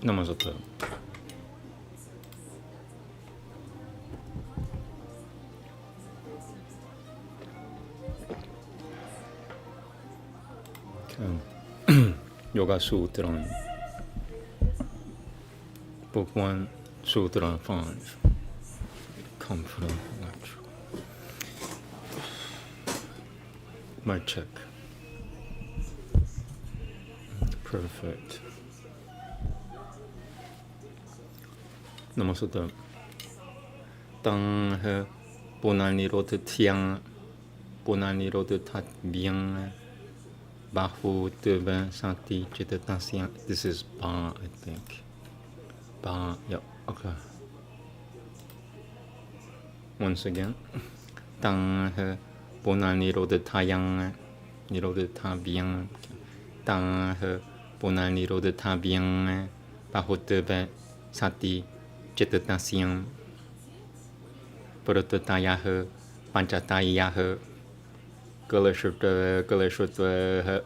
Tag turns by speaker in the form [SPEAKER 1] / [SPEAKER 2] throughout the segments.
[SPEAKER 1] Namaste. Yoga Sutra, Book 1, Sutra 5. Comfortable. Mic check. Perfect. Namaste. Tăng he Bonanirot Tiang Bonanirot Tat Bien Bahu Deva Santi Chitatasyan. This is Ba, I think. Ba, yep, okay. Once again. Tang he Bonanirot Tayang Nirot Tabiang. Tang he Bonanirot Tabiang Bahu Deva Santi Chitatasyan. Pratatayaha Panchatayaha Galashutta.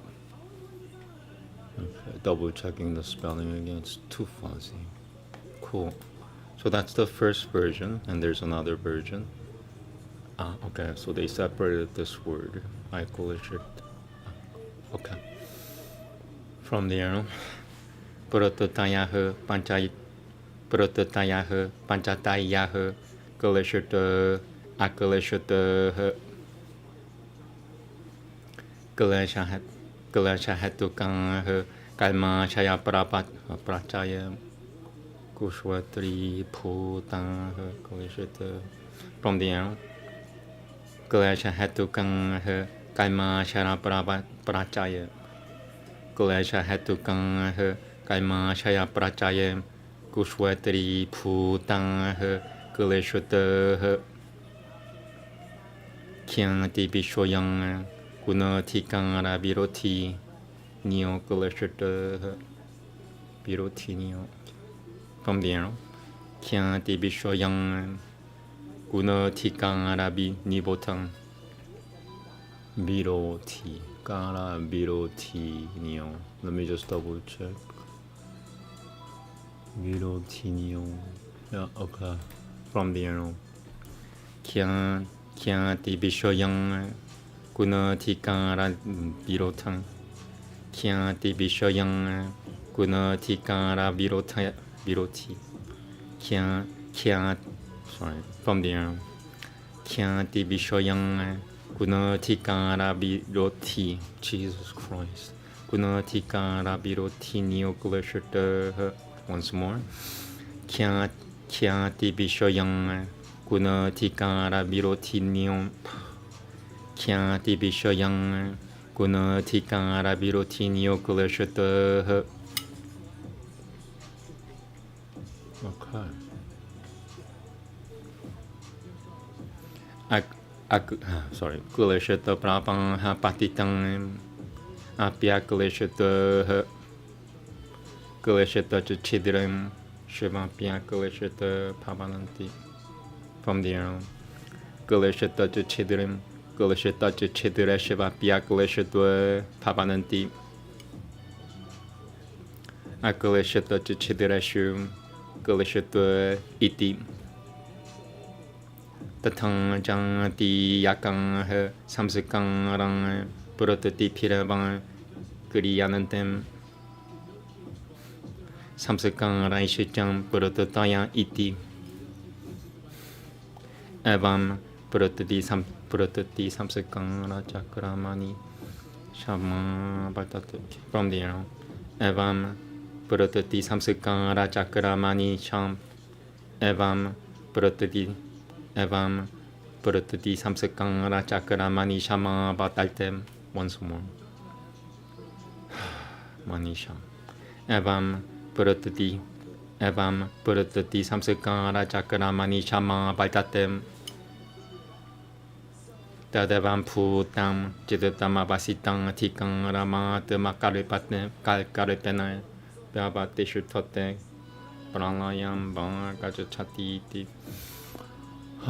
[SPEAKER 1] Double checking the spelling again, it's too fuzzy. Cool. So that's the first version, and there's another version. Okay, so they separated this word. Okay. From there, Pratatayaha Panchatayaha Galashutta Akalashutta Galashahatukan Kalma Chaya Prachaya Kushwatri Putang Galashutta. From the end, Galashahatukan Kalma Chaya Prachaya Galashahatukan Kalma Chaya Prachaya Kushwatri Putang Galashutta Kyang Tibi Shoyang Guna Tikang Rabiroti Neo Galashutta Biroti Neo. From the end, Kyang Tibi Shoyang Guna Tikang Rabi Nibotang Biroti Kara Biroti Neo. Let me just double check. Biroti Neo. Yeah, okay. From the end, Kyang Tibi Shoyang Guna Tikara Birotang Kyang Tibi Shoyang Guna Tikara Biroti Kyang sorry, from the end, Kyang Tibi Shoyang Guna Tikara Biroti. Jesus Christ. Guna Tikara Biroti Neo Galashutta. Once more. Kyang Tibi Shoyang Guna Tikara Biroti Neo. Kyang Tibi Shoyang Guna Tikara Biroti Neo Galashutta. Okay. Sorry. Galashutta Prapang Patitang Apya Galashutta Galashutta Chidram Shivapya Galashutta Pavananti. From the arrow, Galashutta Chidram Galashutta Chidra Shivapya Galashutta Pavananti. Agalashutta Chidra Shum Galashutta Iti. Tatang Jang Di Yakang Samsikang Rang Purotati Pirabang Gurianantem Samsikang Raishijang Purotataya Iti. Evam Purotati Samsikang Rachakramani Shama Batatu. From the arrow, Evam Purotati Samsikang Rachakramani Sham. Evam Purotati Samsikang Rachakramani Shama Bataltem. Once more. Manisha. Evam Purotati Samsikang Rachakramani Shama Bataltem. Tadavam Putam Jidutama Basitang Tikang Rama Demakaripatem Kalkaripena Babate Shutote Pralayam Bang Gajachati. I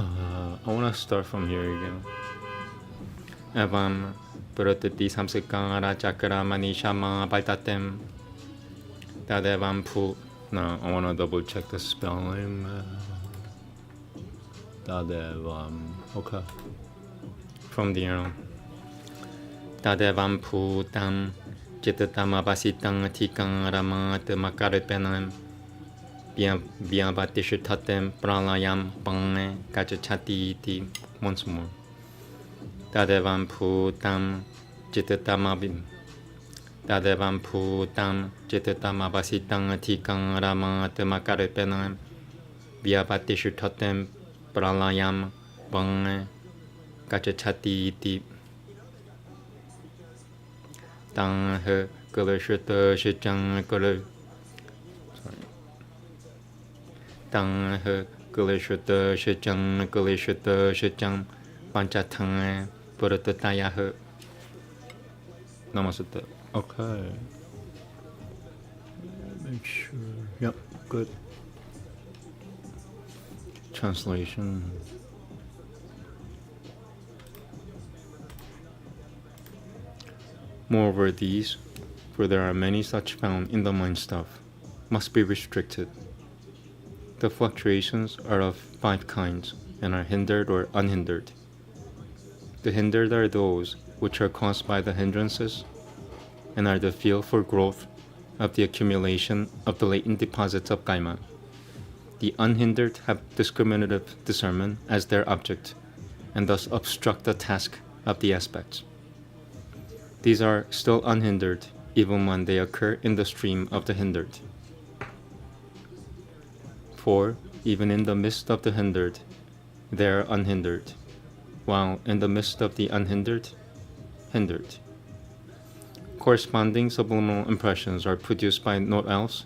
[SPEAKER 1] want to start from here again. Evam Purotati Samsikang Rachakramani Shama Baitatem Tadavam Now I want to double check the spelling. Okay. From the Tadevam Putam Chitatamabasitam Tikam Ramat Makaripenam Biabatishutatem Pralayam Pange Kachachati iti. Once more. Tadevam Putam Chitatamabim Tadevam Putam Chitatamabasitam Tikam Ramat Makaripenam Biabatishutatem Pralayam Pange Kachachati iti. Tang he Kulashutta Shichang Kulu. Tang he Kulashutta Shichang Panchatang Puratataya he. Namaste. Okay. Make sure. Yep, good. Translation. Moreover, these, for there are many such found in the mind stuff, must be restricted. The fluctuations are of 5 kinds and are hindered or unhindered. The hindered are those which are caused by the hindrances and are the field for growth of the accumulation of the latent deposits of kaima. The unhindered have discriminative discernment as their object and thus obstruct the task of the aspects. These are still unhindered even when they occur in the stream of the hindered. For even in the midst of the hindered, they are unhindered, while in the midst of the unhindered, hindered. Corresponding subliminal impressions are produced by naught else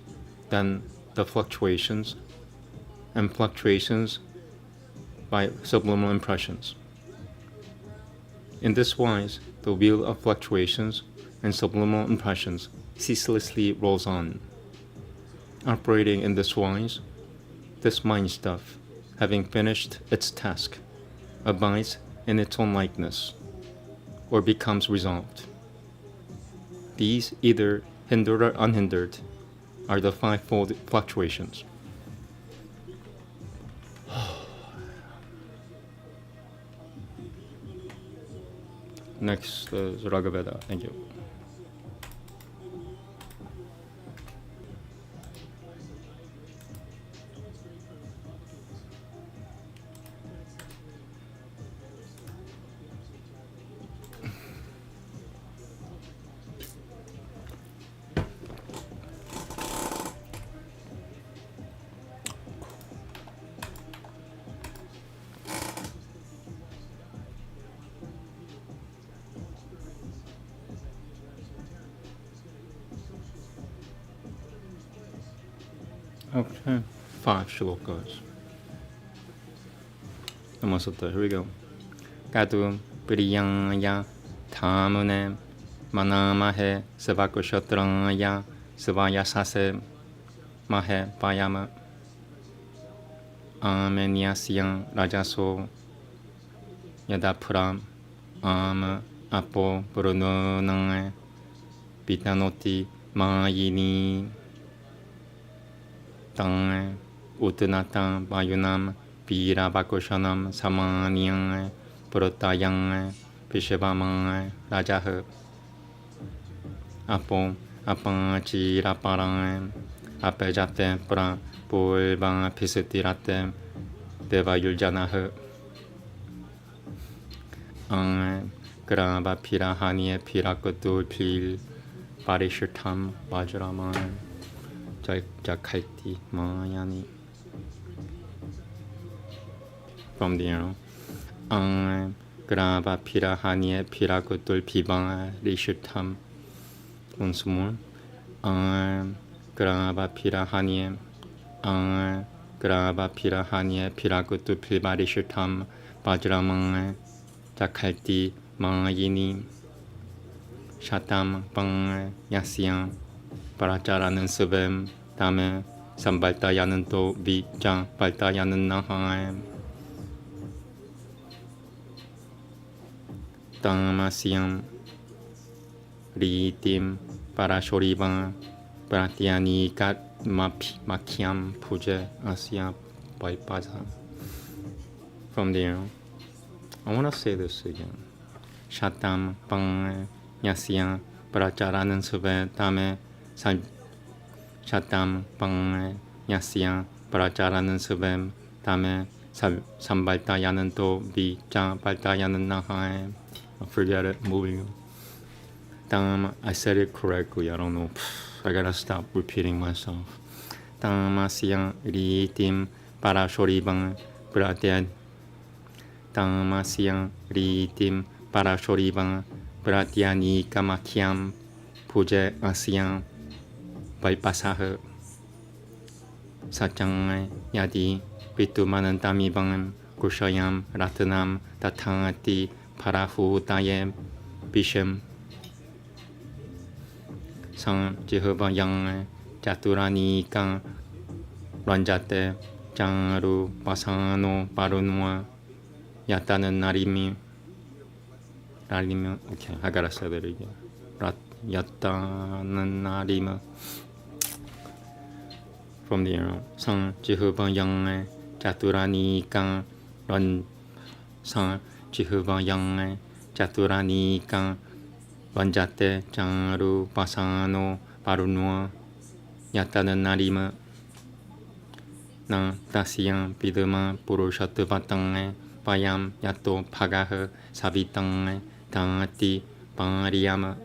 [SPEAKER 1] than the fluctuations, and fluctuations by subliminal impressions. In this wise, the wheel of fluctuations and subliminal impressions ceaselessly rolls on. Operating in this wise, this mind stuff, having finished its task, abides in its own likeness, or becomes resolved. These, either hindered or unhindered, are the 5-fold fluctuations. Next is Veda. Thank you. Okay, 5 shlokas. Namaste. Here we go. Katu priyaya thamune manamahe savakushatraya savayasase mahe payama Āmēn yasyang rajaso yadapuram apo purununang pitanoti mayini Tang utunatang bayunam pira bakushanam samanyang purutayang pishevamang rajah apom apachiraparang apejate pra pulvang pisitirate devayuljanah ang grava pirahanie pirakutul pil parishtam vajraman Jakalti Mayani. From the Ang Grava Pirahanie Pirakutul Pibang Rishutam. Once more. Ang Grava Pirahanie Ang Grava Pirahanie Pirakutul Piba Rishutam Vajramang Jakalti Mayini Shatam Pang Yasyang Paracharanan Subem Tame Sambaltayanan To Vijang Baltayanan Naham Tamasyam Ritim Parashoribang Pratyani Kat Makyam Puja Asya Vaipasa. From there, I want to say this again. Shatam Pang Yasya Pracharanan Sube Tame Shatam Pang Yasya Pracharanan Sube Tame Sambaltayanan To Bicha Baltayanan Nahai. I forget it, moving. I said it correctly, I don't know. I gotta stop repeating myself. Tamasya Ritim Parashoribang Pratyad. Tamasya Ritim Parashoribang Pratyani Kamakyam Puja Asyam Vaipasah Sachang Yadi Pitumanantamibang Kushayam Ratanam Tatangati Parahu Tayem Bisham Sang Jehovah Yang Chaturani Kang Ranjate Jangaru Pasano Parunwa Yatanan Narimi. Okay, I gotta say that again. Yatanan Narima. From the arrow. Sang Jehovah Yang Chaturani Kang Ran Sang Jehovah Yang Chaturani Kang Vanjate Jangaru Pasano Parunwa Yatanan Narima Nang Tasyang Pidama Purushattu Vatang Payam Yato Pagah Savitang Tangati Pangariyama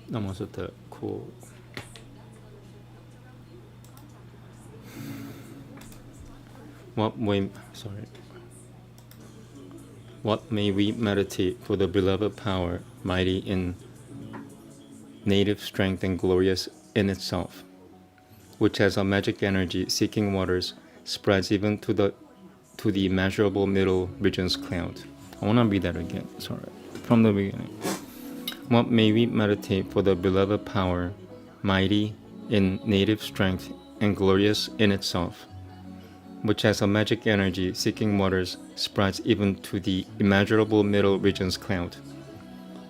[SPEAKER 1] Namaste. Cool. What may we meditate for the beloved power, mighty in native strength and glorious in itself, which has a magic energy seeking waters, spreads even to the immeasurable middle regions cloud. I want to read that again, sorry, from the beginning. What may we meditate for the beloved power, mighty in native strength and glorious in itself, which has a magic energy seeking waters, spreads even to the immeasurable middle regions cloud.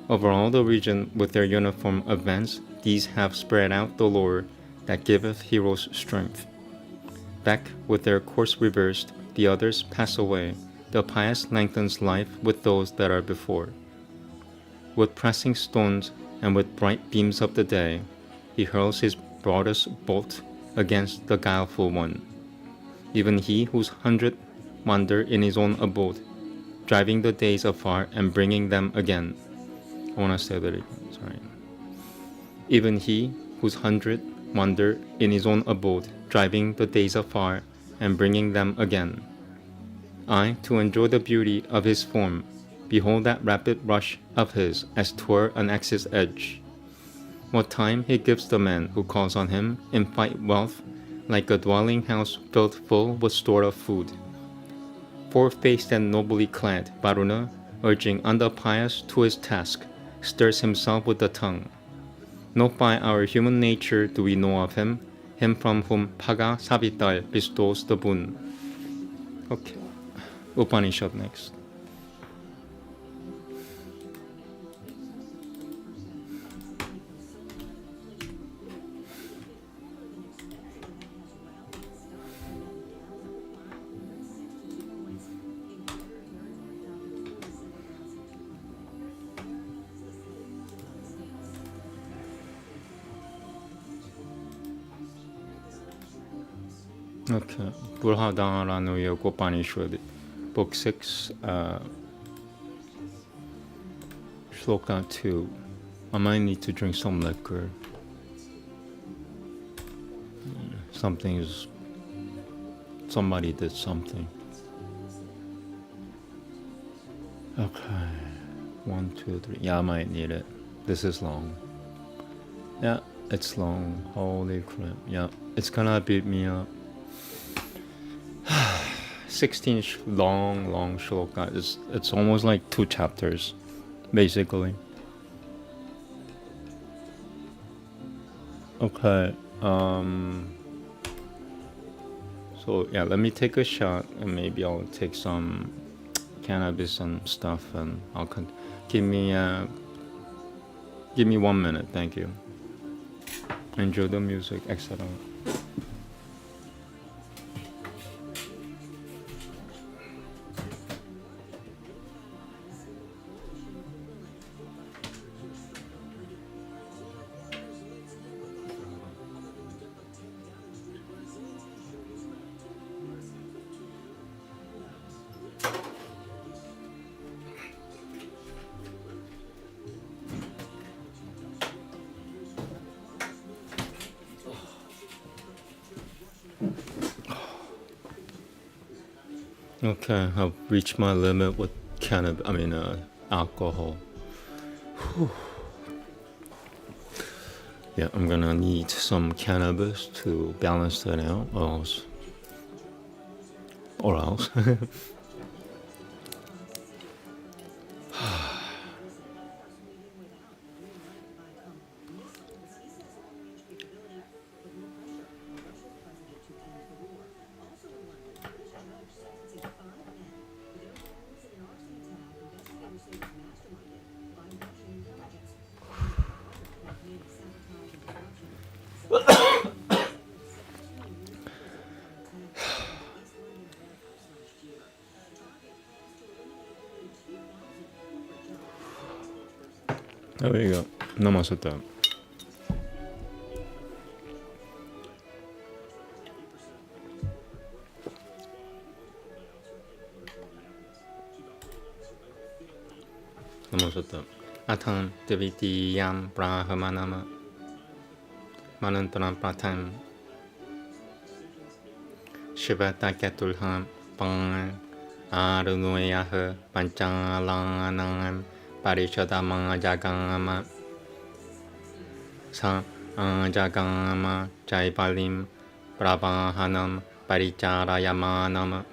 [SPEAKER 1] Over all the region with their uniform advance, these have spread out the lore that giveth heroes strength. Back with their course reversed, the others pass away. The pious lengthens life with those that are before. With pressing stones and with bright beams of the day, he hurls his broadest bolt against the guileful one. Even he whose 100 wander in his own abode, driving the days afar and bringing them again. I want to say that again, sorry. Even he whose 100 wander in his own abode, driving the days afar and bringing them again. I, to enjoy the beauty of his form, behold that rapid rush of his as toward an axe's edge. What time he gives the man who calls on him in fight wealth, like a dwelling house filled full with store of food. Four-faced and nobly clad, Varuna, urging on the pious to his task, stirs himself with the tongue. Not by our human nature do we know of him from whom Paga Savitar bestows the boon. Okay, Upanishad next. Okay, Buddhacharita Upanishad, Book 6, Shloka 2. I might need to drink some liquor. Somebody did something. Okay, 1, 2, 3. Yeah, I might need it. This is long. Yeah, it's long. Holy crap. Yeah, it's gonna beat me up. 16 long shloka. It's almost like 2 chapters, basically. Okay. So yeah, let me take a shot, and maybe I'll take some cannabis and stuff, and I'll give me 1 minute. Thank you. enjoy the music, etc. Okay, I've reached my limit with alcohol. Whew. Yeah, I'm gonna need some cannabis to balance that out, or else. There you go. Namaste. Namaste. Atam Devitiyam Brahmanama Manantram Pratam Shivatakatulham Pang Arunoyaha Panchalanam Parishadama Jagama Sa Jagama Jaipalim Prabhahanam Paricharayamanam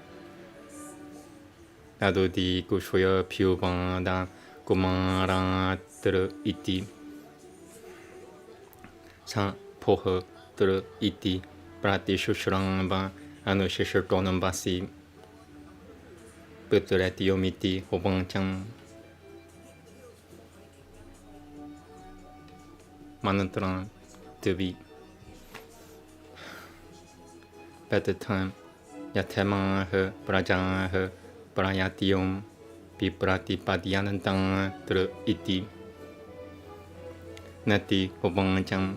[SPEAKER 1] Nadudi Kushya Pyubanda Kumaratra iti Sa Poha Tra iti Pratishushranba Anushishurkonambasi Putratiomiti Hobancham Manantran Devi Better time Yatemaha Prajaha Prayatiom Pipratipadyanantang Tra iti Nati Hobancham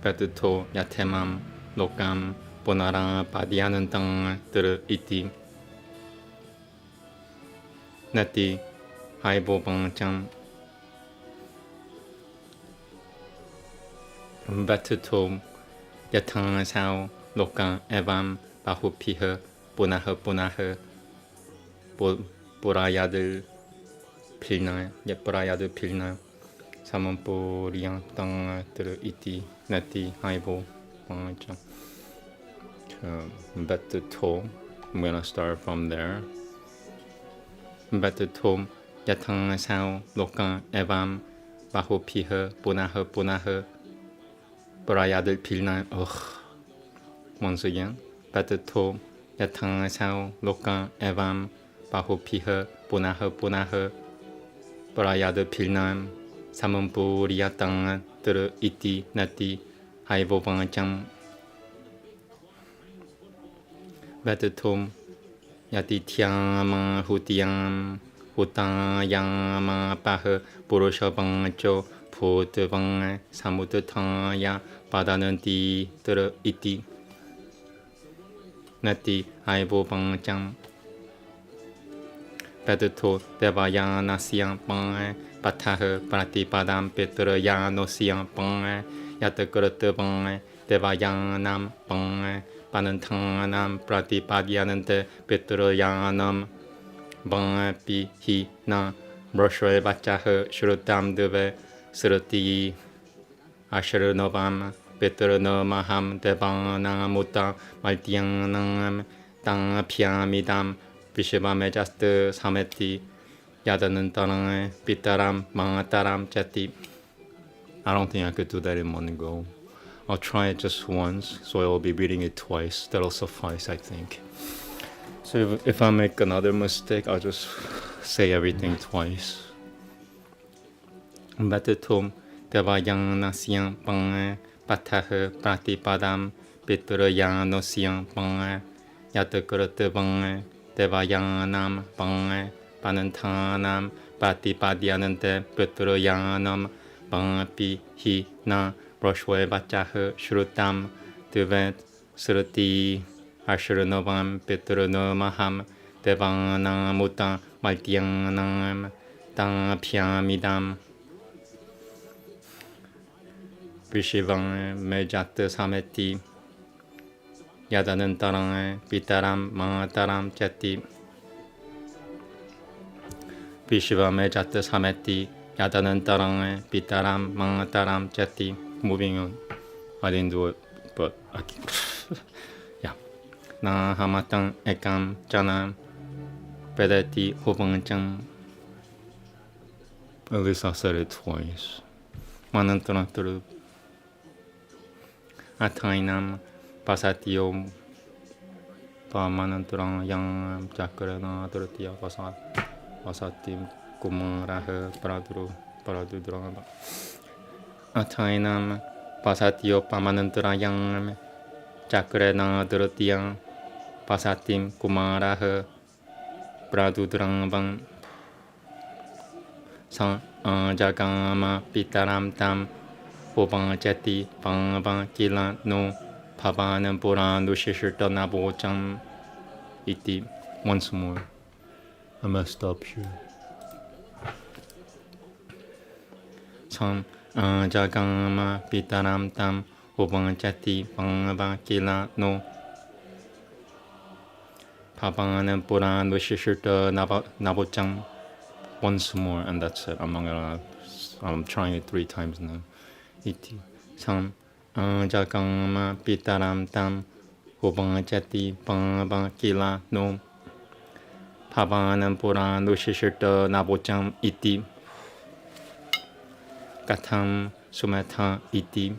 [SPEAKER 1] Patuto Yatemam Lokam Ponara Padyanantang Tra iti Nati Haibobancham Batuto Yatang Sao Loka Evam Bahupiha Punaha Purayadil Pilna Yapurayadil Pilna Samampuriyang Tang Tra iti Nati Haibo Bancham. Batuto, I'm gonna start from there. Batuto Yatang Sao Loka Evam Bahupiha Punaha Purayadil Pilna. Once again. Batuto Yatang Sao Loka Evam Bahupiha Punaha Purayadil Pilna Samampuriyatang Tra iti Nati Haibo Bancham. Batutum Yatityama Hutiyam Hutayama Paha Purushabancho Putavang Samutaya Padananti Tra iti Nati Haibo Bancham. Batuto Devayana Siang Bang Pataha Pratipadam Petrayano Siang Bang Yatakurata Bang Devayanam Bang Panantanam Pratipadyanante Petrayanam Bang Pihi Na Brashre Bachaha Shrutam Deve Sruti Ashranovam Petranamaham Devanam Maltyanam Tang Pyamidam Vishavamejasta Sameti Yadanantarang Pitaram Mangataram Chati. I don't think I could do that in one go. I'll try it just once, so I will be reading it twice. That'll suffice, I think. So if I make another mistake, I'll just say everything twice. Batutum Devayang nasyang pang patah pratipadam piturayang nosyang pang yatakurata pang devayang nam pang panantanam pratipadyanante piturayang nam pang pi hi na broshwe bachah shrutam devet sruti ashrunovam piturnomaham devang muta maltyang nam tang pyamidam Vishivang mejat sameti yadanantarang pitaram mataram chati Vishivang mejat sameti yadanantarang pitaram mataram chati. Moving on. I didn't do it, but yeah. Na hamatang ekam janam pedati hobangchang. At least I said it twice. Manantaraturu Atainam pasatio pamananturang yang cakrana tertia pasatim kumaraha paradudurang Atainam pasatio pamananturang yang cakrana tertia pasatim kumaraha paradudurang bang sang jagama pitaram tam Hobang jati bang kila no pabanam puran dushishirta nabojam iti. Once more. I messed up here. Sam jagama pitaram tam hobang jati bang kila no pabanam puran dushishirta nabojam. Once more, and that's it. I'm trying it 3 times now. Iti sam jagama pitaram tam hobang jati bang kila no pabanam puran dushishirta nabojam iti katham sumatha iti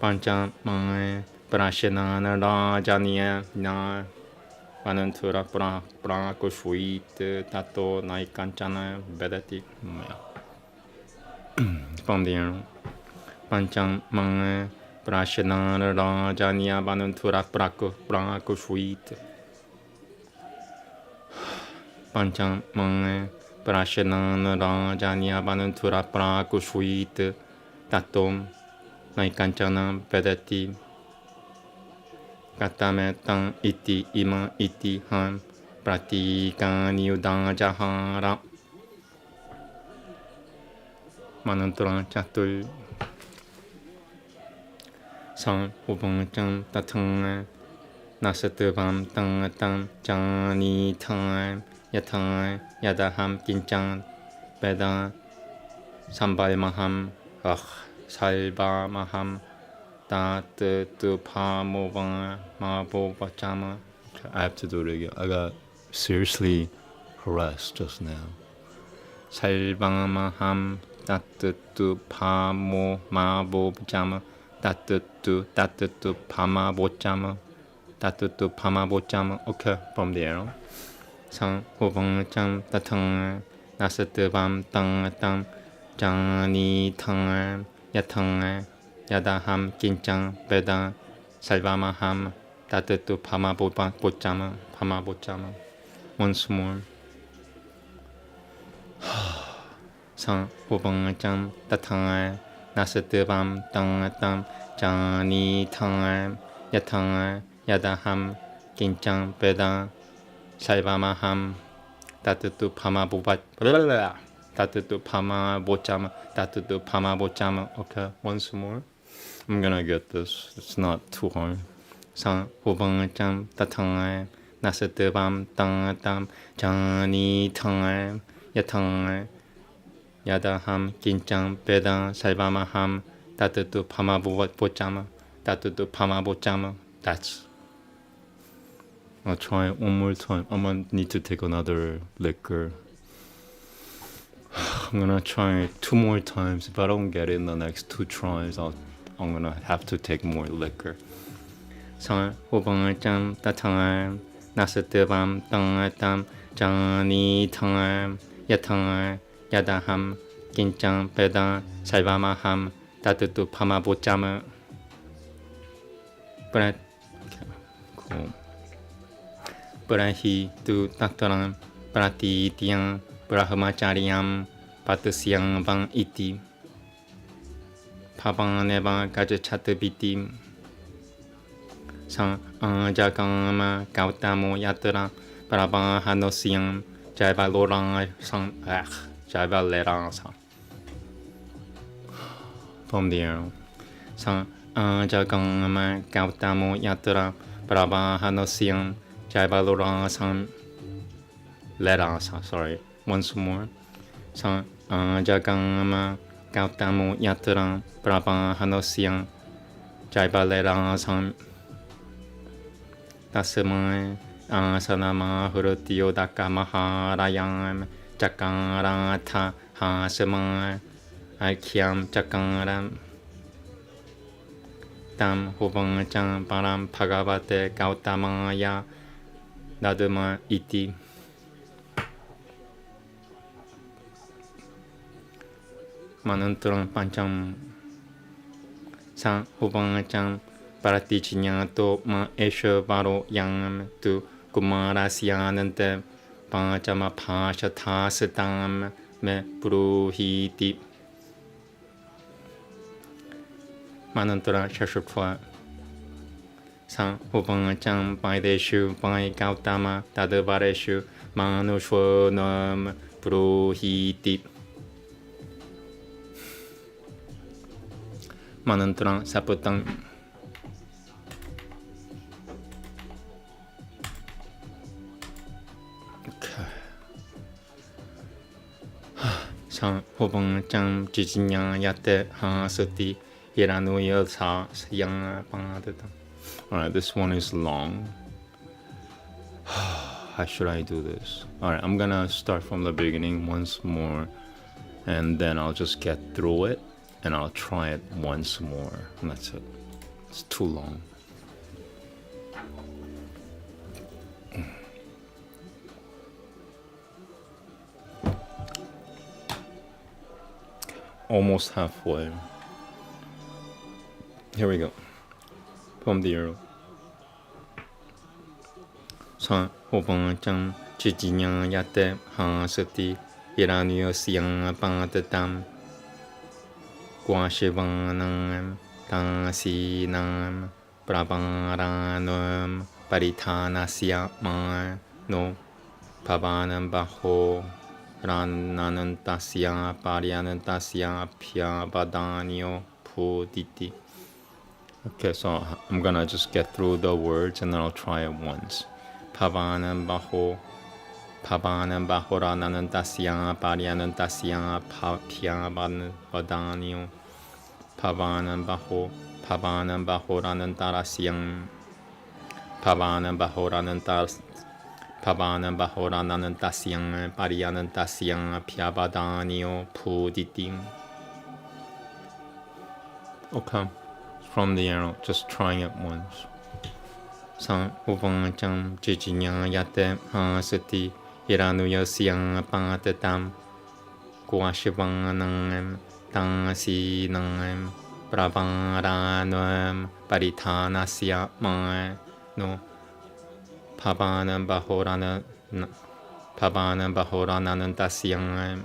[SPEAKER 1] pancha mang prashanana rajaniya na anantura prakushvit tato naikanchana vedati. From there, Panchang Mang Prashanana Rajanya Banantura Prakushvit Panchang Mang Prashanana Rajanya Banantura Prakushvit Tatom Naikanchana Vedati Katametang iti ima iti ham pratikani udang jahara Mananturang chatul sang hobangchang tatang nasatvam tang tang jani tang yatang yadaham kinchang Veda sambalmaham salvamaham tat tu pamobang mabobachama. I have to do it again. I got seriously harassed just now. Salvamaham Tatutu pamo mabobachama tatutu pamabachama tatutu pamabachama. Okay, from there. Sang hobangchang tatang nasatvam tang tang jani tang yatang yadaham kinchang Veda salvamaham tatutu pamabachama. Once more. Sang hobangchang tatang nasatvam tang tang jani tang yatang yadaham kinchang Veda salvamaham tatutu pamabachama. Okay, once more. I'm gonna get this. It's not too hard. Sang hobangchang tatang nasatvam tang tang jani tang yatang yadaham kinchang Veda salvamaham tatutu pamabachama. That's. I'll try it one more time. I'm gonna need to take another liquor. I'm gonna try it 2 more times. If I don't get it in the next 2 tries, I'm gonna have to take more liquor. Sang hobangchang tatang nasatvam tang tang jani tang yatang yadaham Kinchan Pedan Saivamaham Tatutu Pamabuchama Brahi tu Tataram Prati Tiang Brahmacharyam Patusyang Bang Iti Pabaneva Gajachataviti Sang Anjakama Gautamo Yatra Prabhahanosiam Jaivalorang Sang Jaivalera Sang from the arrow. Sang Anjakama Gautamo Yatra Prabhahanosiam Jaivalorang Sang Lera Sang. Sorry, once more. Sang Anjakama Gautamo Yatra Prabhahanosiam Jaivalera Sang Tasamai Asanama Hurutio Daka Maharayam Chakarata Hasamai Akyam Chakaram Tam Huvangcham Param Bhagavate Gautamaya Naduma Iti Manantram Pancham Sang Huvangcham Paraticinyato ma esha varo yang tu kumarasyanante panchama phashathasatam me puruhiti. Manantara Shashutva Sang Hupangacham Paideshu Pai Gautama Tadavareshu Manushvanam Puruhiti. Manantara Saputang Sang Hupangacham Jijinya Yate Hasati Hiranuya Sa Yang Pangadata. Alright, this one is long. How should I do this? Alright, I'm gonna start from the beginning once more, and then I'll just get through it, and I'll try it once more, and that's it. It's too long. Almost halfway. Here we go. From the arrow. Sang Hopangcham Chijinyang Yate Hasati Iraniyo Siyang Pangatam Guashivanam Tansinam Prabharanam Paritanasya Ma No Pavanam Baho Rananantasya Paryanantasya Pyavadanyo Puditi. Okay, so I'm gonna just get through the words and then I'll try it once. Pavanam Baho Rananantasya Paryanantasya Pyavadanyo Pavanam Baho Ranantarasyam Pavanam Baho Ranantasyam Paryanantasyam Pyavadanyo Puditi. Okay, from the arrow, just trying it once. Sang Uvangcham Jijinyang Yate Hasati Iranuya Siyang Pangatam Guashivanam Tansinam Prabharanam Paritanasya Ma No Pavanam Bahoranantasyam.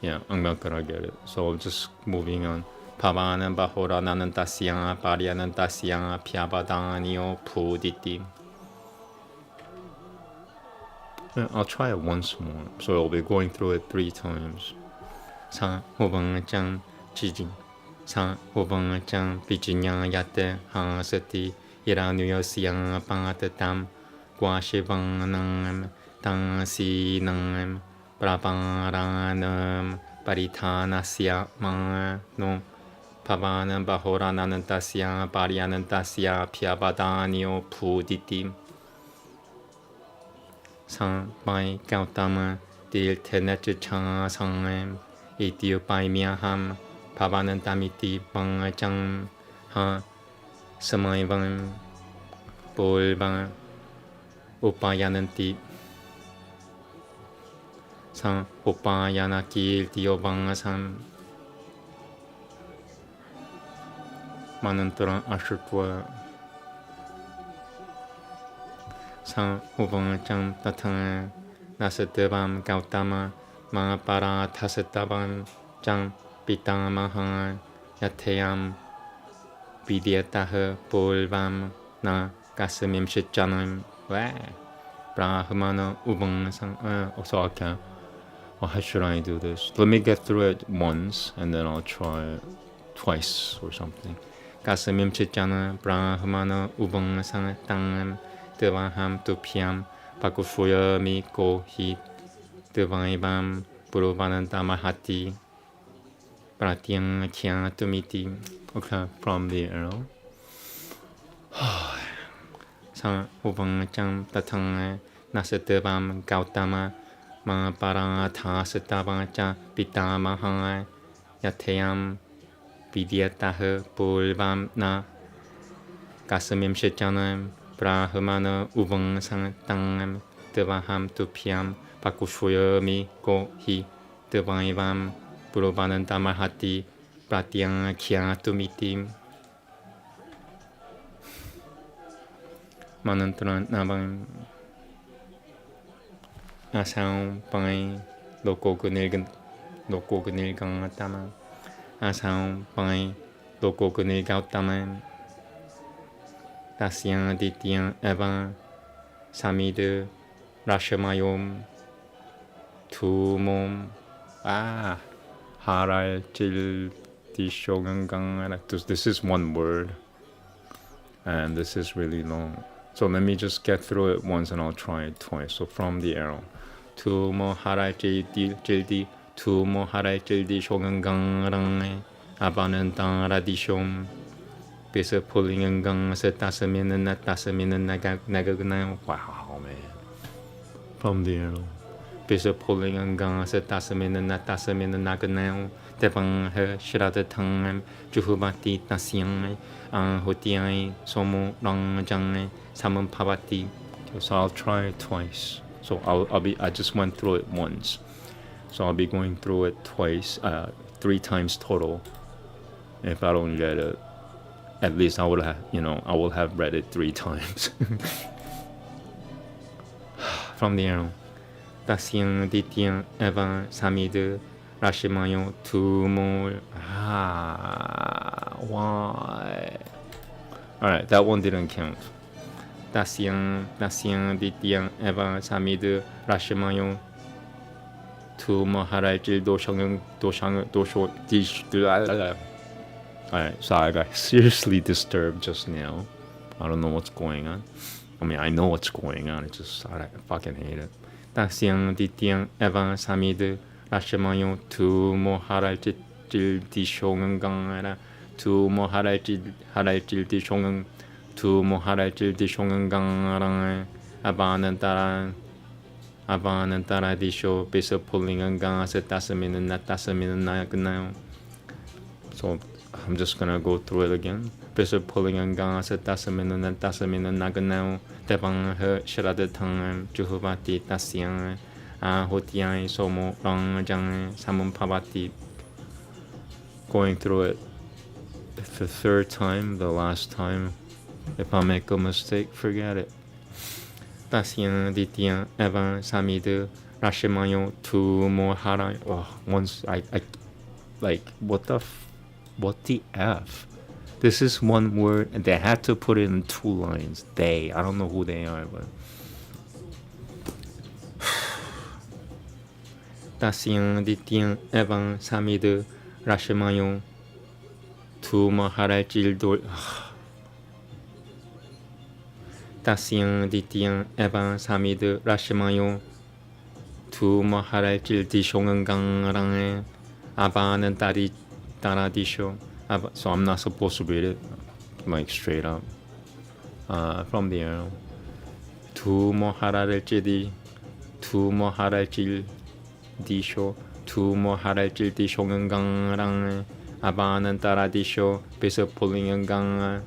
[SPEAKER 1] Yeah, I'm not gonna get it, so I'm just moving on. Pavanam Bahoranantasyam Paryanantasyam Pyavadanyo Puditi. I'll try it once more, so I'll be going through it 3 times. Sang Huvangcham Jijin Sang Huvangcham Vijinyang Yate Hasati Iranuyo Siyang Pangatam Guashivanam Tansinam Prabharanam Paritanasya Ma No Pavanam Bahoranantasya Paryanantasya Pyavadanyo Puditi. Sang Pai Gautama Dil Tenecha Sangam Itio Pai Miaham Pavanantamiti Bangachang Ha Samaivam Bolva Upayananti. sang upayana kil diobang sang manantran ashutwa sang ubang chang tatang nasadevam gautama mga para tasatavam chang pitamahang yatayam vidyataha pulvam na kasamim shichanam brahmana ubang sang so okay. Well, how should I do this? Let me get through it once and then I'll try it twice or something. Kasamim chichana brahmana ubang sang tangam devaham tupyam pakushuya mi ko hi devaibam puruvananta mahati pratyang kya tumiti. Okay, from the arrow. Sang ubang chang tatang nasadevam gautama mga parang tasatabang cha pitamahang yatayam vidyataha pulvam na kasamim shichanam brahmana ubang sang tangam devaham tupyam pakushuya mi ko hi devaivam puruvananta mahati pratyang kya tumiti. Manantran nabang asang pangai loko kunilgang tama asang pangai loko kunilgaw tama tasyang dityang eva samide rashamayom tumom haral til dishogangang. This is one word and this is really long. So let me just get through it once and I'll try it twice. So from the arrow. Tumo harai jildi, tumo harai jildi shogangang rang abanantang radishom. Bisa pulling gang sa tasamin na nagaganang. Wow, man. From the arrow. Bisa pulling gang sa tasamin na nagaganang. Tepang he shirada tangam juhubati tasyang ang hotiay somo rang jang samam pavati. So I'll try it twice. So I just went through it once. So I'll be going through it twice, 3 times total. If I don't get it, at least I will have read it 3 times. From the arrow. Tasyang dityang eva samide rashimayo tumol. Why? Alright, that one didn't count. Tasyang dityang eva samide rashimayo tumo harajil dosho dish. Alright, sorry, I got seriously disturbed just now. I don't know what's going on. I mean, I know what's going on. It's just I fucking hate it. Tasyang dityang eva samide rashimayo tumo harajil dishongang tumo harajil dishongang tumo harajil dishongang abanantara disho bisa pulling gang sa tasamin na ganaw. So I'm just gonna go through it again. Bisa pulling gang sa tasamin na ganaw. Tepang he shirada tangam juhubati tasyang hotiay somo rang jang samum pavati. Going through it the 3rd time, the last time. If I make a mistake, forget it. Tasyang dityang eva samide rashimayo tumo harai. Once I like what the F? This is one word and they had to put it in 2 lines. I don't know who they are, but Tasyang dityang eva samide rashimayo tumo harai jildo. Tasyang dityang eva samide rashimayo tumo harai jildi shongang rang abanan taradisho. So I'm not supposed to read it like straight up. From the arrow. Tumo harai jildi disho tumo harai jildi shongang rang abanan taradisho bisa pulling gang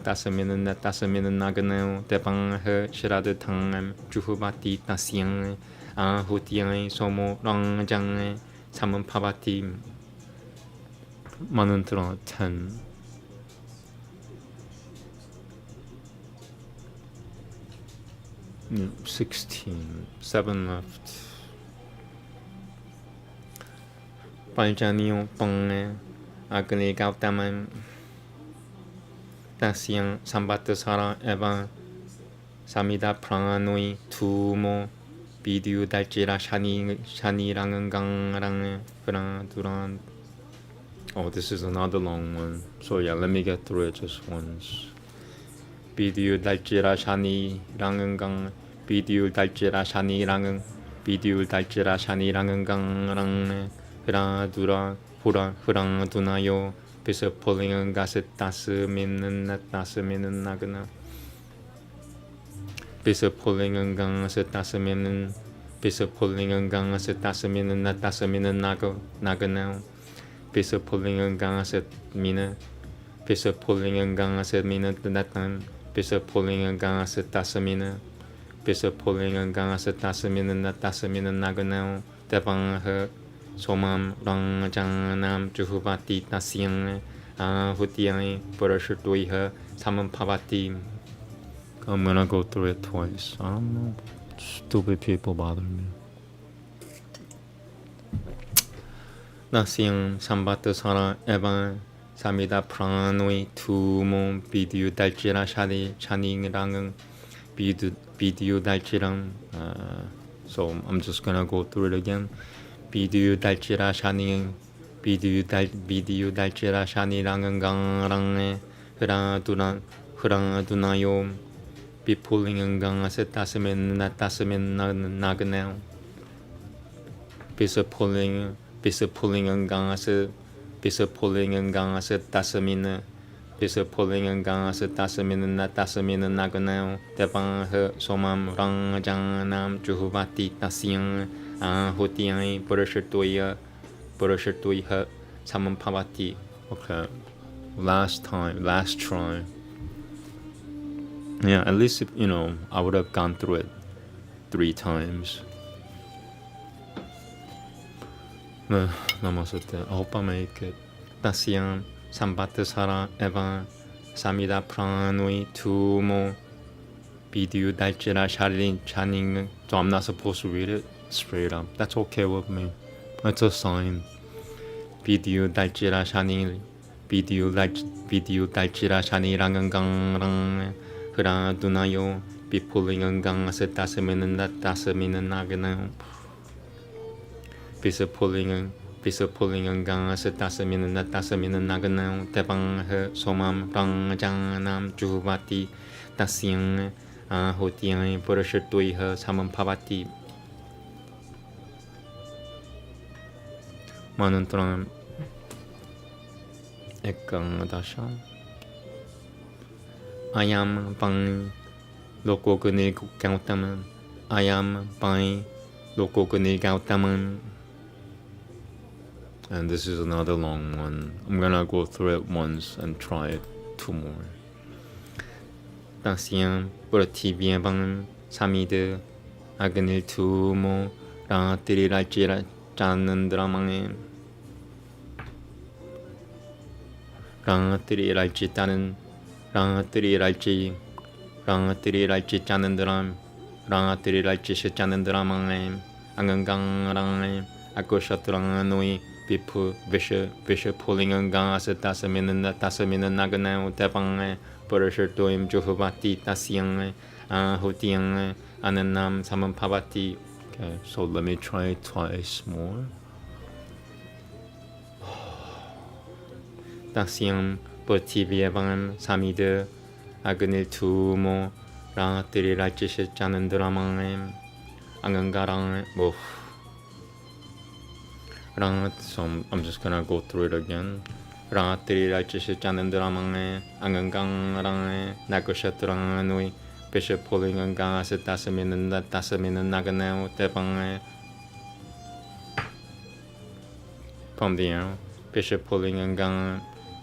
[SPEAKER 1] tasamin na ganaw tepang he shirada tangam juhubati tasyang 후티앙 소모 랑장 삼은 파바티 만원트라 10 16 7 left Panjaniyo pang Agni Gautama Tasyang Sambatasara Eva Samida Pranui Tumo Bidu Dajira Shani Rangang Duran. Oh, this is another long one. So yeah, let me get through it just once. Bidu Dajira Shani Rangang Bidu Dajira Shani Rangang Bidu Dajira Shani Rangang Dura Hura Hurang Dunayo Bisa Pulling Gasset Tasmin Nagana Bisa Pulling Gangas Tasmin Bisa Pulling Gangas Tasmin Nagana Bisa Pulling Gangas Mina Bisa Pulling Gangas Mina Natan Bisa Pulling Gangas Tasmina Bisa Pulling Gangas Tasmin Nagana Devang her Somam Rang Jangnam Juhuvati Tasyang Hutiang Burashutui Saman Pavati. I'm gonna go through it twice. I don't know. Stupid people bother me. Nasyang Sambata Sara Eva Samida Pranui Tumo Bidu Dajira Shani Chaning Rangang Bidu Dajirang. So I'm just gonna go through it again. Bidu Dajira Shani Bidu Dajira Shani Rangang Hra Dunayo Be pulling and gang as a tasman naganel. Bisa pulling and gang as a tasamina. Bisa pulling and gang as a tasamina naganel. Devang her somam rang jangnam juhuvati tasyang hutiang Buddhacharita her saman pavati. Okay. Last try. Yeah, at least, I would have gone through it 3 times. Namaste. I hope I make it. Tasyam Sambatasara Eva Samida Pranui Tumo Bidu Dajira Sharin Chaning. So I'm not supposed to read it straight up. That's okay with me. It's a sign. Bidu Dajira Shaning Bidu Dajira Shani Rangang Hra Dunayo Be pulling and gang as a tasamin nagana. Bisa pulling and gang as a tasamin nagana. Tebang her somam rang jangnam juhuvati tasyang hotiang Buddhacharita her saman pavati. Manantram Ekang Dasha. I am bang Loko Gunil Gautaman. I am bang Loko Gunil Gautaman. And this is another long one. I'm gonna go through it once and try it 2 more. Tasyam Buddhacharita bang Samide Agnil Tumo Ratiri Rajira Janandramang Ratiri Rajitanan Rangatiri Ralchi Chanandram Rangatiri Ralchi Chanandramang Angangang Rang Akoshatranganui Bipu Visha pulling and gang as a tasamina nagana Tevang Buddhacharita Juhuvati Tasyang Hutiang Ananam Saman Pavati. Okay, so let me try twice more. Tasyam Buddhacharita Samide Agnil Tumo Rangatiri Ralchi Chanandramang Angangarang. So I'm just gonna go through it again. Rangatiri Ralchi Chanandramang Angangarang Nakoshatranganui Bishop pulling and gas at Tasamin Nagana Tevang from the air. Bishop pulling and gang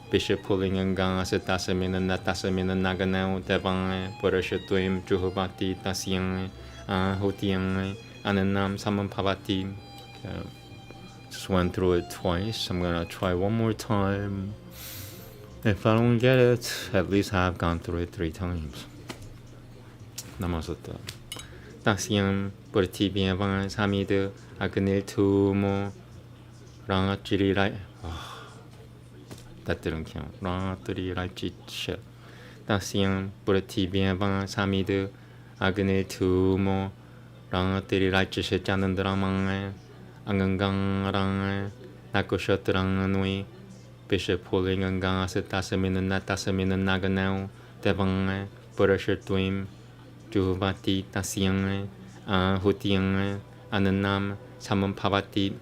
[SPEAKER 1] as a tasamin Nagana Tevang Buddhacharita Juhuvati Tasyang Hutiang Ananam Samampavati. Just went through it twice. I'm gonna try one more time. If I don't get it, at least I've gone through it 3 times. Namaste. Tasyam Purtibhyavang Samida Agnil Tumo Rangatiri Rai. That didn't count. Rangatiri Rai Chitcha. Tasyam Purtibhyavang Samida Agnil Tumo Rangatiri Rai Chitcha Janandramang Angangang Rang Nakoshatrang Nui Bishop Pulling Angang Asetasamina Natasamina Naganau Devang Purashatwim Juhvati Tasyang Hutiang Ananam Samampavati.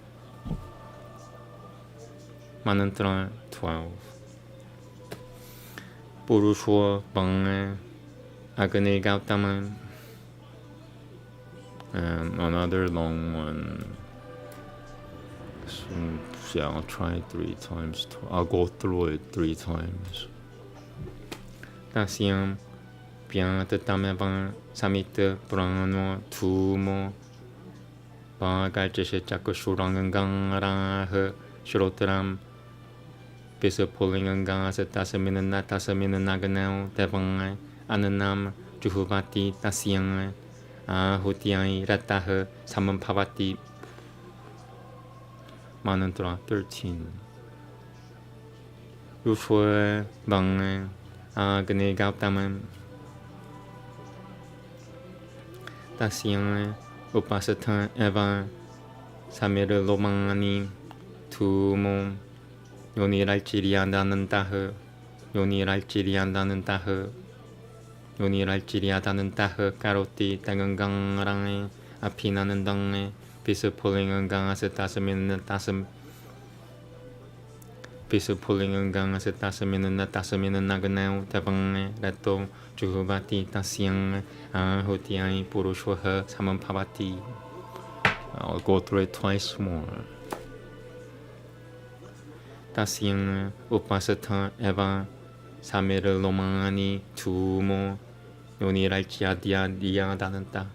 [SPEAKER 1] Mantra 12. Purusho Bang Agni Gautama. And another long one. So, yeah, I'll try it 3 times. I'll go through it 3 times. Tasyam Bien Tatamevang Samita Prano Tumo Bagajish Chakushurangang Rah Shrotaram Bisa Pulingang Setasamina Natasamina Naganau Devang Ananam Juhuvati Tasyang Hutiai Ratah Samampavati. Mantra 13. Rushwa Bang Agni Gautama. Tasyang Upasata Eva Samira Lomani Tumo Yoni Ralchiriadanantaha Yoni Ralchiriadanantaha Yoni Ralchiriadanantaha Karoti Tangangang Range Apinanandang Bisa Pulingang Asetasamin Tasam Bisa Pulingang Asetasamin Natasamin Naganau Tavang Rato Juhuvati Tasyang Hutiai Purushwaha Samampavati. I'll go through it twice more. Tasyang Upasata Eva Samira Lomani Tumo Yoni Ralchiadia Dananta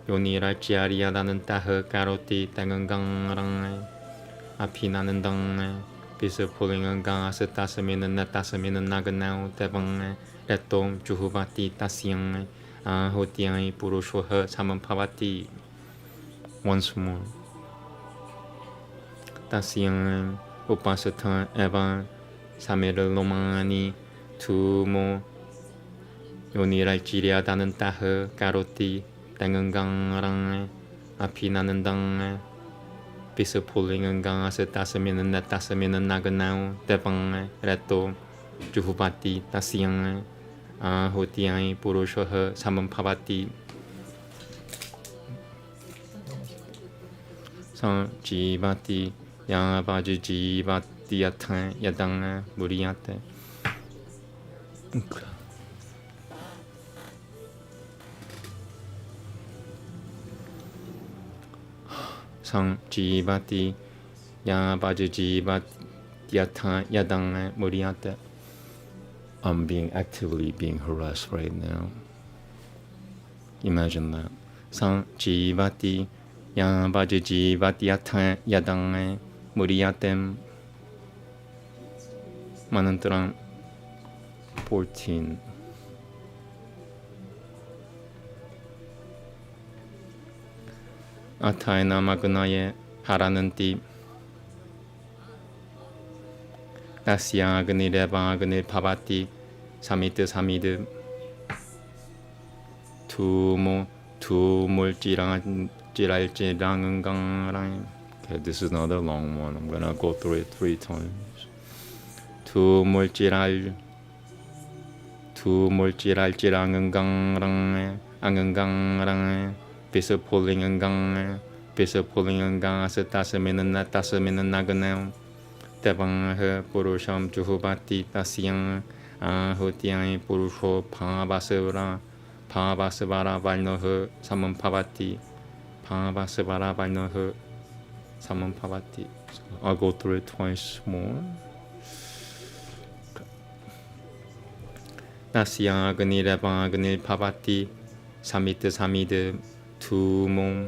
[SPEAKER 1] Yoni Ralchiaria Danantaha Karoti Tangangang Rang Apinanandang Bisa Pulingang Asetasamin Natasamin Naganau Tevang Retom Juhuvati Tasyang Hutiai Purushwaha Samampavati. Once more. Tasyang Upasata Eva Samira Lomani Tumo Yoni Ralchiria Danantaha Karoti Tangangang Rang Apinanandang Bisa Pulingang Asetasamin Natasamin Naganau Devang Reto Juhuvati Tasyang Hutiai Purushwaha Samampavati. Sang Jivati Yavaji Jivati Yatan Yadang Muriyate. Sang Jivati Yavaji Jivati Yatan Yadang Muriyate. I'm actively being harassed right now. Imagine that. Sang Jivati Yavaji Jivati Yatan Yadang Muriyatem. Mantra 14. Ataina Magunaye Harananti. Tasya Agni Deva Agni Pavati Samita Tumo Tumulchirangangangang. Okay, this is another long one. I'm gonna go through it 3 times. Tumulchirangangangang Bisa Pulingang Asetasamin Naganau Devang Purusham Juhuvati Tasyang Hutiai Purusho Pavasavara Valnoha Samampavati. Pavasavara Valnoha Samampavati. I'll go through it twice more. Tasya Agni Deva Agni Pavati Samita Tumo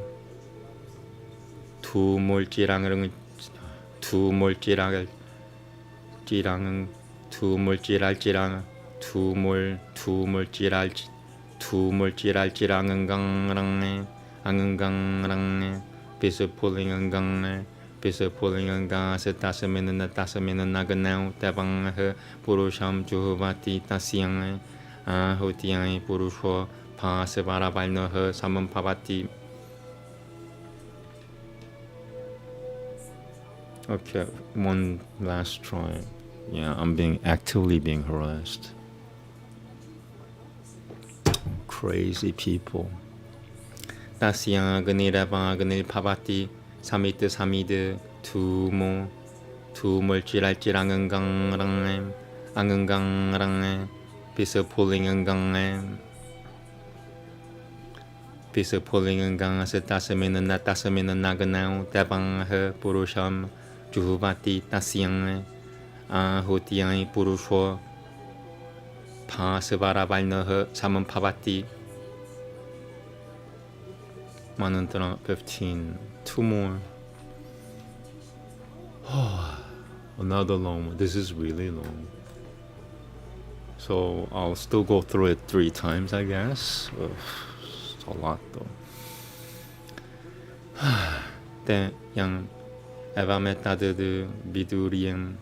[SPEAKER 1] 투몰지랑은 투몰지랑을 지랑은 투몰지랄지랑 투몰지랄지랑은 강랑네 앙강랑네 비스폴링은 강네 비스폴링은 가스 따스미는 나그나우 대방흐 부르샴 주바티 따시앙 아호티앙이 부르쇼 파스바라발너흐 사문파바티. Okay, one last try. Yeah, I'm actively being harassed. Crazy people. 따시앙아그니라방아그닐 파바티 사미드 투몰지랄지랑은강랑엠 앙은강랑엠 비스폴링은강엠 비스폴링은강아스 따스미는 나그나우 대방흐 부르샴 주바티 따시앙 아호티앙이 부르쇼 파스바라발너흐 사문파바티. 15. Two more. Another long one. This is really long. So I'll still go through it 3 times, I guess. It's a lot though. 때 양 에바메타드 비두리엠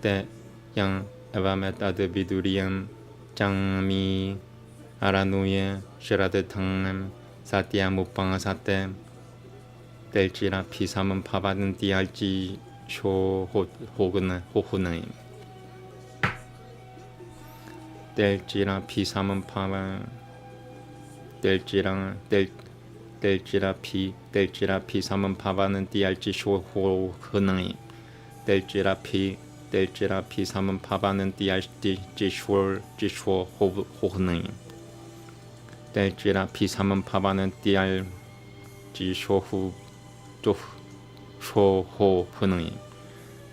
[SPEAKER 1] 때 양 에바메타드 비두리엠 장미 아라누예 시라드 탕엠 사티아 무빵 사테 델지라 피삼은 파바는 디알지 쇼 호후나임 델지라 피삼은 파바 델지라 피삼은 파바는 디알지 쇼 호후나임 델지라 피삼은 파바는 디알지 쇼 호후나임 델지라 피삼은 파바는 디알지 쇼후 쇼호후나임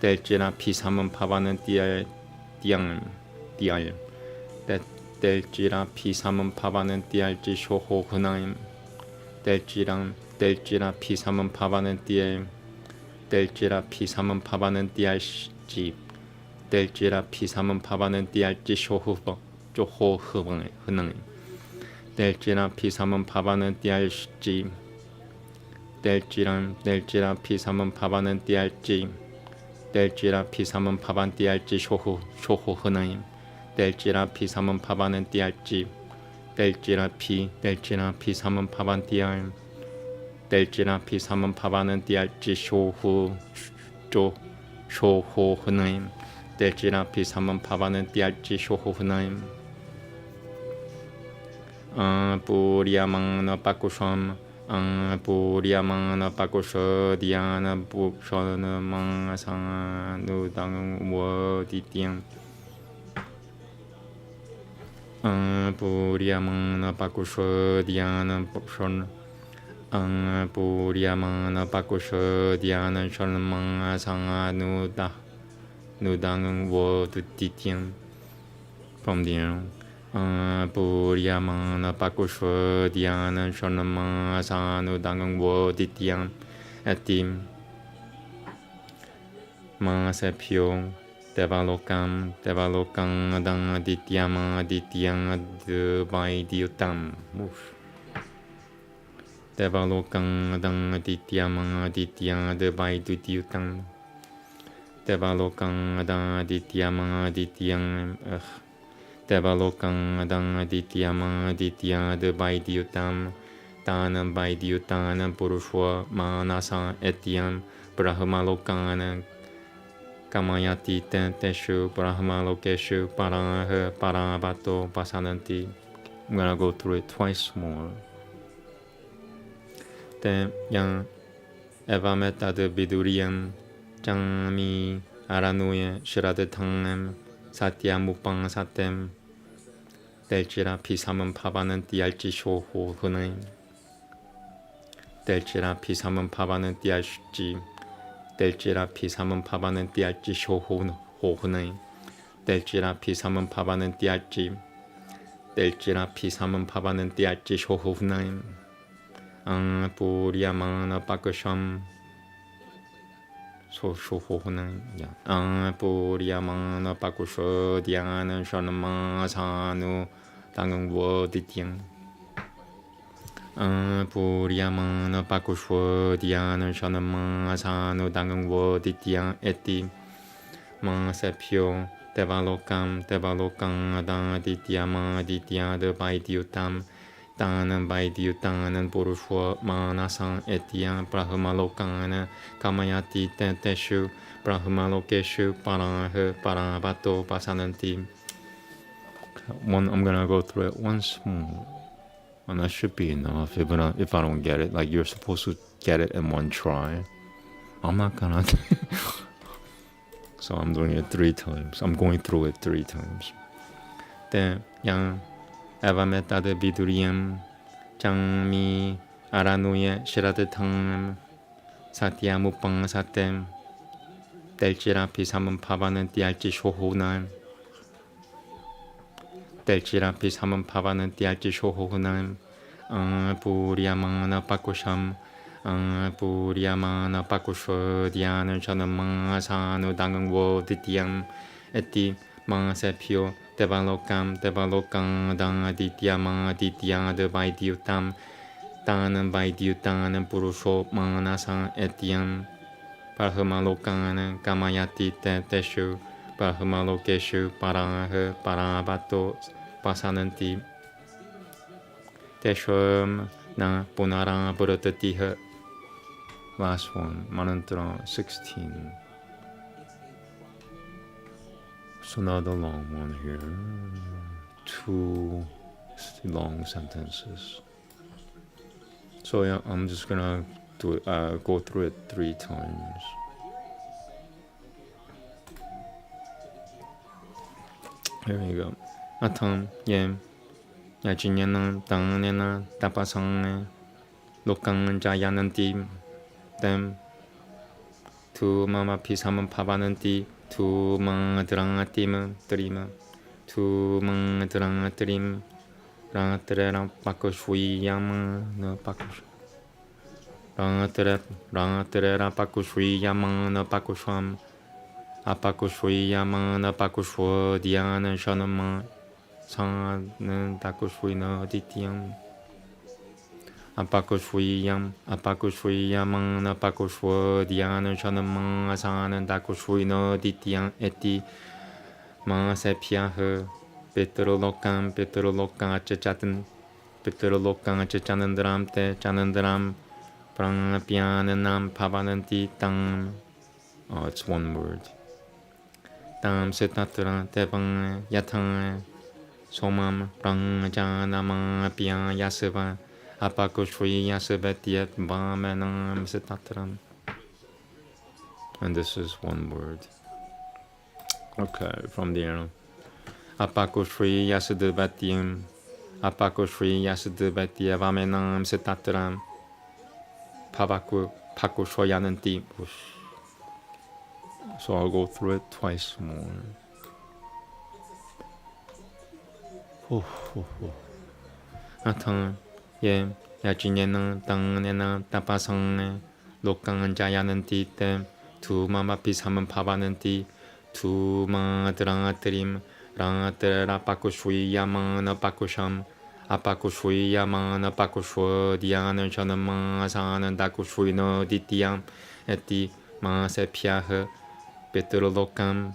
[SPEAKER 1] 델지라 피삼은 파바는 델지라 피삼은 파바는 디알지 쇼호후나임 델지라 피삼은 파바는 델지라 피삼은 파바는 디알지 델지라 피삼은 파바는 디알지 쇼호후나임 델지라 피삼은 파바는 디알지 델지라 피삼은 파바는 디알지 델지라 피삼은 파반 디알지 쇼호흐나임 델지라 피삼은 파바는 디알지 델지라 피삼은 파반 디알 델지라 피삼은 파바는 디알지 쇼호흐나임 델지라 피삼은 파바는 디알지 쇼호흐나임 뿌리아망나 빠꾸샴 뿌리아망나 빠꾸셔 디아나 부셔나 망상아 누당 워디띵 뿌리아망나 빠꾸셔 디아나 부셔나 뿌리아망나 빠꾸셔 디아나 셔나 망상아 누당 워디띵. From the end. 뿌리아망나 빠꾸쇼 디아나 셔나망 사누 당응 워디티앙 에팀 마세피오 데발로감 당 디티앙 드바이디우탐 데발로감 당 디티앙 드바이디우탐 데발로감 당 디티앙 Devalokang dang aditya devaidiyutam tanam vaidiyutanam purushwa manasa etyam brahmalokana kamayati teshu brahmalokeshu paravato pasananti. I'm gonna go through it twice more. Te yang evametad viduriyam jangmi aranuye shiradatangam 사티아 무빵 사템 델지라 피삼은 파바는 디알지 쇼호흐나임 델지라 피삼은 파바는 디알지 델지라 피삼은 파바는 디알지 쇼호흐나임 델지라 피삼은 파바는 디알지 델지라 피삼은 파바는 디알지 쇼호흐나임 뿌리아망나 빠꾸샴 소쇼호는 뿌리야망나 바꾸쇼 디아는 샤나마 사누 당응 워디팅 뿌리야망나 바꾸쇼 디아는 샤나마 사누 당응 워디팅 에티 마세피오 Devalokam Adaditya Ditya de Vaidyutam Tanan Vaidyutanan Purushwa Manasang Etya Brahmalokana Kamayati Teshu Brahmalokeshu Paraha Paravato Pasananti. I'm gonna go through it once more. And that should be enough if I don't get it. Like you're supposed to get it in one try. I'm not gonna So I'm doing it 3 times. I'm going through it 3 times. Te yang evameta de viduriyam jangmi aranuye shiradatang satya mupang satem delchira pisamam pavanan dialchi shohonan delchira pisamam pavanan dialchi shohonan puriyamana pakusham Puriyamana pakusho diana chanama sanu dangang wo ditiyam eti sepio devalokam dang aditya de vaidyutam tanan vaidyutan purusho manasa etiam parhamalokana kamayati teshu parhamalokeshu paraha paravato pasananti teshum na punara buratatiha. Last one, Manantra 16. It's another long one here. 2 long sentences. So yeah, I'm just gonna go through it 3 times. Here we go. Atam yem yachinyana tangnena tapasang lokang jayananti. Them tu mama pisamam pavananti tu mang drangatim trima tu mang drangatrim rangatera pakoshuyama no pakosh rangatera pakoshuyama no pakosham apakoshuyama no pakoshwo diana shanama san takoshuyna dityam Apakoshuyam apakoshwo diana chanamang asanan dakoshuyno dityam eti ma sepyaha petrolokam achachanan chanandram prangapyananam pavananti tang. Oh, it's one word. Tam setatra tevang yatang somam prangjanamang apya yasava Apakoshviyasabhatyat Āmēn Satatram. And this is one word. Okay, from there. Apakoshviyasabhatyam Apakoshviyasabhatyam Āmēn Satatram Pakoshvayananti. So I'll go through it twice more. Atam Ye yachinyana tangnena tapasang lokang jayananti te tu mama pisamam pavananti tu ma drangatrim rangatera pakoshviyamana pakosham apakoshviyamana pakoshvo diana chanama asana dakoshvino dityam eti ma sepyaha petrolokam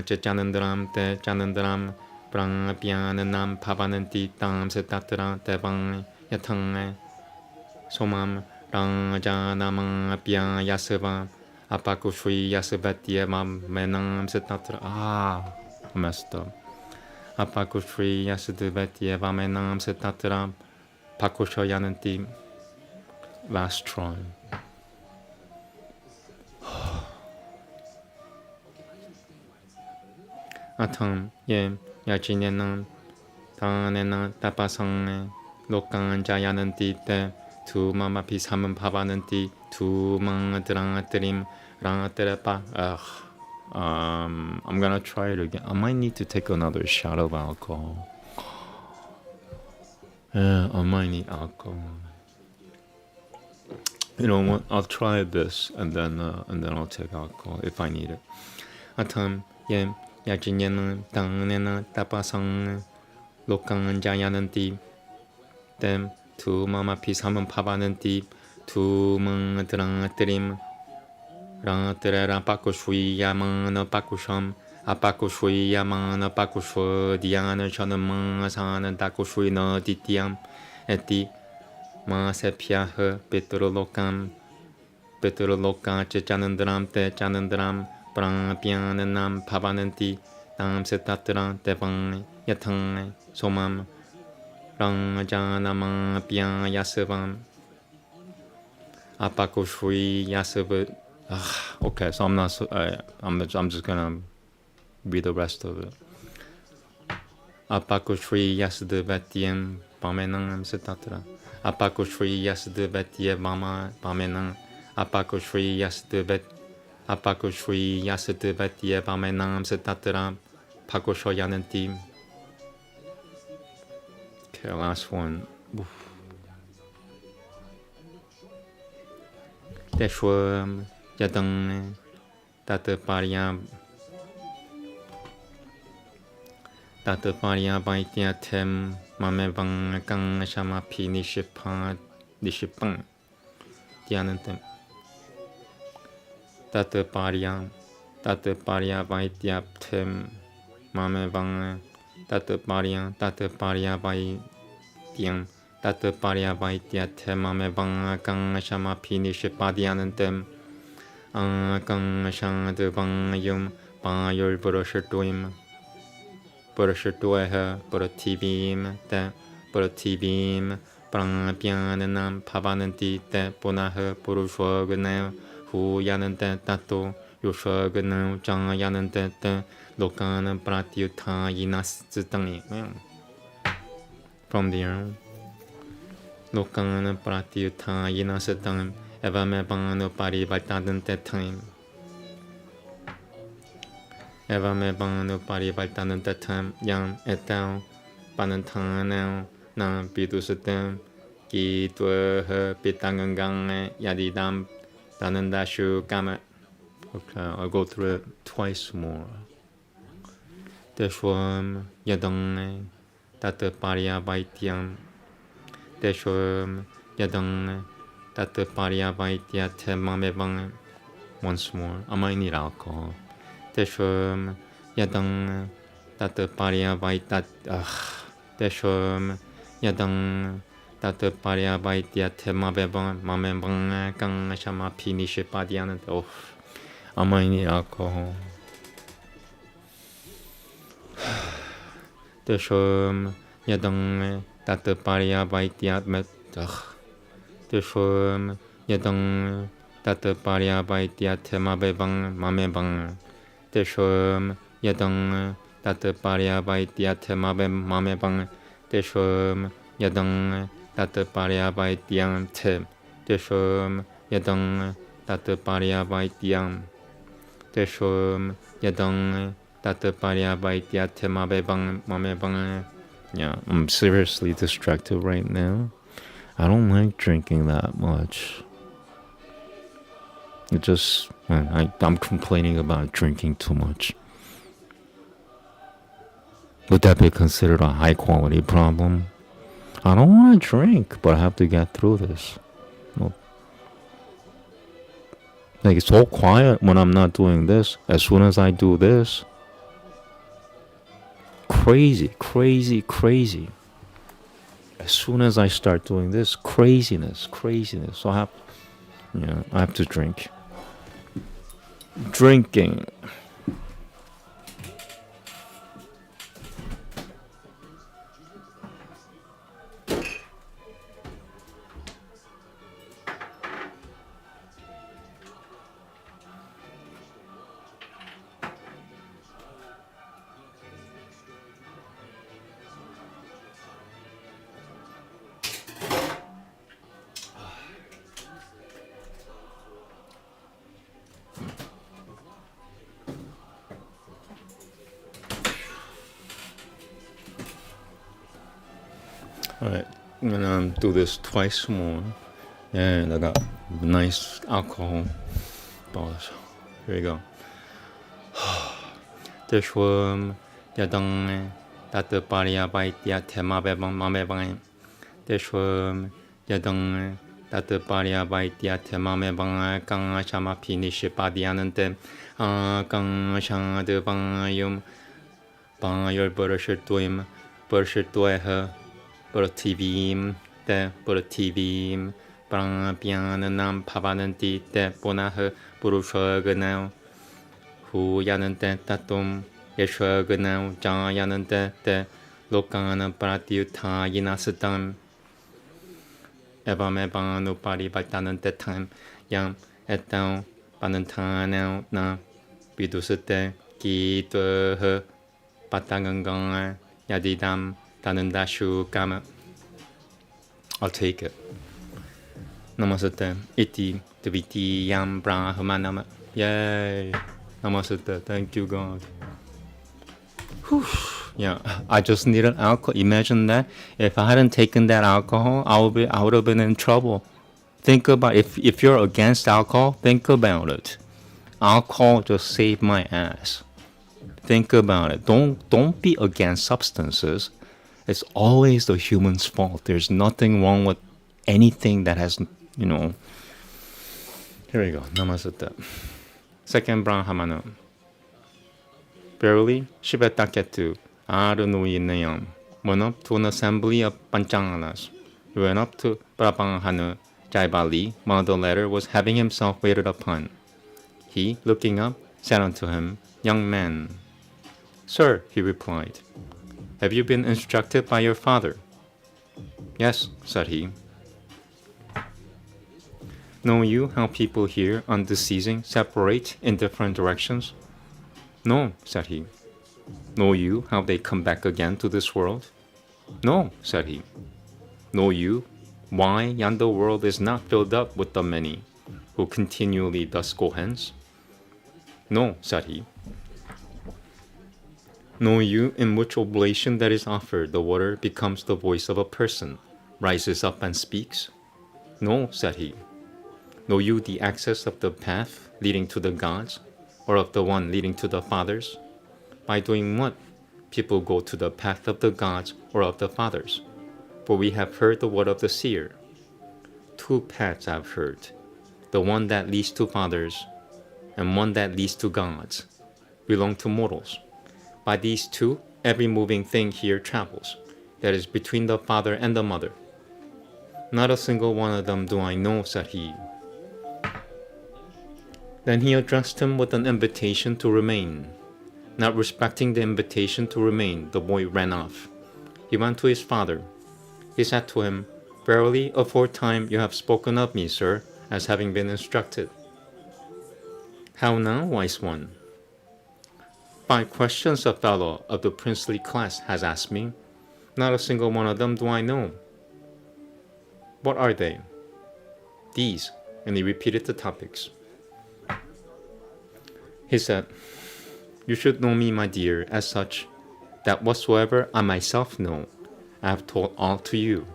[SPEAKER 1] chanandram te chanandram Prangapyananam pavananti tam setatra tevang yatang somam rangajanamang apya yasava apakushvi yasavatyam Āmēn setatra. I messed up. Apakushvi yasavatyam Āmēn setatra pakushayananti. Last try. Atam ye yachinyana tanena tapasang lokang jayananti te tu mama pisamam pavananti tu mang drangatrim rangaterepa. I'm gonna try it again. I might need to take another shot of alcohol. Yeah, I might need alcohol. You know what? I'll try this and then I'll take alcohol if I need it. Atam yem yajinyan tangnena tapasang lokang jayananti dem tu mama pisam은 파바는티 tu mang drang trim rang trera paku shui yamang na paku sham apaku shui yamang na paku shu diana chana mang san taku shui na ditiam eti ma sepia he petrolokam che chanandram te chanandram prang pian nam pavananti tam setatran te bang yatang somam rang janamang pian yasavam apaku shui yasav. Okay, so I'm just gonna read the rest of it. Apaku shui yasad vatiem pamenang setatra. Apaku shui yasad vatie mama pamenang. Apaku shui yasad vatie pamenang setatra. Paku shoyananti. Okay, last one. Teshwam yadang tataparya vaitya tem mamevang kang shamapi nishipang dhyanantam tataparya vaitya tem mamevang tataparya vaityam tataparya vaitya tem mamevang kang shamapi nishipadhyanantam kang shantavang yum payol parashatuim parashatueha parativim te parativim prangpyananam pavananti te punaha purushvaganam huyanante tato yushaganam janyanante te lokana pratyutayinas zitangi. From there, lokana pratyutayinas zitangi evame bano pari valtadante time. Evame bano pari valtadante time yang etau panantanau na pidusatem ki tuha pitangangang yadidam tanandashu kama. Okay, I'll go through it twice more. Teshwam yadang tataparya vaityam. Teshwam yadang tataparya vaitya te mamevang. Once more. I might need alcohol. Teshwam yadang tataparya vaitya. Teshwam yadang tataparya vaitya te mamevang kang shamapi nishipadhyanant. Oh, I might need alcohol. Teshwam yadang tataparya vaitya Teshwam yadang tataparya vaitya te mamevang. Teshwam yadang tataparya vaitya te mamevang. Teshwam yadang tataparya vaitya te. Teshwam yadang tataparya vaitya. Teshwam yadang tataparya vaitya te mamevang. Yeah, I'm seriously distracted right now. I don't like drinking that much. It just, I'm complaining about drinking too much. Would that be considered a high quality problem? I don't want to drink, but I have to get through this. Like, it's all quiet when I'm not doing this. As soon as I do this, crazy. As soon as I start doing this, craziness. So I have to drink. Drinking. Alright, I'm gonna do this twice more. Yeah, I got nice alcohol bottles. Here we go. The shwum yadong that the body by the temabebang mamebang. The shwum yadong that the body by the temamebang gang shama finish badianante gang shang de bang yum bang your bursher doim bursher doeha bur TV the bur TV bang pian nam pavananti the bonah burushagana hu yanante tatum yeshagana jan yanante the lokana pratiuta yinastam evame banu pari batanante time yam etau panantana na bidusate ki to patangang yadidam tanandashu kama. I'll take it. Namaste. Iti Tviti Yam Brahmanama. Yay. Namaste. Thank you, God. Whew. Yeah, I just needed alcohol. Imagine that. If I hadn't taken that alcohol, I would have been in trouble. Think about if you're against alcohol, think about it. Alcohol just saved my ass. Think about it. Don't be against substances. It's always the human's fault. There's nothing wrong with anything that has, Here we go. Namaste. Second Brahmana. Verily, Shivataketu, Arunuinayam, went up to an assembly of Panchananas. He went up to Prabhahana Jaibali, while the latter was having himself waited upon. He, looking up, said unto him, Young man. Sir, he replied, have you been instructed by your father? Yes, said he. Know you how people here, on deceasing, separate in different directions? No, said he. Know you how they come back again to this world? No, said he. Know you why yonder world is not filled up with the many, who continually thus go hence? No, said he. Know you in which oblation that is offered the water becomes the voice of a person, rises up and speaks? No, said he. Know you the access of the path leading to the gods, or of the one leading to the fathers? By doing what people go to the path of the gods or of the fathers? For we have heard the word of the seer. Two paths I have heard, the one that leads to fathers, and one that leads to gods, belong to mortals. By these two, every moving thing here travels, that is between the father and the mother. Not a single one of them do I know, said he. Then he addressed him with an invitation to remain. Not respecting the invitation to remain, the boy ran off. He went to his father. He said to him, Verily, aforetime you have spoken of me, sir, as having been instructed. How now, wise one? 5 questions a fellow of the princely class has asked me. Not a single one of them do I know. What are they? These, and he repeated the topics. He said, You should know me, my dear, as such, that whatsoever I myself know, I have told all to you.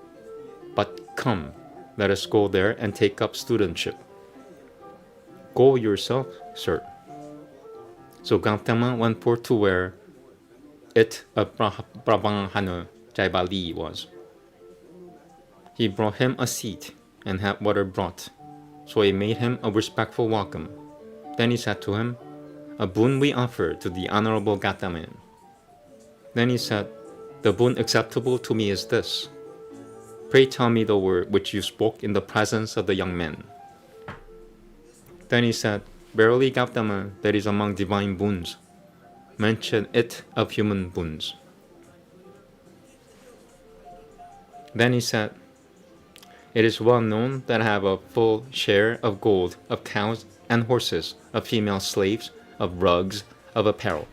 [SPEAKER 1] But come, let us go there and take up studentship. Go yourself, sir. So Gautama went forth to where it of Prabhahana Jaibali was. He brought him a seat and had water brought, so he made him a respectful welcome. Then he said to him, A boon we offer to the Honorable Gautama. Then he said, The boon acceptable to me is this. Pray tell me the word which you spoke in the presence of the young men. Then he said, Verily, Gautama, that is among divine boons. Mention it of human boons. Then he said, It is well known that I have a full share of gold, of cows and horses, of female slaves, of rugs, of apparel.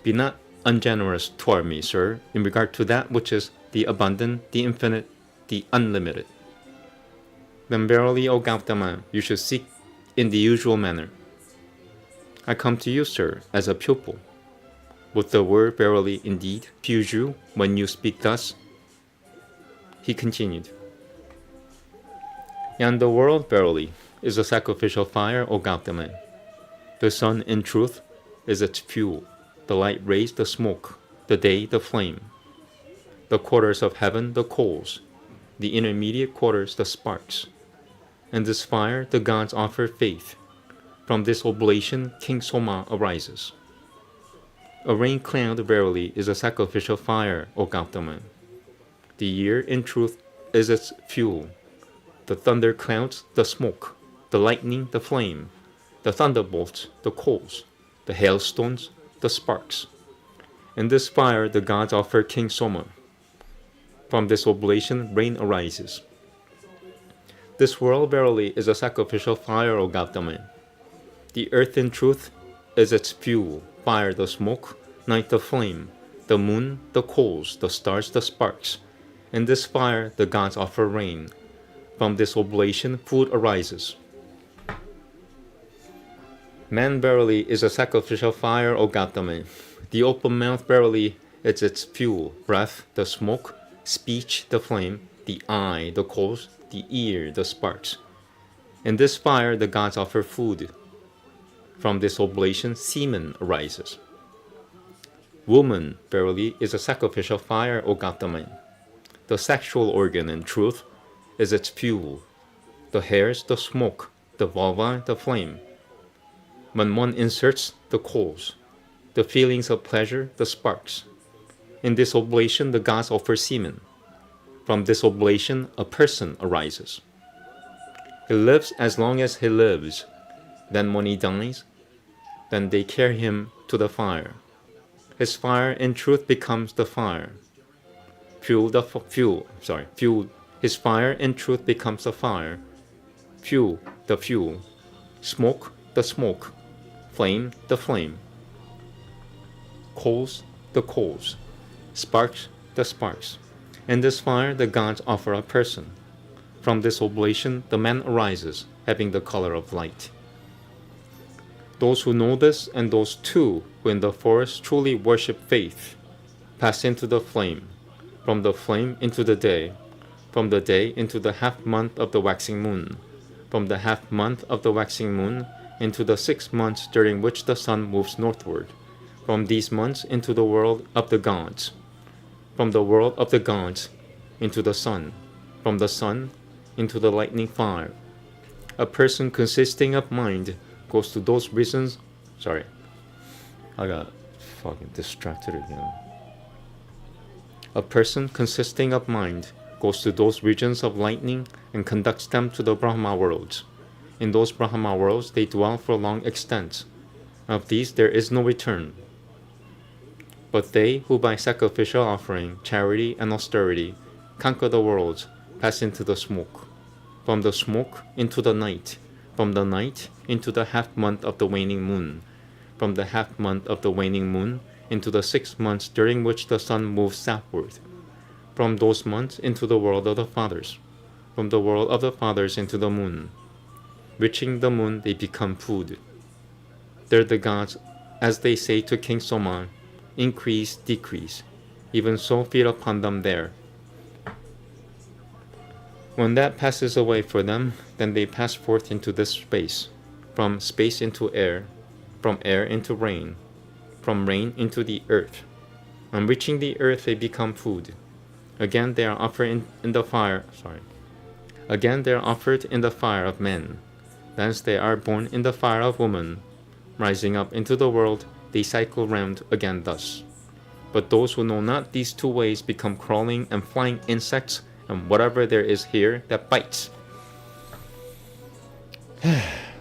[SPEAKER 1] Be not ungenerous toward me, sir, in regard to that which is the abundant, the infinite, the unlimited. Then verily, O Gautama, you should seek in the usual manner. I come to you, sir, as a pupil. Would the word verily indeed fuse you when you speak thus? He continued, And the world verily is a sacrificial fire, O Gautama. The sun in truth is its fuel, the light rays the smoke, the day the flame, the quarters of heaven the coals, the intermediate quarters the sparks. In this fire the gods offer faith. From this oblation King Soma arises. A rain cloud verily is a sacrificial fire, O Gautama. The year in truth is its fuel, the thunder clouds the smoke, the lightning the flame, the thunderbolts the coals, the hailstones the sparks. In this fire the gods offer King Soma. From this oblation rain arises. This world verily is a sacrificial fire, O Gautama. The earth in truth is its fuel, fire the smoke, night the flame, the moon the coals, the stars the sparks. In this fire the gods offer rain. From this oblation food arises. Man verily is a sacrificial fire, O Gautama. The open mouth verily is its fuel, breath the smoke, speech the flame, the eye the coals, the ear the sparks. In this fire the gods offer food. From this oblation semen arises. Woman verily is a sacrificial fire, O Gautama. The sexual organ in truth is its fuel, the hairs the smoke, the vulva the flame. When one inserts the coals, the feelings of pleasure the sparks. In this oblation the gods offer semen. From this oblation a person arises. He lives as long as he lives. Then when he dies, then they carry him to the fire. His fire in truth becomes the fire. Fuel. His fire in truth becomes the fire. Fuel the fuel. Smoke the smoke. Flame the flame. Coals the coals. Sparks the sparks. In this fire the gods offer a person. From this oblation the man arises, having the color of light. Those who know this and those too who in the forest truly worship faith pass into the flame, from the flame into the day, from the day into the half-month of the waxing moon, from the half-month of the waxing moon into the 6 months during which the sun moves northward, from these months into the world of the gods, from the world of the gods into the sun, from the sun into the lightning fire. A person consisting of mind goes to those reasons. Sorry, I got fucking distracted again. A person consisting of mind goes to those regions of lightning and conducts them to the Brahma worlds. In those Brahma worlds they dwell for long extents. Of these there is no return. But they who by sacrificial offering, charity and austerity conquer the worlds pass into the smoke. From the smoke into the night, from the night into the half-month of the waning moon, from the half-month of the waning moon into the 6 months during which the sun moves southward, from those months into the world of the fathers, from the world of the fathers into the moon. Reaching the moon they become food. There the gods, as they say to King Soma, increase, decrease, even so feed upon them there. When that passes away for them, then they pass forth into this space, from space into air, from air into rain, from rain into the earth. On reaching the earth they become food. Again they are offered in the fire. Again they are offered in the fire of men. Thence they are born in the fire of woman. Rising up into the world, they cycle round again thus. But those who know not these two ways become crawling and flying insects, and whatever there is here that bites.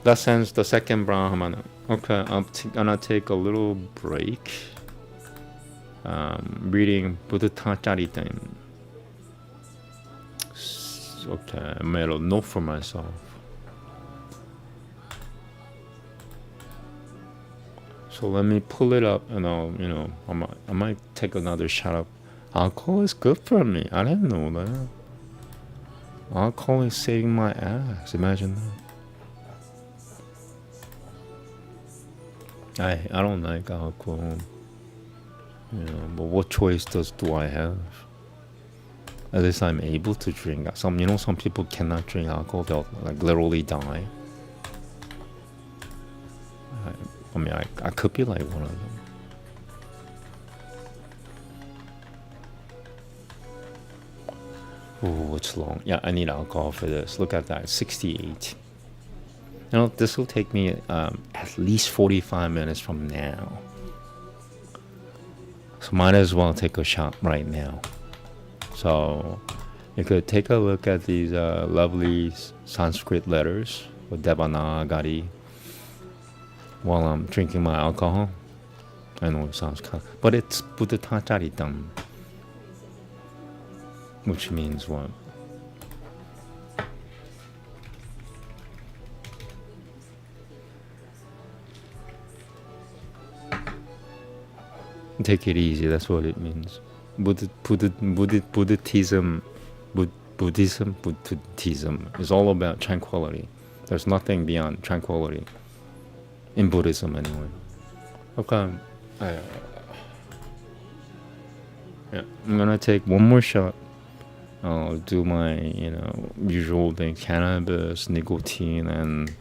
[SPEAKER 1] Thus ends the second Brahmana. Okay, I'm gonna take a little break. Reading Buddhacharita. Okay, I made a note for myself. So let me pull it up, and I might take another shot of alcohol. Is good for me. I didn't know that. Alcohol is saving my ass. Imagine that. I don't like alcohol. But what choice do I have? At least I'm able to drink. Some people cannot drink alcohol; they'll like literally die. I mean, I could be like one of them. Oh, it's long. Yeah, I need alcohol for this. Look at that, 68. This will take me at least 45 minutes from now. So might as well take a shot right now. So you could take a look at these lovely Sanskrit letters with Devanagari while I'm drinking my alcohol. I know it sounds kind of, but it's Buddhacharita, which means what? Take it easy, that's what it means. Buddhism is all about tranquility. There's nothing beyond tranquility. In Buddhism, anyway. Okay. Yeah, I'm gonna take one more shot. I'll do my, usual thing: cannabis, nicotine, and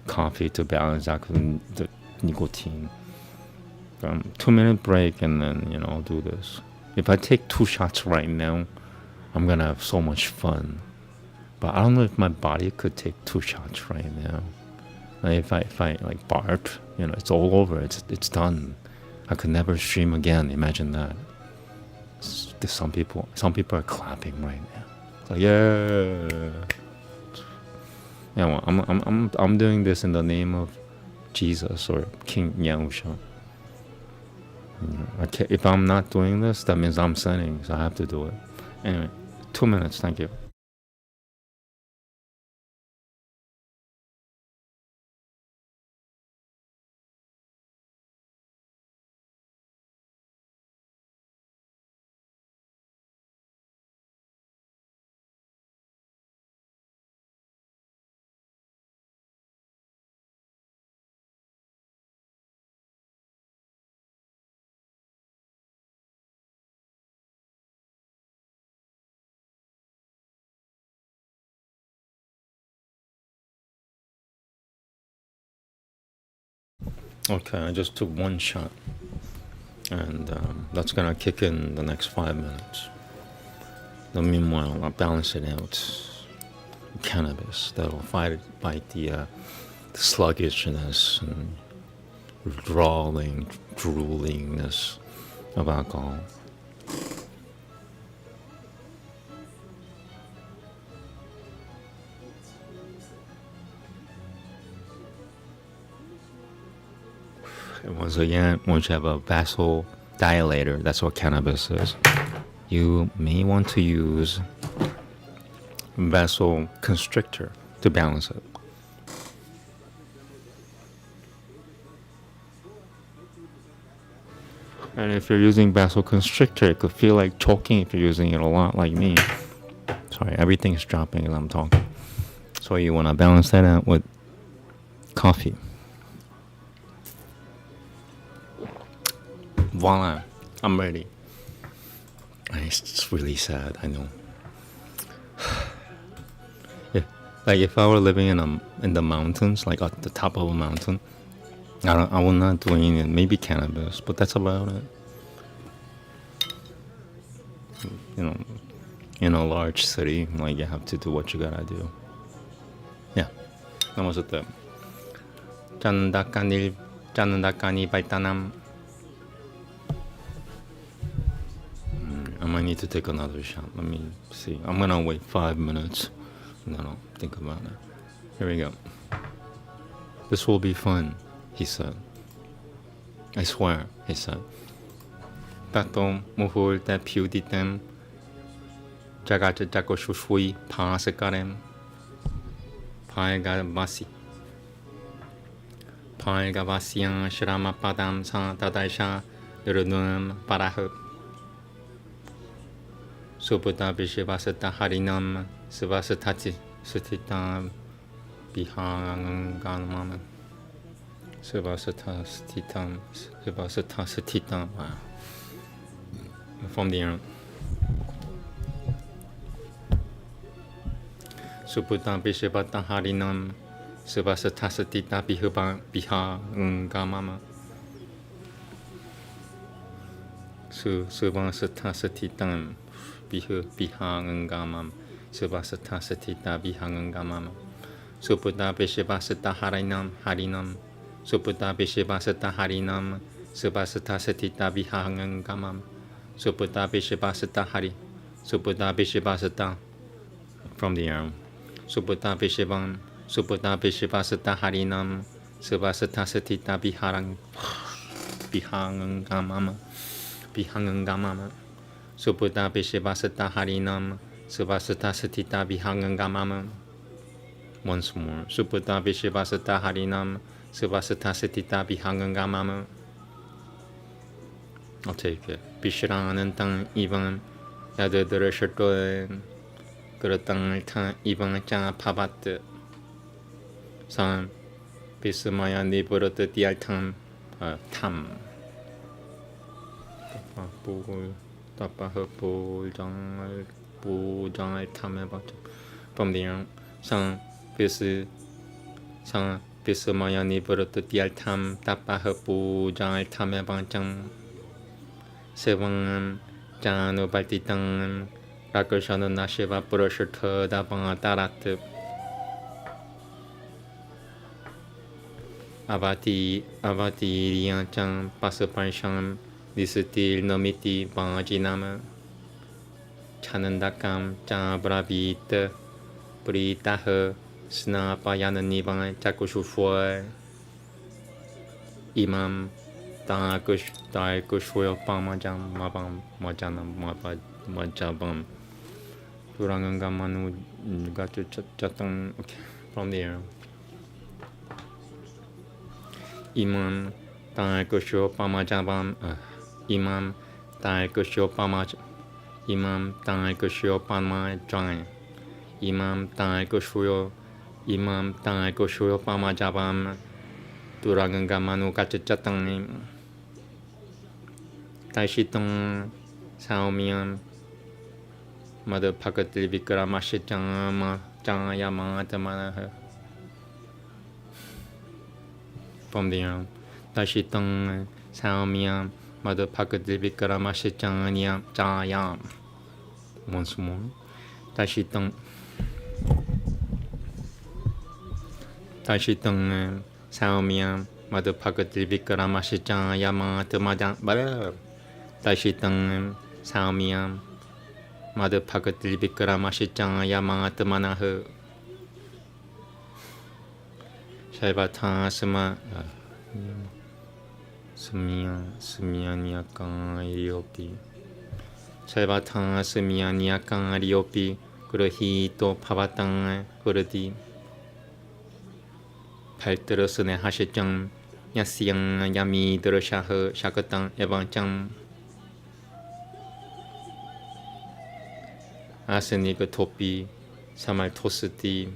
[SPEAKER 1] coffee to balance out the nicotine. 2-minute break, and then I'll do this. If I take 2 shots right now, I'm gonna have so much fun. But I don't know if my body could take 2 shots right now. If I like barf, it's all over. It's done. I could never stream again. Imagine that. Some people are clapping right now. It's like, yeah. Yeah. Well, I'm doing this in the name of Jesus or King Yahusha. If I'm not doing this, that means I'm sinning, so I have to do it. Anyway, 2 minutes. Thank you. Okay, I just took 1 shot, and that's gonna kick in the next 5 minutes. Then meanwhile, I'll balance it out. Cannabis that'll fight the sluggishness and droolingness of alcohol. Once again, once you have a vasodilator, that's what cannabis is. You may want to use vasoconstrictor to balance it. And if you're using vasoconstrictor, it could feel like choking if you're using it a lot, like me. Sorry, everything's dropping as I'm talking. So you want to balance that out with coffee. Voila, I'm ready. It's really sad, I know. Like if I were living in the mountains, like at the top of a mountain, I will not do anything. Maybe cannabis, but that's about it. In a large city, like you have to do what you gotta do. Yeah, Namaste. Chandakani Baitanam. I might need to take another shot. Let me see. I'm gonna wait 5 minutes and then I'll think about it. Here we go. This will be fun, he said. I swear, he said. Tatom muhul te piuditem jagaja jako shushui pasakarem paigavasi paigavasiyan shrama padam sa tadaisha nirudunam parahab Subhuta Vishivasata Harinam Sivasatati Satitam Bihanganamam Sivasata Satitam. Wow. From the Suputang Bishapatang Harinam Subasatasatita Biha Ngamama Subasatasatitam Biha Ngamam Subasatasatita Biha Ngamama Suputa Bishapasata Harinam Suputa Bishapasata Harinam Subasatasatita Biha Ngamam Suputa Bishapasata Suputa Bishapasata from the arm. Suputa Bishapasata Harinam Subasatasatita Bihangamama Suputa Bishapasata Harinam Subasatasatita Bihangamama. Once more. Suputa Bishapasata Harinam Subasatasatita Bihangamama. I'll take it. Bisharanantang Ivan Yadadurashato Gurutang Ivan Cha Pabat Sam Bismaya Niburut Dialtam Tam Tapahapul Jang Tam about from the young Sam Bismaya Niburut Dialtam Tapahapu Jang Tam about Jang Sevan Jano Baltitang Rakushano Nasheva Purushata Dabang Tarat Avati Rianchang Pasapansham Disitil Nomiti Bangajinama Chanandakam Jabravit Pritah Snapayana Nivan Chakushufoy Imam Daikushfoy Pamajam Mabam Majana Majabam Turangangamanu got to chatang from there. Imam Daikushyo Pamajabam Imam Daikushyo Pamajang Imam Daikushyo Pamajabam Turangangamanu got to chatang Taishitong Saomiam Mother Pakatli Vikramashitang Yama Tamana from the Tashitang Saomiam Mother Pakatli Vikramashitang Yam once more Tashitang Saomiam Mother Pakatli Vikramashitang Yama Tamada Tashitang Saomiam Mother Pakatli Vikramashitang Yama Tamanaha Shaivata Sama Samianiakan Riopi Shaivata Samianiakan Riopi Kurohito Pavatang Kuradi Palterosune Hashitang Yasyang Yami Droshaha Shakatang Evanchang Asenika Topi Samal Tosati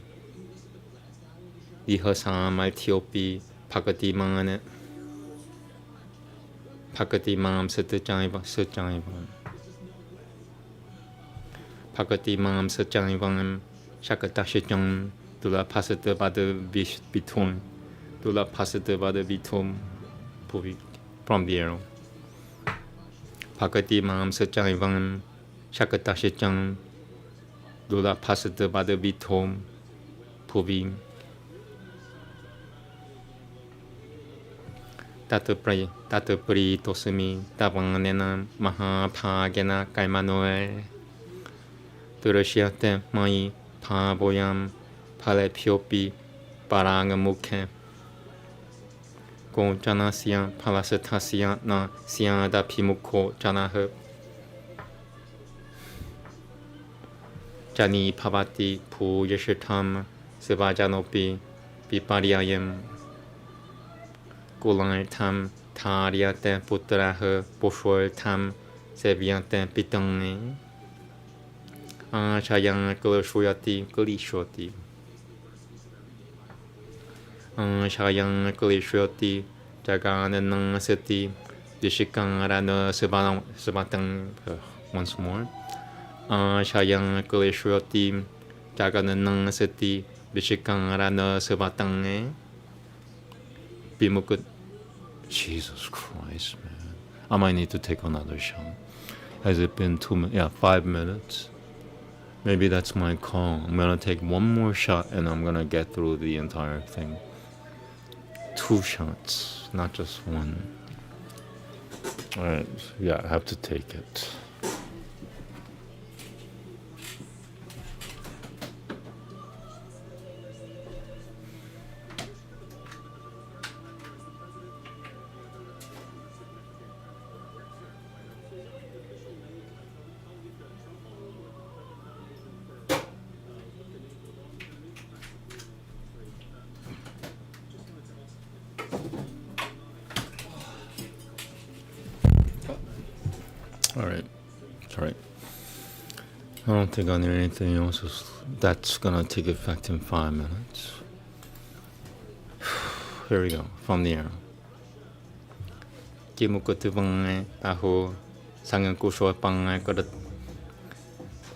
[SPEAKER 1] Ihasamal Tiopi Pakati Mangane Pakati Mam Satjaivan Pakati Mam Satjaivan Shakatashitang Dula Pasata Bada Bitum Dula Pasata Bada Bitum from the arrow Pakati Mam Satjaivan Shakatashitang Dula Pasata Bada Bitum Puvi Tatapri Tosumi Tavanena Mahapagena Kaimanoe Turashiate Mai Paboyam Palepiopi Parangamuke Go Janasian Palasatasia Na Siada Pimuko Janahe Jani Pavati Pu Yeshitam Sivajanopi Vipariayam Gulai Tam Tariate Putrahe Bushwal Tam Seviante Pitang Chayang Kulishwati Chayang Kulishwati Jaganang Seti Dishikang Rana Sabatang once more Chayang Kulishwati Jaganan nang sati bishikang rana sabatang bimukut. Jesus Christ, man. I might need to take another shot. Has it been 2 minutes? Yeah, 5 minutes. Maybe that's my call. I'm gonna take one more shot and I'm gonna get through the entire thing. 2 shots, not just one. Alright, yeah, I have to take it. Alright, sorry. I don't think I need anything else that's gonna take effect in 5 minutes. Here we go, from the arrow. Kimukutuvang aho sangakusho pang got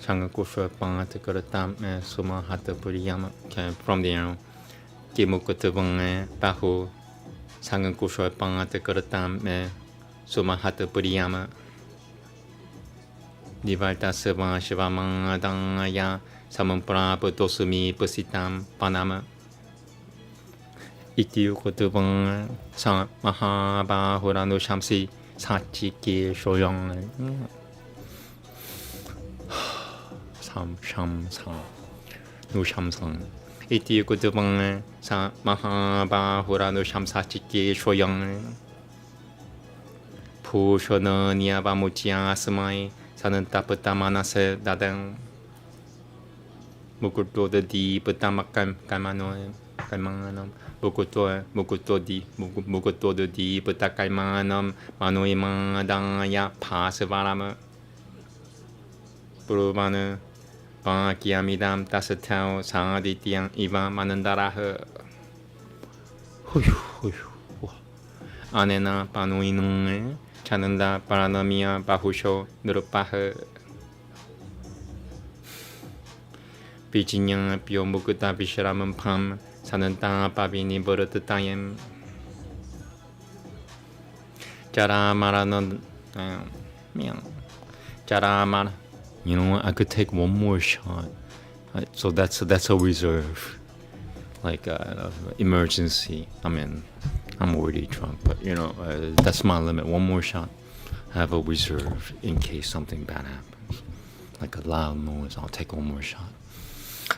[SPEAKER 1] sangakusho pang to got a tam suma hata puriyama. Okay, from the arrow. Kimukutuvang aho sangakusho pang to got a tam suma hata puriyama. Divarta seva shivamang dangaya samampra potosumi positam panama. Ityukutuvang sa mahabahurano shamsi sachiki shoyong. Sam sham sam no sham sang. Ityukutuvang sa mahabahurano shamsachiki shoyong. Pushona niyabamuchya samai. Sanan tapatamanase dadang mukuto de di petamakam kamano kamanam mukuto de di petakaimanam manoimang dangaya pasvarama purvana pakiamidam tasatao saditiang iva manandaraha anena panoinung Chananda Paranamia Bahusho Nurupaha Pijinyang Pyomukuta Visharamam Pam Sananta Pavini Bharatayam Jara Marana Jara Mar. You know what? I could take one more shot. So that's a reserve. Like emergency. I mean, I'm already drunk, but you know, that's my limit. One more shot. I have a reserve in case something bad happens. Like a loud noise, I'll take one more shot.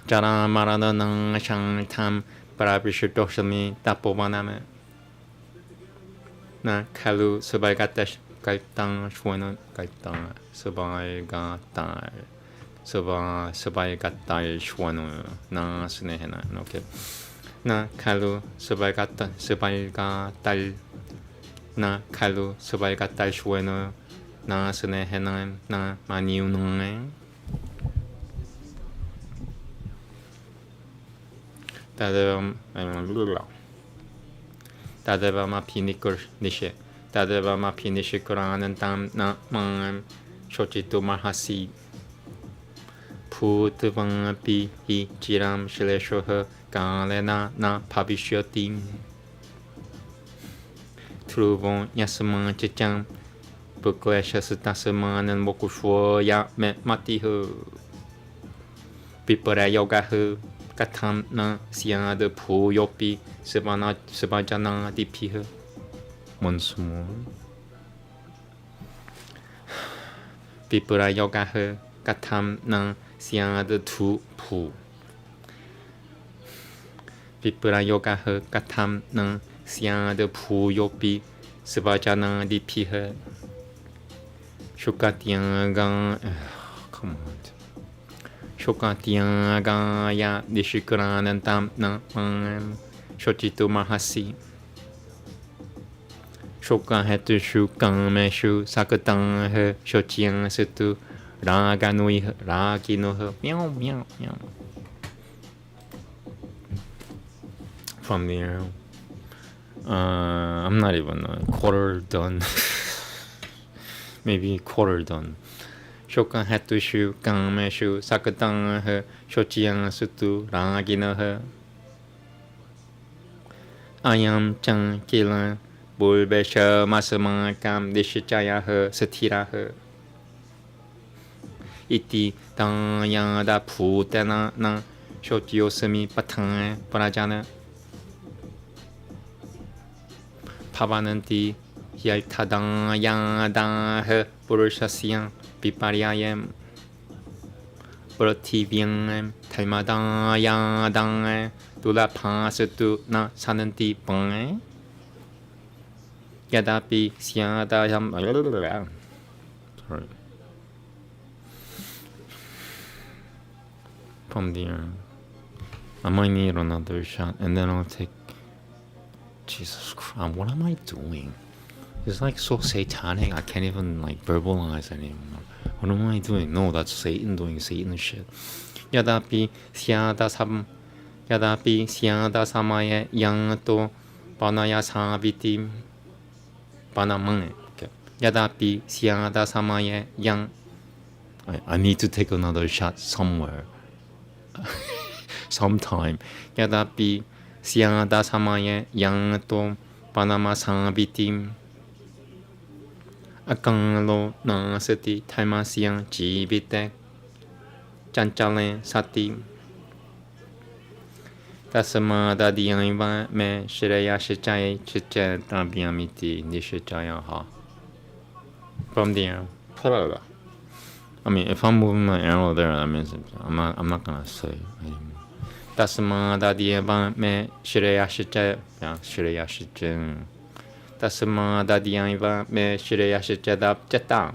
[SPEAKER 1] Jara marada nang shang tam parabishitoshami tapovaname. Na kalu subagatesh kaitang shwana kaitang subagatai subagatai shwana na snehena. Okay. Na kalu subagatal na kalu subagatal shwana na snehena na maniunung. Tadeva ma pinikur nishe. Tadeva ma pinishe Quran tam na mang shochitu mahasi. Putavang pi hi jiram shileshoha galena na pavishyati. Truvon yasaman chichang bukleshasutasaman and mokushwo ya me matihu. Pipara yogahu. Katam na siya de pu yopi sebajana dipihe. Once more. Pipura yoga he katam na siya de tu pu. Pipura yoga he katam na siya de pu yopi sebajana dipihe. Shukatianga. Come on. Shokatianga ya dishikran tam na shochitu mahasi. Shoka hetu shukan meshu sakatang he shochiang setu raganui ragino he meow meow meow. From there, I'm not even a quarter done. Maybe quarter done. Shokan Hatushu, Kameshu, Sakatang her, Shochiang Sutu, Ragina her. Ayam Chang Kilan, Bulbesha, Masama Kam, Dishachaya her, Satira her. Iti Tanyada Putana na Shotiosami Patang Parajana Pavananti Yaltadang Yada her Purushasian Pipariayam Protivian Talmadang Yadang Dula Pasatu na Sananti Pang Yadapi Siada Yam. Sorry. From there, I might need another shot, and then I'll take. Jesus Christ, what am I doing? It's like so satanic. I can't even like verbalize anymore. What am I doing? No, that's Satan doing Satan shit. Yadapi siada samaye yang to banaya sabiti banamang. Okay. Yadapi siada samaye yang. I need to take another shot somewhere. Sometime. Yadapi siada samaye yang to panama sabitim akanglo na sati taimasiang jibite chanchale sati tasama dadiyanva me shreya shichai chiche tabiamiti nishachaya ha. From there, I mean, if I'm moving my arrow there, that means I'm not gonna say anymore. Tasma dadiyanva me shreya shichai shreya shichen. Tasma dadiyanva me shreya shichadab chata.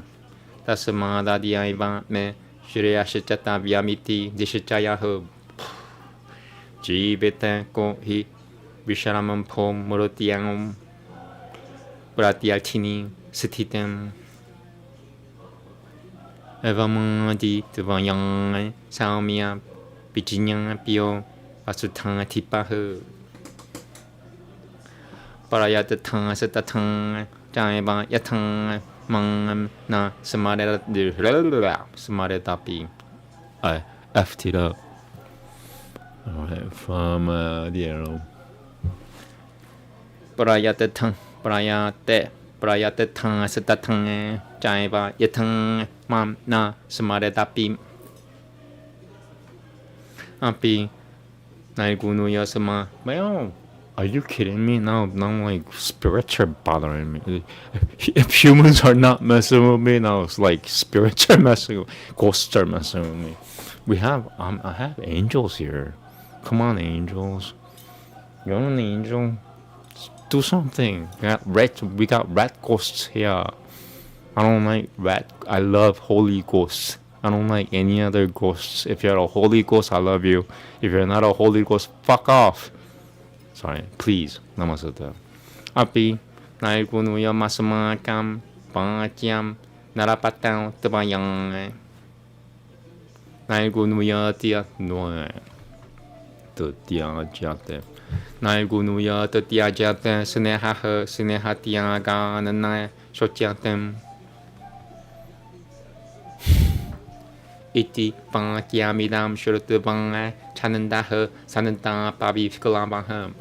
[SPEAKER 1] Tasma dadiyanva me shreya shichata vyamiti dishachaya ho. Jibete ko hi visharamam pom murotiyam pratyartini sithitem. Evamadi tvayang saumya pijinyang pio asutang tipahu. Parayatatang satatang jaiba yatang mang na samadetapi. I effed it up. Alright, from the arrow. Parayatatang Prayatatang satatang jaiba yatang mam na samadetapi. Api naigunuya sama. Well, are you kidding me? Now like spirits are bothering me. If humans are not messing with me, now it's like spirits are messing with me. Ghosts are messing with me. I have angels here. Come on, angels. You're an angel. Do something. We got rat ghosts here. I don't like rat. I love holy ghosts. I don't like any other ghosts. If you're a holy ghost, I love you. If you're not a holy ghost, fuck off. Sorry, please. Namaste. Api naigunuya masamakam pangyam narapatang tabayang naigunuya tia noe to tia jate naigunuya to tia jate sneha tiaga nana shochatem iti pangyamidam shurutubang chananda sananta pabi fikalabah.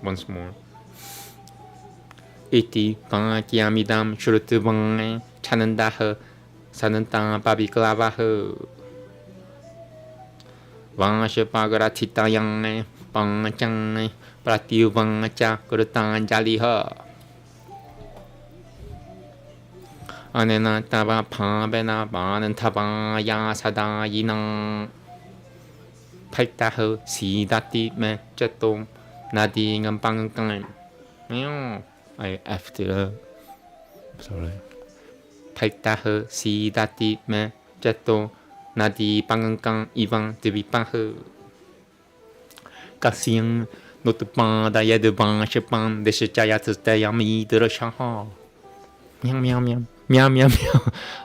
[SPEAKER 1] Once more. Iti pangyamidam shurutubang chananda sananta pabi fikalabah. Vangashapagaratitayang pangchang pratyuvangcha kurutanjaliha. Anena tava pabena banan tava ya sada yinang paltaho sidati me chatom nadi ngampang kang. I effed it up. Sorry. Paltaho sidati me chato nadi pangkang ivang tibipaho. Kasing notupan da yedubang shapan deshayatayami drashaha. Meow meow meow. Meow meow meow.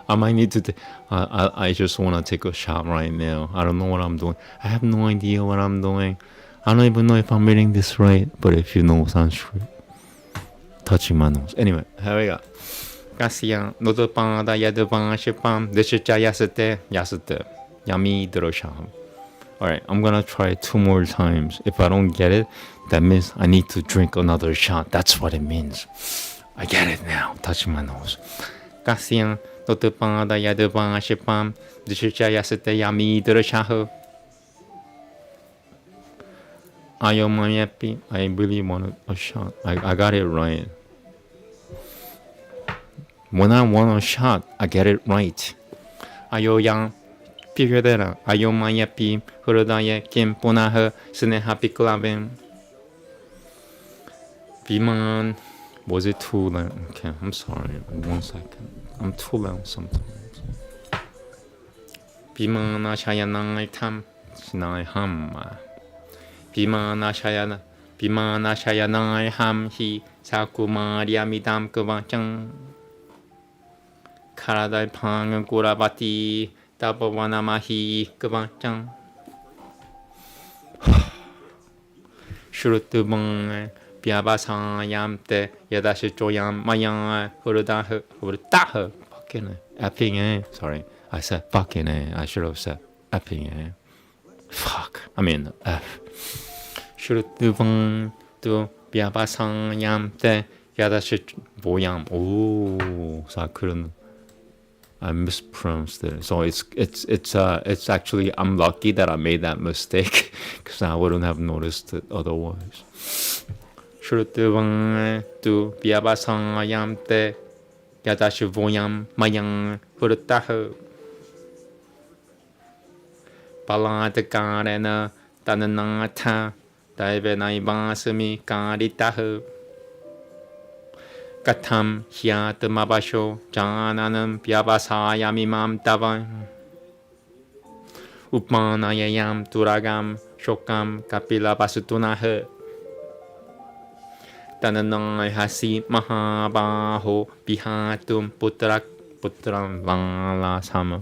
[SPEAKER 1] I might need to. I just want to take a shot right now. I don't know what I'm doing. I have no idea what I'm doing. I don't even know if I'm reading this right. But if you know Sanskrit, touching my nose. Anyway, here we go. 가시야 노드방다 야드방 시밤 느실자 야스때 야미 들어샤. Alright, I'm gonna try 2 more times. If I don't get it, that means I need to drink another shot. That's what it means. I get it now. Touching my nose. 가시야 노드방다 야드방 시밤 느실자 야스때 야미 들어샤. I really want a shot. I got it right. When I want a shot, I get it right. 아요양 피해대라. 아요마야피 흐르다에 김보나흐 스네하 비클라벤. 비만 was it too loud? Okay, I'm sorry. 1 second. I'm too loud sometimes. 비만아 샤야낭을 탐 시나의 함마. 비마나 샤야나의 함히 사쿠마리아미담 그방짱 카라달 방은 꼬라바티 따버와나마히 그방짱 슈르트봉 비아바상얌때 여다시 조얌 마양 흐르다흐 흐르다흐 fucking effing it. Sorry, I said fucking it. I should have said effing it. Fuck, I mean F. 슈르트봉 또 비아바상얌때 여다시 모양. 오, 자 그런. I mispronounced it. So it's actually I'm lucky that I made that mistake because I wouldn't have noticed it otherwise. 슈르트봉 또 비아바상얌때 여다시 모양 마양 흐르다흐 발라드가레나 따는나타 다이베나이바스미 까리따흐 까탐 히아뜨마바쇼 장아나는 비아바사야미맘 따반 우빠나야얌 두라감 쇼감 까필라바스투나흐 따는나이하시 마하바호 비하툼 부트랑 방라사마.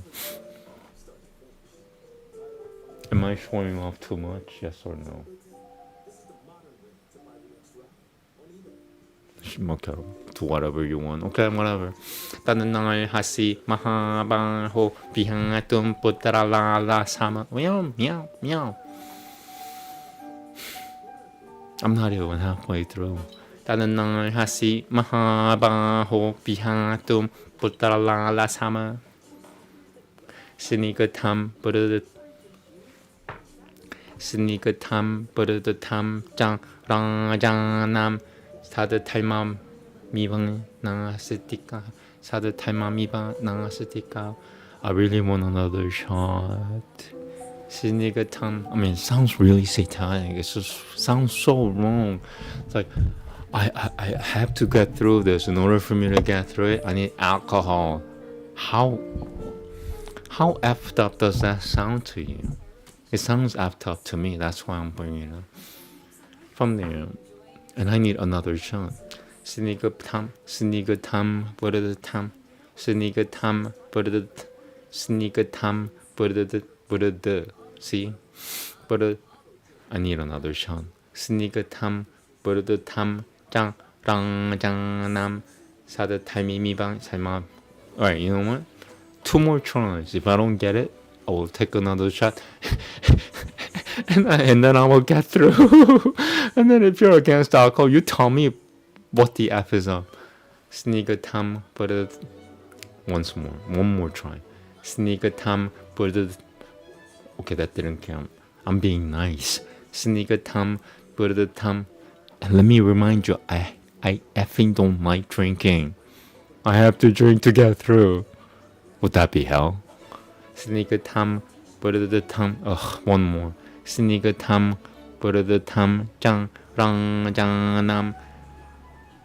[SPEAKER 1] Am I showing off too much? Yes or no? Okay, do whatever you want. Okay, whatever. 따는나이하시 마하바호 비하툼 부트라라사마. Meow, meow, meow. I'm not even halfway through. 따는나이하시 마하바호 비하툼 부트라라사마. 스니그탐 부르듯 스니그탐 부르듯탐 짱랑장남 사드탈맘 미방 나스티카 사드탈맘 미방 나스티카. I really want another shot. 스니그탐. I mean, it sounds really satanic. It just sounds so wrong. It's like I have to get through this. In order for me to get through it, I need alcohol. How effed up does that sound to you? It sounds effed up to me. That's why I'm bringing it up. From there, and I need another shot. 스니그탐 부르듯탐 스니그탐 부르듯 스니그탐 부르듯. See, 부르. I need another shot. 스니그탐 부르듯탐 짱랑장남 사드탈미미방 살마. Alright, you know what? 2 more tries. If I don't get it, I will take another shot. and then I will get through. And then if you're against alcohol, you tell me what the F is up. 스니그탐 부르듯. Once more. 1 more try. 스니그탐 부르듯. Okay, that didn't count. I'm being nice. 스니그탐 부르듯탐. And let me remind you, I effing don't like drinking. I have to drink to get through. Would that be hell? 스니그탐 부르듯탐. Ugh, 1 more. 스니그탐 부르듯탐 짱랑장남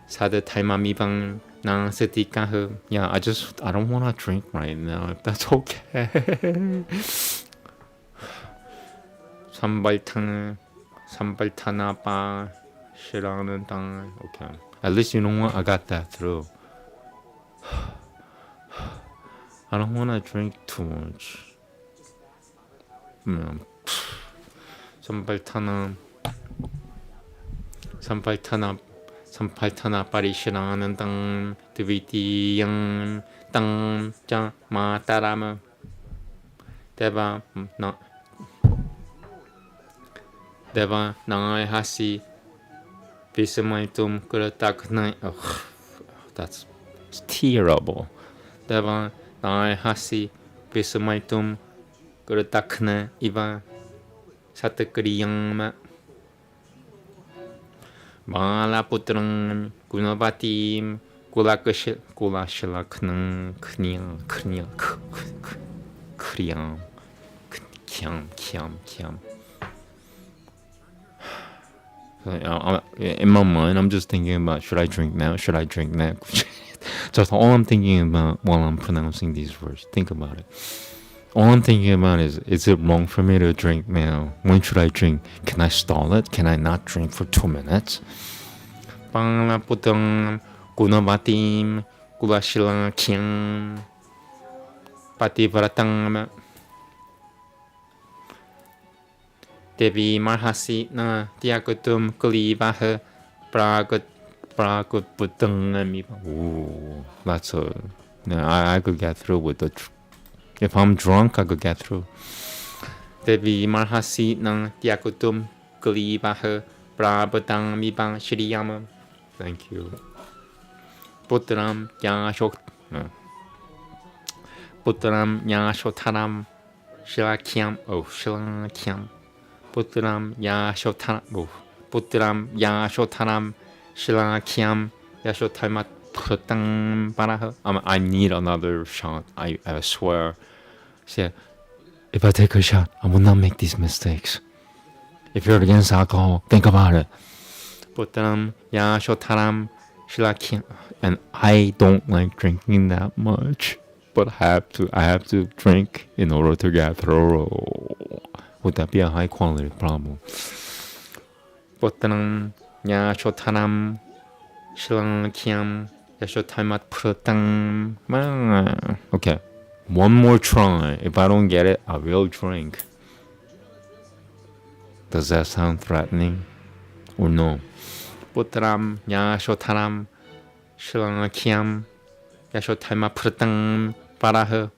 [SPEAKER 1] 사드탈마미방 나스티카흐. Yeah, I don't want to drink right now, if that's okay. 산발타나바 싫어하는 땅. Okay. At least you know what? I got that through. I don't want to drink too much. 산발타나 Sampalthana Parishananandam Dvitiyam Tam Cha Mataram Deva Nai Visamaitum Kurataknai. Oh, that's terrible. Deva Nai Visamaitum Kuratakna Iva Satakriyam Bala Putram Gunavatim Kulashalaknam Kriyam Kyam. In my mind, I'm just thinking about, should I drink now? Should I drink now? Just all I'm thinking about while I'm pronouncing these words. Think about it. All I'm thinking about is it wrong for me to drink now? When should I drink? Can I stall it? Can I not drink for 2 minutes? Pangaputang Gunabatim Gulashila Kyam Pativratang Devi Marhasi na Tiakutum Kulivaha Pragutputang. Ooh, that's a. I could get through with the. If I'm drunk, I could get through. Devi Marhasi na Tiakutum Kulivaha Prabhutang Mibang Shriyama. Thank you. Putram Yashotaram Shilakyam. Oh, Shilakyam. Putram Yashotaram Shilakyam Yashotamat Putang Paraha. I need another shot. I swear. See, if I take a shot, I will not make these mistakes. If you're against alcohol, think about it. Putram Yashotaram Shilakyam. And I don't like drinking that much, but I have to drink in order to get through. Would that be a high quality problem? Putram Yashotaram Shilakyam Yashotamat Prutang. Okay, one more try. If I don't get it, I will drink. Does that sound threatening? Or no? Putram Yashotaram Shilakyam Yashotamat Prutang Paraha.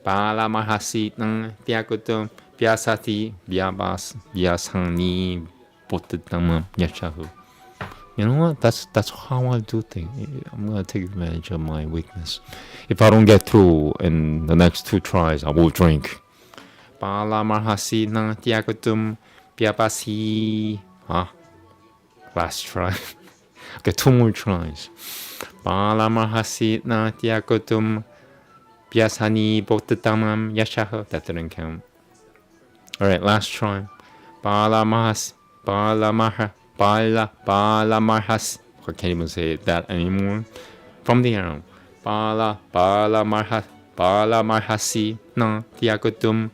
[SPEAKER 1] Bala Mahasi Nang Tiakutum Vyasati Vyasani Potutama Yashahu. You know what? That's how I do things. I'm gonna take advantage of my weakness. If I don't get through in the next 2 tries, I will drink. Bala Mahasi Nang Tiakutum Vyapasi. Last try. Okay, 2 more tries. Bala Mahasi Nang Tiakutum Vyasani Botatamam Yashaha. That didn't count. Alright, last try. Bala Marhas. I can't even say that anymore. From the arrow. Bala Marhasi na Tiakutum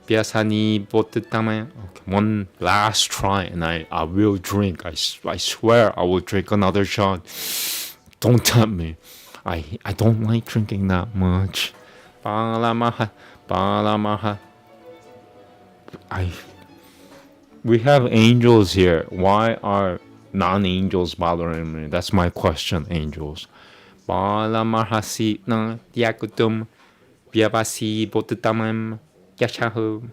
[SPEAKER 1] Vyasani Botatamam. Okay, one last try and I will drink. I swear I will drink another shot. Don't tempt me. I don't like drinking that much. Balamaha. We have angels here. Why are non-angels bothering me? That's my question, angels. Balamahasi na Yakutum Vyavasi Botatamam Yashahu.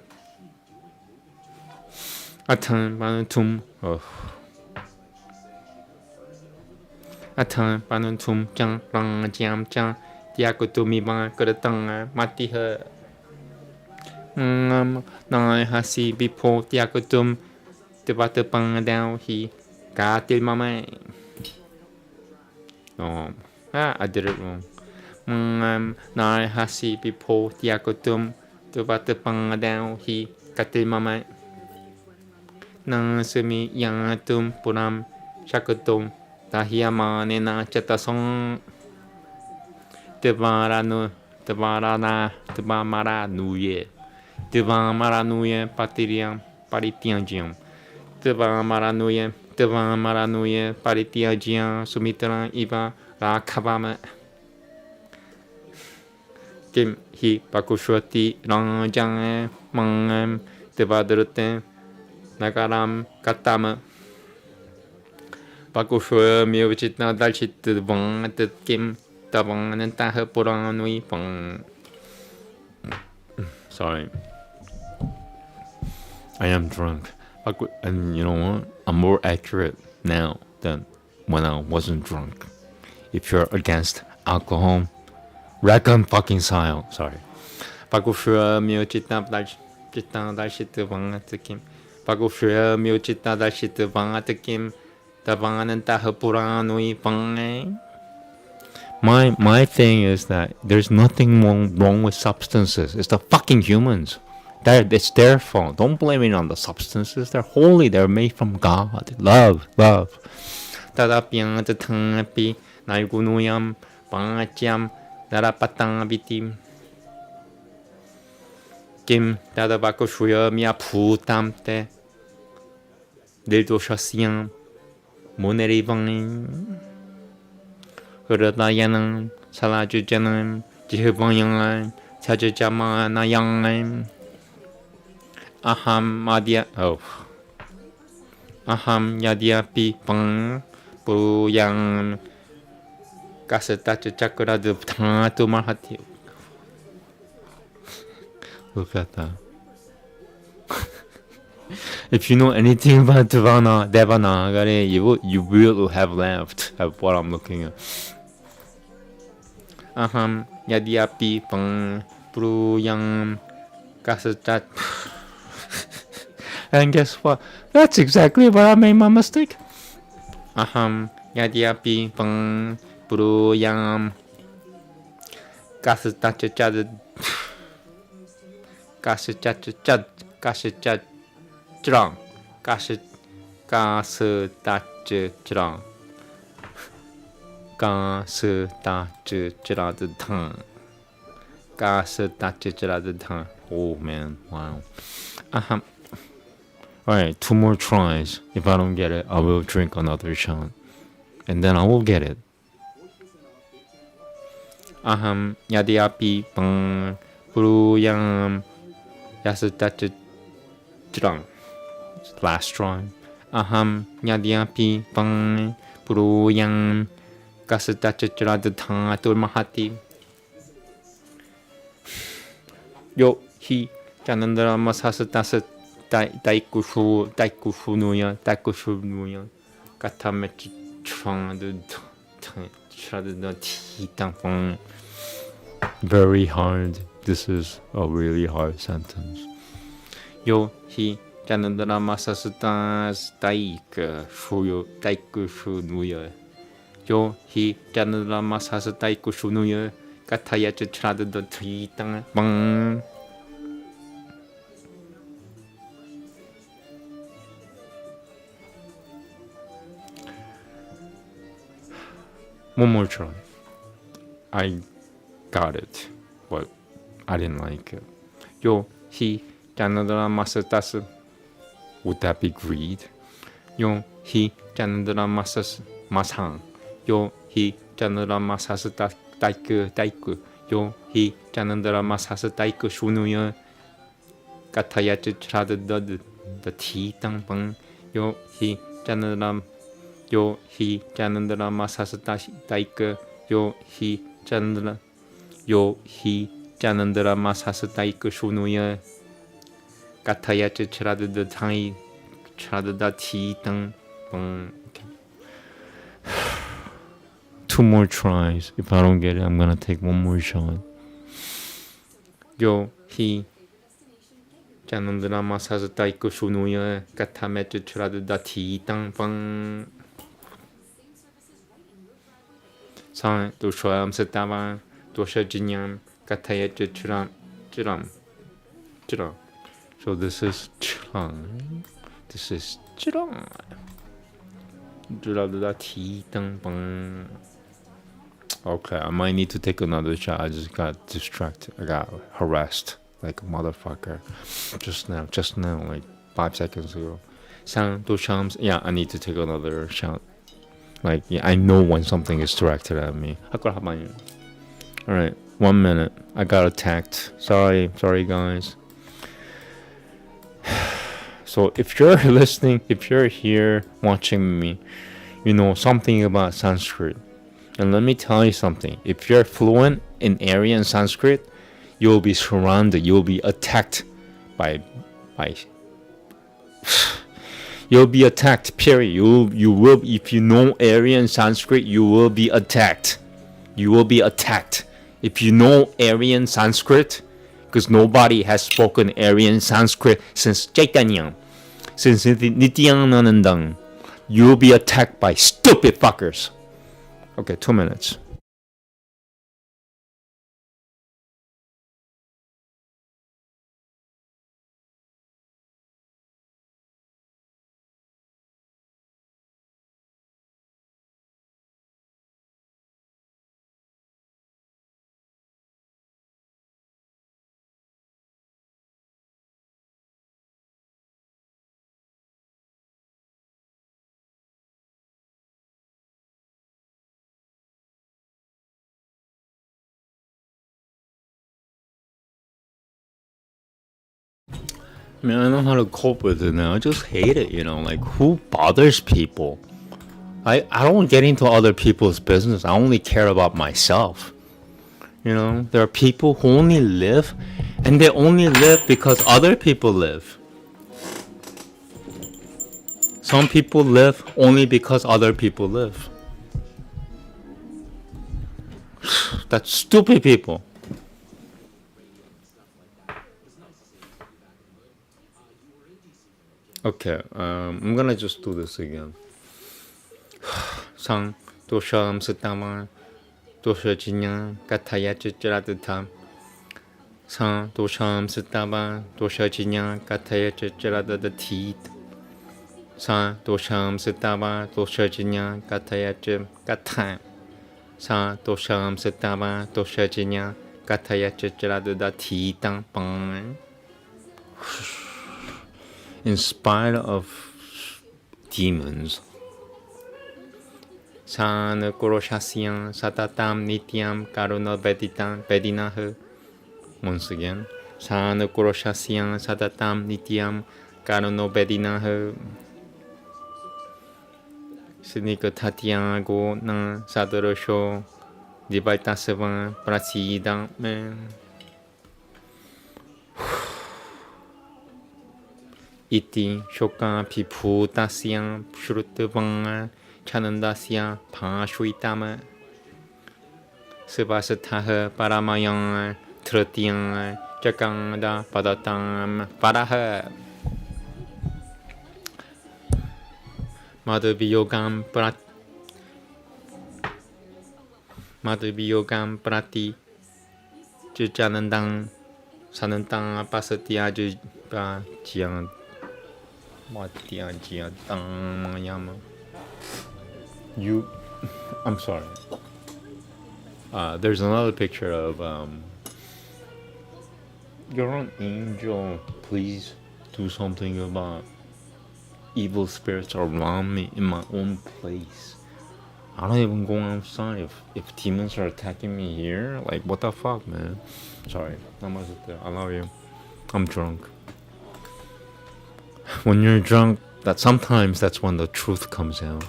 [SPEAKER 1] Atan Banatum. Atan Banatum Jang Rang Jam Jang. Yakutumi Kuratanga Matiha Nai Hasi Bipo Yakutum Devatapang down he Gatil Mama. Oh, I did it wrong. Nai Hasi Bipo Yakutum Devatapang down he Gatil Mama. Nansumi Yangatum Puram Shakutum Tahiyama Nena Chatasong. Devamaranuye Paritianjiam. Devamaranuye Paritianjiam Sumitra Iva Rakavama. Kim Hi Pakushwati Ranjang Mangam Devadrute Nagaram Katama. Baku shue miu chit na dal chit the bong at the kim the bong and ta her put on we bong. Sorry. I am drunk. And you know what? I'm more accurate now than when I wasn't drunk. If you're against alcohol, reckon fucking silent. Sorry. Baku shue miu chit na dal chit the bong at the kim. Baku shue miu chit na dal chit the bong at the kim. My thing is that there's nothing wrong with substances. It's the fucking humans. It's their fault. Don't blame it on the substances. They're holy. They're made from God. Love. Kim dada bako shuya mia putam te del doshasiam. 모네리방님 흐르다야는 살아주자는 지흐방영을 찾으자마나양을 아함 야디아피 방 부양 가스타츠 차크라드 당아투 말하티. Look at that. If you know anything about Devanagari, you will have laughed at what I'm looking at. Aham yadiapi pang pruyang kasachat. And guess what? That's exactly where I made my mistake. Aham yadiapi pang pruyang kasachat. Strong. Oh man, wow. Alright, 2 more tries. If I don't get it, I will drink another shot. And then I will get it. Aham yadiapi pang puruyam yasutacha strong. Last try. Aham yadiapi pang puruyang kasatachachradha mahati. Yo hi chanandra masasatasa daikufunuya katamechi chradha. Very hard. This is a really hard sentence. Yo hi chanandra masasatasa daikufunuya. Yo hi chanandra masasa daikufunuya katayacha chradha bang. One more try. I got it, but I didn't like it. Yo hi chanandra masatasa. Would that be greed? Yo hi chanandra masang. Yo hi chanandra masasa daiku. Yo hi chanandra masasa daiku shunuya katayacha chradha the tea tang bang. Yo hi chanandra masasa daiku. Yo hi chanandra masasa daiku shunuya katayacha chradha the tea tang bang. 2 more tries. If I don't get it, I'm gonna take 1 more shot. Yo hi chanandra masasa daiku shunuya katayacha chradha the tea tang bang. Sang doshoam setavan dosha jinyam katayacha chiram. So this is chiram. This is chiram. Okay, I might need to take another shot. I just got distracted. I got harassed like a motherfucker just now, like 5 seconds ago. Yeah, I need to take another shot. Like, yeah, I know when something is directed at me. Alright, 1 minute. I got attacked. Sorry guys. So if you're listening, if you're here watching me, you know something about Sanskrit. And let me tell you something. If you're fluent in Aryan Sanskrit, you'll be surrounded. You'll be attacked by you'll be attacked, period. You will, if you know Aryan Sanskrit, you will be attacked. You will be attacked. If you know Aryan Sanskrit, because nobody has spoken Aryan Sanskrit since Chaitanya, since Nityananda, you will be attacked by stupid fuckers. Okay, 2 minutes. I mean, I know how to cope with it now. I just hate it, you know. Like, who bothers people? I don't get into other people's business. I only care about myself. You know, there are people who only live, and they only live because other people live. Some people live only because other people live. That's stupid people. Okay, I'm gonna just do this again. Sang dosham sutama dosha jinya kataya chicharadita. Sang dosham sutama dosha jinya kataya chicharadita. Sang dosham sutama dosha jinya kataya chicharadita. Sang dosham sutama dosha jinya kataya chicharadita. Bang. In spite of demons, San Koroshasyan Satatam Nityam Karuna Bedinaha. Once again, San Koroshasyan Satatam Nityam Karuna Bedinaha. Sinika Tatyago Na Sadarosho Dibaitasavan Prasidam. Iti shoka pipu tasyang shrutavanga chanandasya pashuitama sabasataha paramayang tratyang jakangda padatam paraha madhubiyogam prati jujanandang sanantang pasatya jujang you, I'm sorry. There's another picture of you're an angel. Please do something about evil spirits around me in my own place. I don't even go outside if demons are attacking me here. Like, what the fuck, man? Sorry. Namaste. I love you. I'm drunk. When you're drunk, sometimes that's when the truth comes out.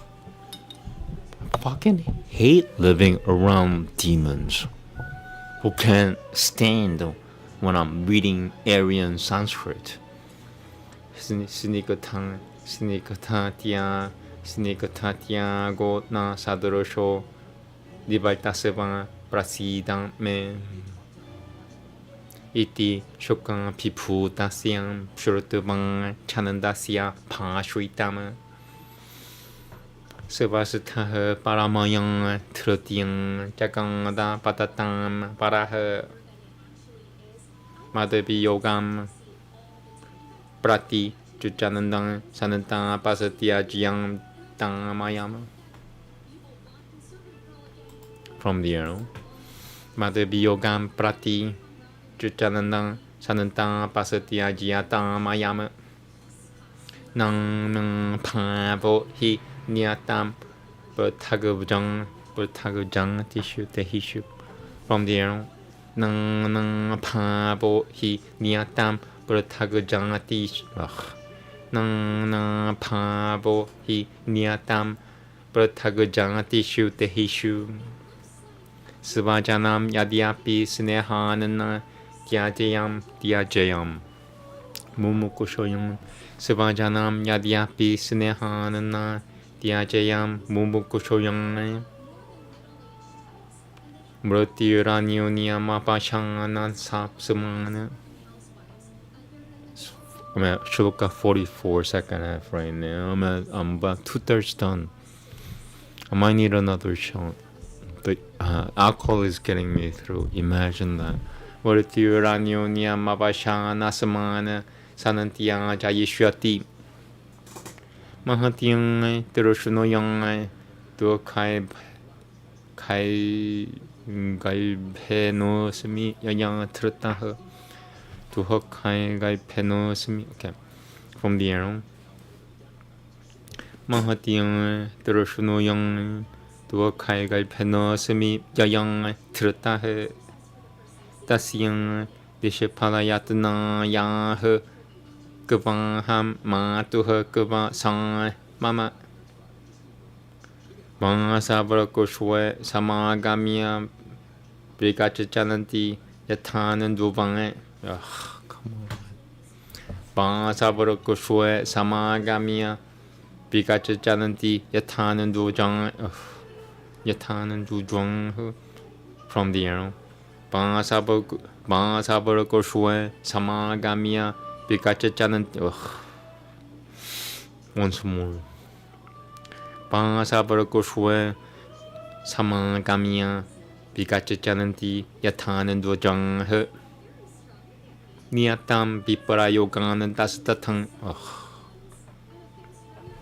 [SPEAKER 1] I fucking hate living around demons who can't stand when I'm reading Aryan Sanskrit. Sinikatya go na sadarosho dibaltaseva prasidam me. Iti shokan pipu tasyam shrutavang chanandasya pashuitama sabasataha paramayang tratyang jakangda patatam paraha madhubiyogam prati jujanandang sanantang pasatya jyang tangamayama. From the arrow. Madhubiyogam prati Jujanandang sanantang pasatya jyatang mayama nang pavo hi niyatam bertagujang tishu tehishu. From there, nang pavo hi niyatam bertagujang tishu nang pavo hi niyatam Prathagujangatishu tehishu Svajanam yadyapi snehanana tyajayam mumukushoyam Svajanam yadyapi snehanana tyajayam mumukushoyam Mrityuranyoniyamapashangana sapsamana. I'm at Shloka 44, second half right now. I'm about 2/3 done. I might need another shot. But alcohol is getting me through. Imagine that. Mrityuranyoniyamapashangana samana sanantiyang jayishyati. Mahatyang tirushunoyang dukai galpenosmi yang trutah to hokai galpenosmi. Okay, from the arrow. Mahatyang tirushunoyang to hokai galpenosmi yang trutah tasyang dishapalayatna yah gavaham matuha gava sang mama Vangsavarakushwe samagamya Brikachachananti yatananduvang. Come on. Vangsavarakushwe samagamya Brikachachananti yatananduvang. Yatananduvang. From the arrow. Vangsavarakushwe samagamya Brikachachananti. Once more. Vangsavarakushwe samagamya Brikachachananti yatanandvajang Niyatam viparayoganan tastatang.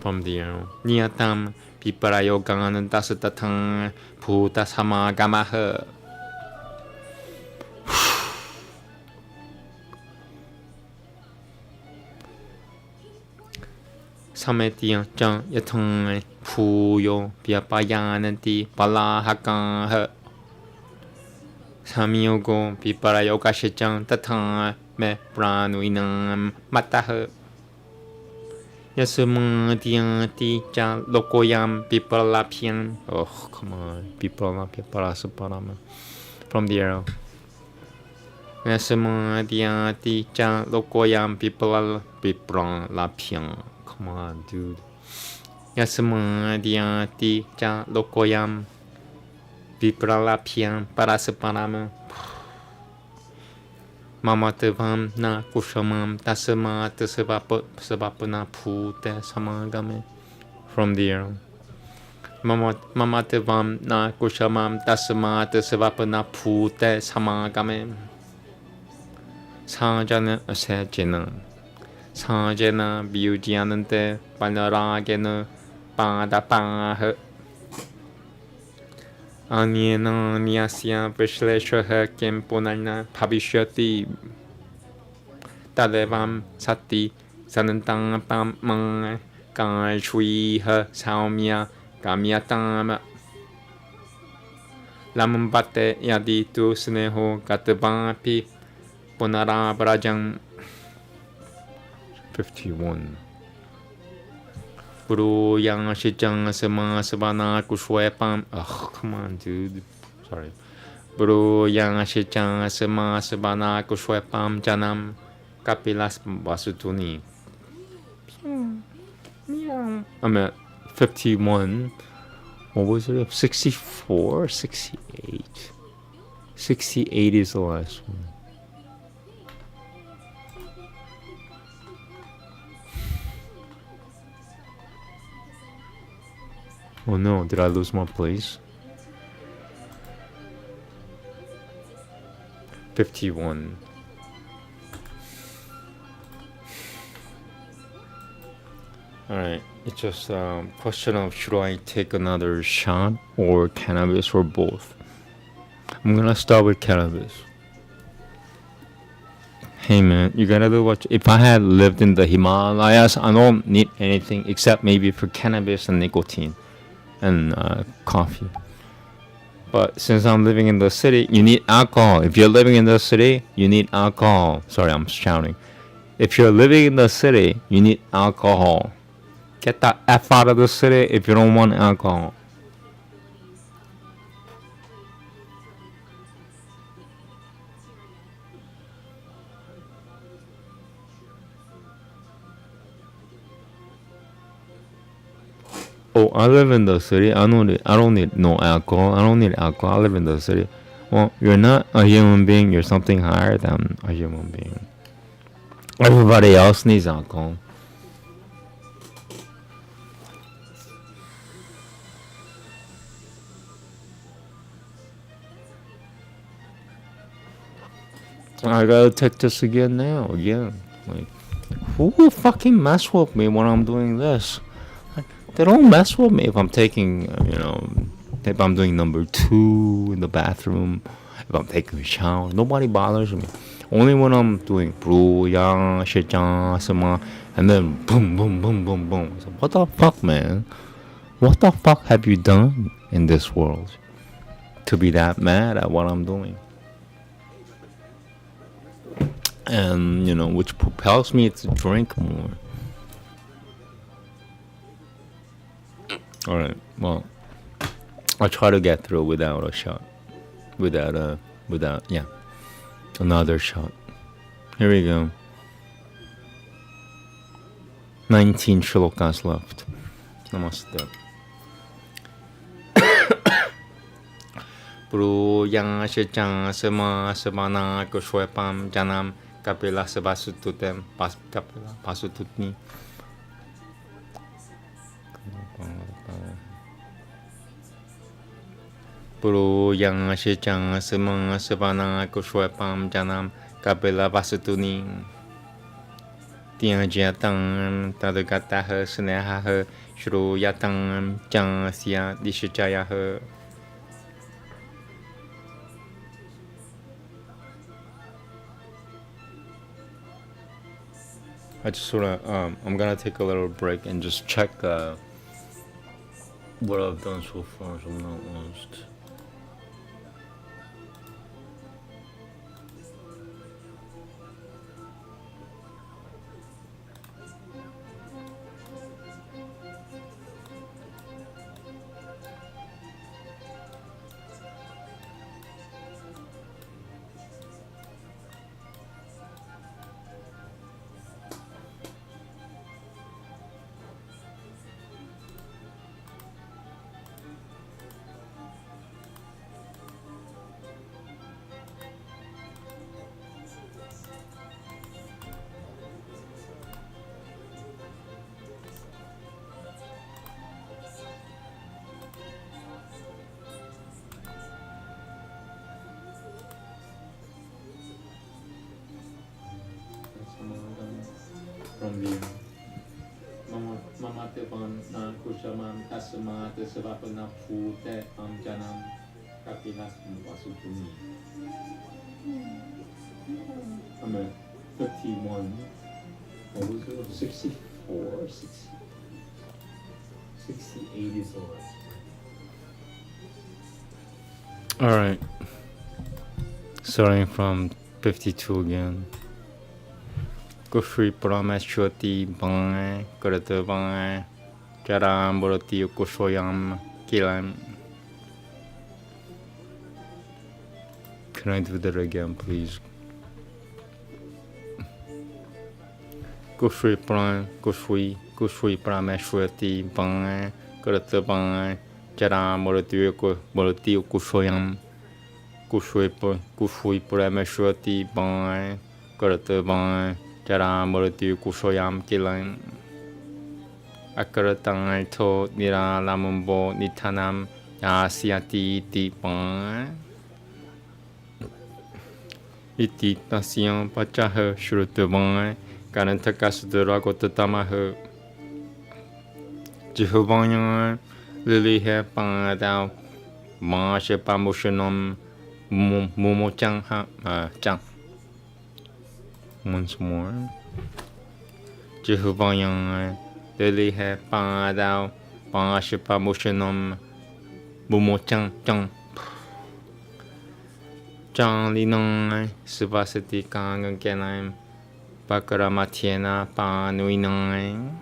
[SPEAKER 1] From the arrow. Niyatam viparayoganan tastatang Bhuta samagamaha. Sametya jang yatang puyo vyapayananti palahakang samyogo viparayogashijang tatang me pranuinam matah yasumadyanti jang lokoyam vipalapyam. Oh, come on. Vipalapya parasaparama. From the arrow. Yasumadyanti jang lokoyam vipalapyam. Come on, dude. Yasamadhyati cha lokoyam vipralapyam parasaparama mamatevam na kushamam tasamat savapana pute samagame. From the arrow. Mamatevam na kushamam tasamat savapana pute samagame. Sajana asajana. Sajana vyujianante panaragena padapah anyena nyasya vishleshaha kemponana bhavishyati tadevam sati sanantang pamang kashviha saumya kamyatam lamambate yaditu sneho katavapi punarabrajam. 51. Guru yang shijang sama sabana kushwepam. Oh, come on, dude. Sorry. Guru yang shijang sama sabana kushwepam janam kapilas vasutuni. I'm at 51. What was it? 64? 68. 68 is the last one. Oh no, did I lose my place? 51. Alright, it's just a question of should I take another shot or cannabis or both? I'm gonna start with cannabis. Hey man, you gotta do what. If I had lived in the Himalayas, I don't need anything except maybe for cannabis and nicotine and coffee. But since I'm living in the city, you need alcohol. If you're living in the city, you need alcohol. Sorry, I'm shouting. If you're living in the city, you need alcohol. Get the F out of the city if you don't want alcohol. Oh, I live in the city. I don't need no alcohol. I don't need alcohol. I live in the city. Well, you're not a human being. You're something higher than a human being. Everybody else needs alcohol. I gotta take this again now. Again. Like, who will fucking mess with me when I'm doing this? They don't mess with me if I'm taking, if I'm doing number 2 in the bathroom, if I'm taking a shower. Nobody bothers me. Only when I'm doing Yang, Shijang, Sama, and then boom, boom, boom, boom, boom. So what the fuck, man? What the fuck have you done in this world to be that mad at what I'm doing? And, which propels me to drink more. Alright, well, I'll try to get through without a shot. Another shot. Here we go. 19 shlokas left. Namaste. Pru yang shechang sema semana kushwepam janam kapila sebasututem kapila pasututni. Puru yang shechang semang sebana kushwepam janam kapila pasutuni. Tiang jatang tadugataha snehaha shru yatang jang sia dishichayaha. I just I'm gonna take a little break and just check what I've done so far, so I'm not lost. From the Mama Tevan na Kushaman Tasama Tesavapana Pute Amjanam Kapilas Wasutuni. I'm at 51. What was it? 64? 68 is all right. Alright. Starting from 52 again. Kushri Parameshwati Bang Kurata Bang Jaram Boroti Kushoyam Kilam. Can I do that again, please? Kushri Parameshwati Bang Kurata Bang Jaram Boroti Kushoyam Kushri Parameshwati Bang Kurata Bang Jaram Boroti Kushoyam Kilan Akaratang To Nira Lamumbo Nitanam Yasiati Tipang Iti Tasyan Pachaha Shrutavang Karantakasudra Gotatamaha Jehovah Lily Hepang Dao Masha Pamushanum Momo Chang Chang. Once more. Jehovah Yang Lily He Pang Dao Pang Shipa Mushanum Momo Chang Chang Chang Li Nong Sivasati Kang Genam Bakaramatiena Pang Nui Nong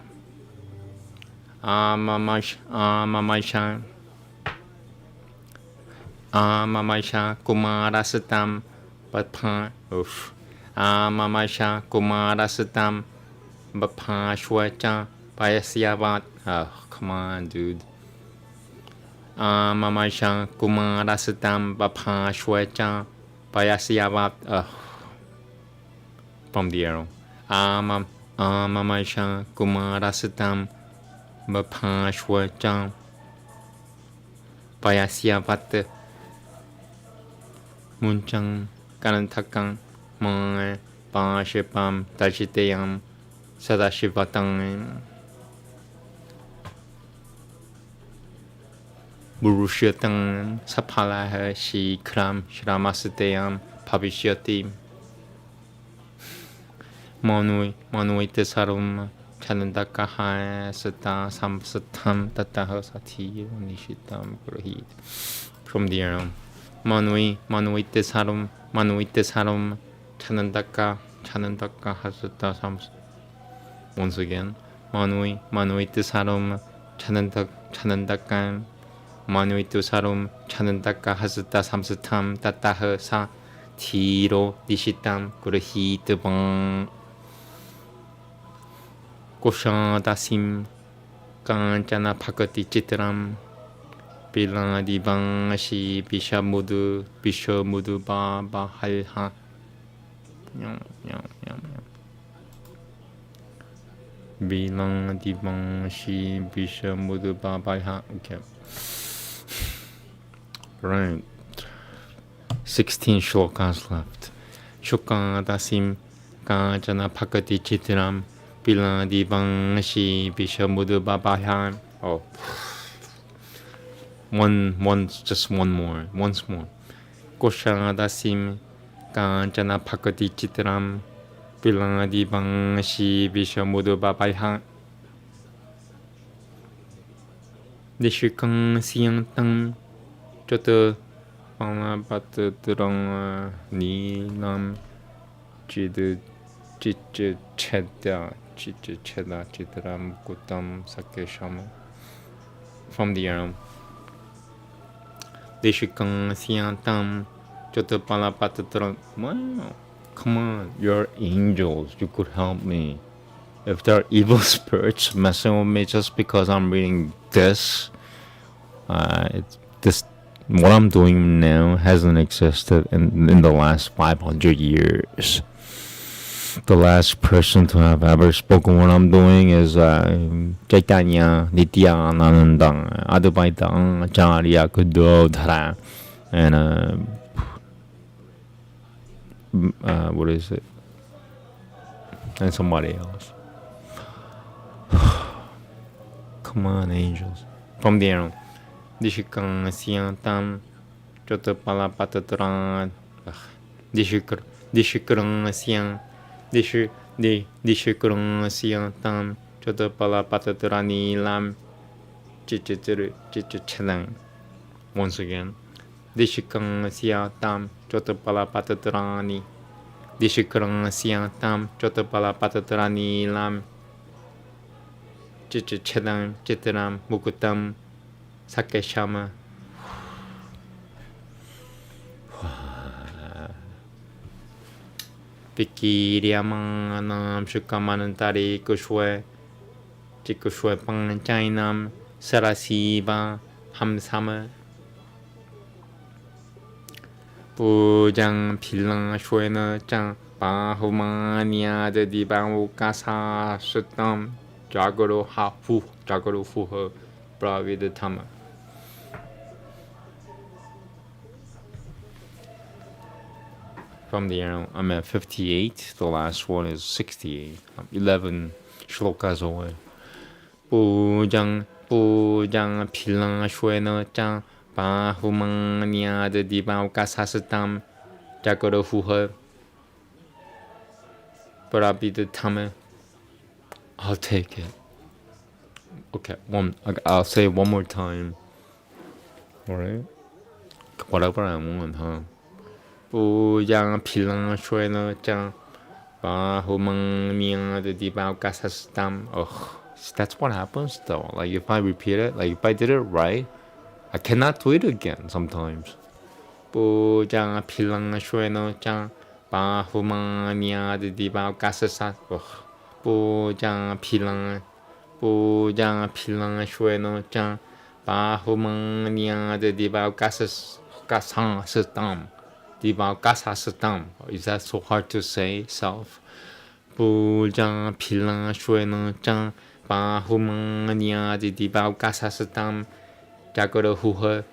[SPEAKER 1] Āmēn Kumarastam Bapha Āmēn Kumarastam Bapha Shwacha Payasyavat. Oh, come on, dude. Āmēn Kumarastam Bapha Shwacha Payasyavat. From the arrow. Āmēn Kumarastam Bapha Shwacha Payasyavat. Munchang Karantakang Mang Pashipam Tajiteyam Sadashivatang Burushyatang Sapalaha Shikram Shramasateyam Pavishyati Manui Tesarum Chanandakaha Sata Samsatam Tataha Sati Nishitam Purahit. From the arrow. Manui Tesarum Chanandaka Hasata Sams. Once again. Manui Tesarum Chanandaka Manui Tesarum Chanandaka Hasata Samsatam Tataha Sa Tiro Dishitam Purahit Bang Koshadasim Kanchana Pakati Chitram Bilang Divang Shi Bishamudu Baba Halha. Bilang Divang Shi Bishamudu Baba Halha. Okay. Right. 16 shlokas left. Shukadasim Kanchana Pakati Chitram Bilang Divang Shi Bishamudu Baba Halha. Oh. Just one more. Once more. Koshadasim Kanchana Pakati Chitram Bilang Shi Bishamudu Babaiha. Deshikang Siang Tang Jota Pangapata Drang Ni Nam Chid Chicha Cheda Chitram Kutam Sakeshama. From the arm. Deshikang Siantam Jotapalapatatra. Wow, come on, you're angels. You could help me. If there are evil spirits messing with me just because I'm reading this, what I'm doing now hasn't existed in the last 500 years. The last person to have ever spoken what I'm doing is Chaitanya Nityananda Advaita Acharya Kudodhara, and what is it? And somebody else. Come on, angels. From there, Dishikang Siantam Jotapalapatatran Dishikrang Siang Dishikrang Siantam Jotapalapatatrani Lam Chichitang. Once again. Dishikang Siantam Jotapalapatatrani Dishikrang Siantam Jotapalapatatrani Lam Chichitang Chitram Mukutam Sakeshama. Pikiriamanam Shukamanantari Kushwe Chikushwe Panchainam Sarasiva Hamsama Pujang Pilang Shwena Chang Bahumania de Dibang Kasa Sutam Jagoro Hafu Jagoro Fuha Bravid Tama. From the arrow, I'm at 58. The last one is 68. I'm 11 shlokas away. Pujang Pilang Shwena Chang Bahumania de Dibang Kasasatam Jagoro Fuha Bravid Tama. I'll take it. Okay, I'll say it one more time. Alright? Whatever I want, huh? Pujang Pilang Shwena Chang Bahumang Miang the Dibao Kasastam. Oh,
[SPEAKER 2] That's what happens though. Like if I repeat it, like if I did it right, I cannot do it again sometimes.
[SPEAKER 1] Pujang pilang shueno chang ba huma nia di ba kasasat. Pujang pilang shueno chang ba huma nia di ba kasang sitam. Di ba kasasitam. Is that so hard to say, self? Pujang pilang shueno chang ba huma nia di ba kasasitam. Jagoro huha.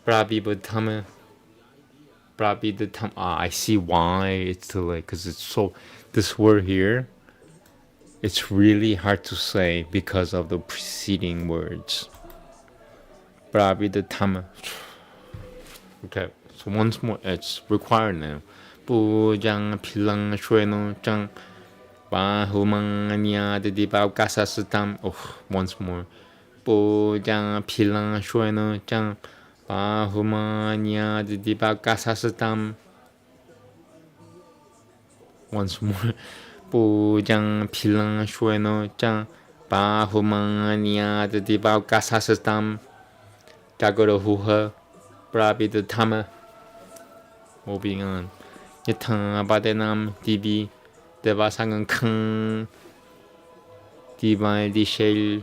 [SPEAKER 1] Prabhi
[SPEAKER 2] I see why it's too late, because it's so, this word here, it's really hard to say because of the preceding words. Prabhi. Okay, so once more, it's required now.
[SPEAKER 1] Pujang pilang shueno chang ba humang nia di ba kasasitam.
[SPEAKER 2] Once more.
[SPEAKER 1] Pujang pilang shueno chang ba huma nia di ba kasasitam.
[SPEAKER 2] Once more.
[SPEAKER 1] Pujang pilang shueno chang ba humang nia di ba kasasitam. Jagoro huha prabi the tama. Moving on. Yatang badenam dibi deva sangan kang diva dishe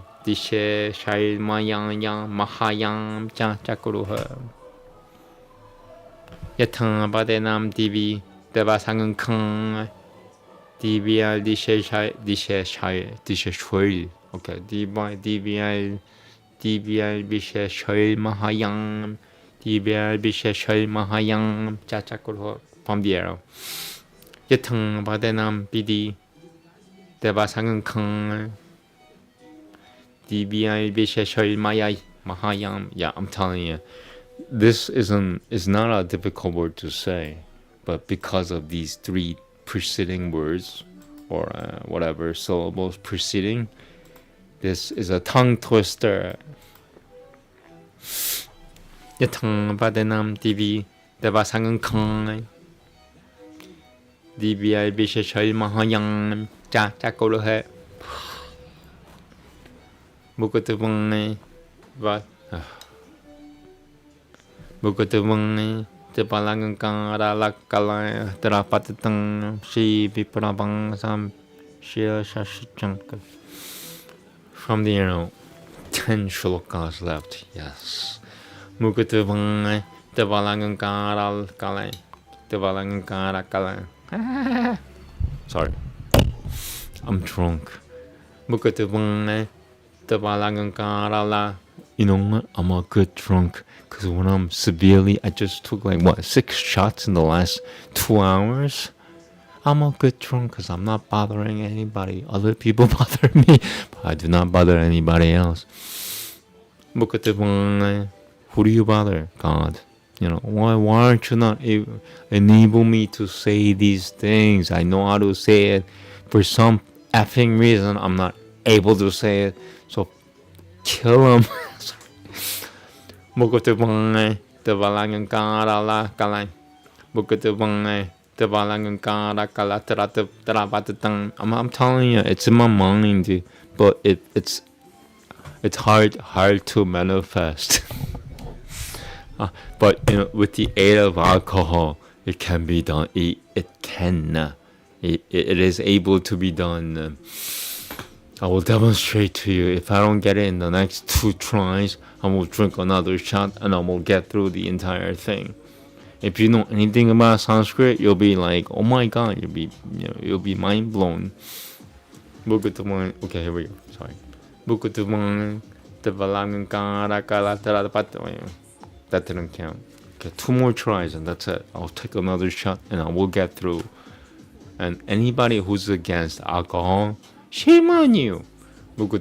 [SPEAKER 1] shail mayang yang mahayam jagoro huha. Yatang badenam dibi deva sangan kang divial dishe shail. Okay, divial bishe shail mahayam. Divial bishe shail mahayam jagoro from the arrow. Yatang badenam bidi deva sangan kang divial bishe shail mahayam.
[SPEAKER 2] Yeah, I'm telling you, this is not a difficult word to say, but because of these three preceding words or whatever syllables preceding, this is a tongue twister.
[SPEAKER 1] Yatang badenam divi deva sangan kang divial bishe shail mahayam jagoro huha. Bukutubang tepalangan kara lakala terapatang si piprabang sam shia shashichank.
[SPEAKER 2] From the 10 shlokas left. Yes.
[SPEAKER 1] Mukutubang tepalangan kara kala.
[SPEAKER 2] Sorry, I'm drunk.
[SPEAKER 1] Mukutubang tepalangan kara.
[SPEAKER 2] You know what? I'm a good drunk, because when I'm severely, I just took 6 shots in the last 2 hours. I'm a good drunk because I'm not bothering anybody. Other people bother me, but I do not bother anybody else. Who do you bother? God. Why aren't you not enable me to say these things? I know how to say it. For some effing reason, I'm not able to say it. So kill him.
[SPEAKER 1] Mukutubang tepalangan kara kala. Mukutubang tepalangan kara kala terapatang.
[SPEAKER 2] I'm telling you, it's in my mind, but it's hard to manifest. But with the aid of alcohol, it can be done. It is able to be done. I will demonstrate to you. If I don't get it in the next 2 tries, I will drink another shot and I will get through the entire thing. If you know anything about Sanskrit, you'll be like, oh my god, you'll be mind blown.
[SPEAKER 1] Okay, here we go. Sorry. That didn't count.
[SPEAKER 2] Okay, 2 more tries and that's it. I'll take another shot and I will get through. And anybody who's against alcohol, shame on you.
[SPEAKER 1] Okay,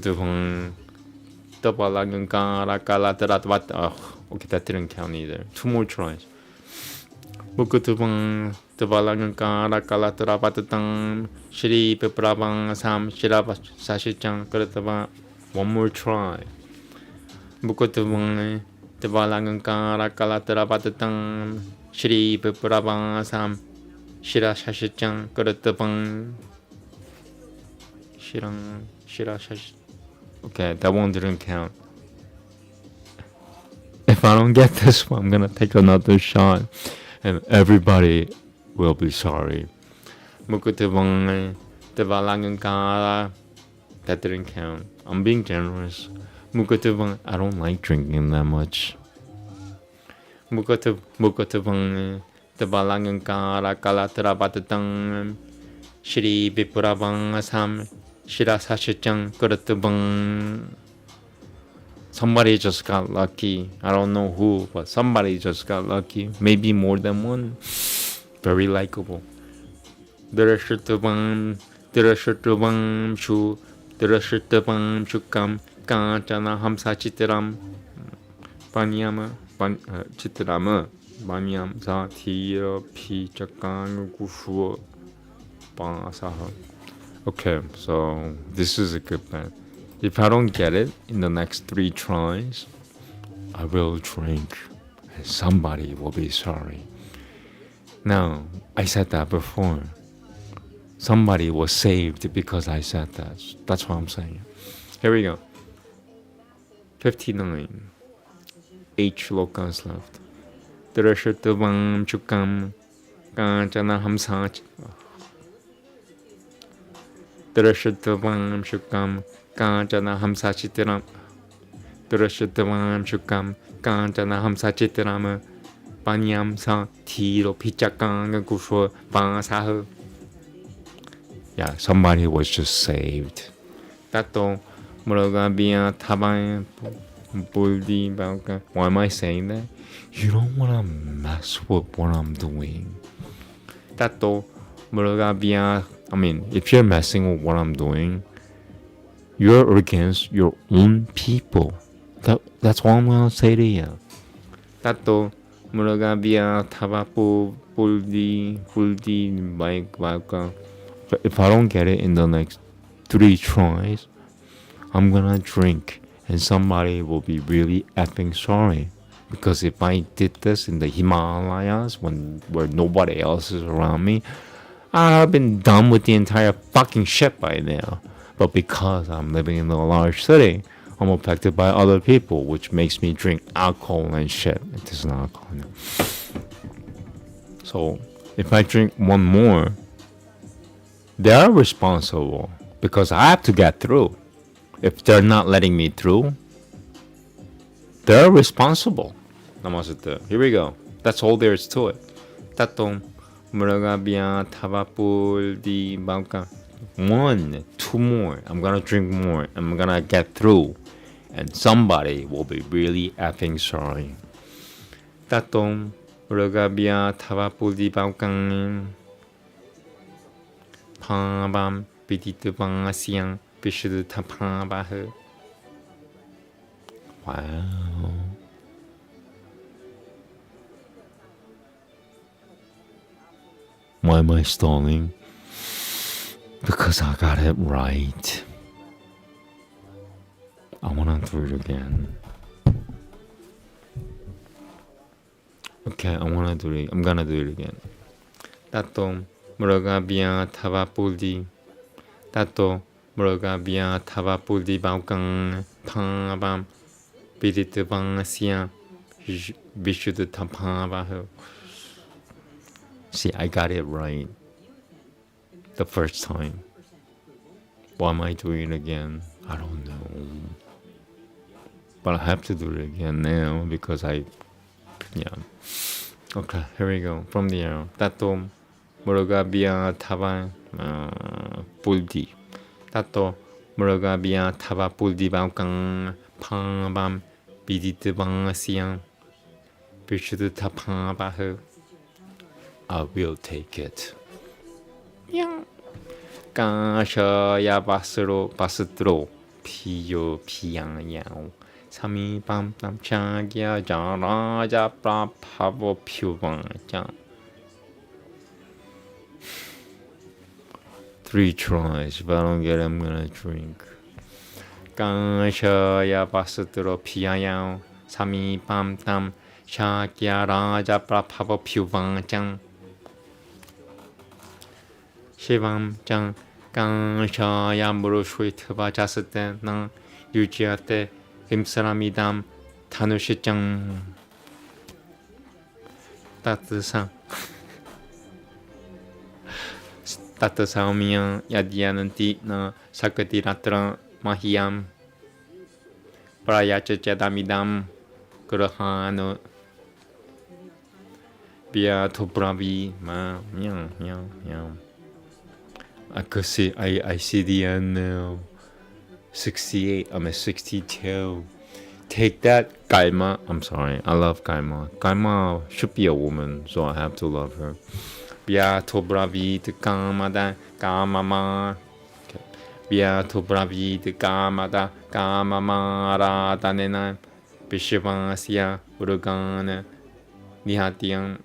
[SPEAKER 1] that didn't count either.
[SPEAKER 2] 2 more tries. One more try.
[SPEAKER 1] Tevalangan kara kala terapatang Shri Pepurabang Sam Shira Shashichan Kuratapang
[SPEAKER 2] Okay, that one didn't count. If I don't get this one, I'm gonna take another shot, and everybody will be sorry. That didn't count. I'm being generous. I don't like drinking that much. Shri Bipurabang Sam Shira Sashichan Kuratubang. Somebody just got lucky. I don't know who, but somebody just got lucky. Maybe more than one. Very likable. Dirashutubang Shu Dirashutubang Shukam Kanchana Hamsa Chitram Panyama Chitrama Banyam Sa Tira Pi Chakan Kushu. Okay, so this is a good plan. If I don't get it in the next 3 tries, I will drink and somebody will be sorry. Now, I said that before. Somebody was saved because I said that. That's what I'm saying. Here we go. 59. 8 shlokas left. Drashutvam chukam kanchana hamsa. Drashutvam chukam kanchana hamsa chitram. Drashutvam chukam kanchana hamsa chitram. Panyam sa tiro pichakang kusho pansaho. Yeah, somebody was just saved. Tato muragabia taban buldi balka. Why am I saying that? You don't want to mess with what I'm doing. Tato muragabia. I mean, if you're messing with what I'm doing, you're against your own people. That's what I'm gonna say to you. Tato muragabia tabapu buldi balka. If I don't get it in the next 3 tries, I'm gonna drink and somebody will be really effing sorry. Because if I did this in the Himalayas where nobody else is around me, I'd have been done with the entire fucking shit by now. But because I'm living in a large city, I'm affected by other people, which makes me drink alcohol and shit. It is not alcohol. No. So if I drink one more, they're responsible because I have to get through. If they're not letting me through, they're responsible. Namaste. Here we go. That's all there is to it. Tatom muragabia tabapul di banka. 1, 2 more. I'm gonna drink more. I'm gonna get through. And somebody will be really effing sorry. Tatom muragabia tabapul di banka. Pabam biditubang asyang bishudu tapabahu. Wow. Why am I stalling? Because I got it right. I wanna do it again. Okay, I'm gonna do it again. Tatom muragabia tabapuldi. Tato muragabia tabapuldi baukang pabam biditubang asyang bishudu tapabahu. See, I got it right the first time. Why am I doing it again? I don't know. But I have to do it again now because yeah. Okay, here we go. From the arrow. Tato muragabia taba puldi. Tato muragabia taba puldi baukang pabam biditubang asyang bishudu tapabahu. I will take it. Kashaya basutro piyo piyang yao. Sami bam tam chagya jaraja prapavo pyubang jang. 3 tries. If I don't get it, I'm gonna drink. Kashaya basutro piyang sami bam tam chagya raja prapavo pyubang jang. Shivam jang 강샤야 무르슈이트바 자스테 나 유지하테 힘사람이담 타누시장 따뜻하오미야 야디야는티 나 사크티라트라 마히얌 프라야체체다미담 그러하노 비아 토브라비 마 냥 I could see I see the end now. 68. I'm at 62. Take that, Gaima. I'm sorry. I love Gaima. Gaima should be a woman, so I have to love her. Bia to bravi de kamada kamama. Bia to bravi de kamada kamama ra danena. Bishivasia urugana nihatiang.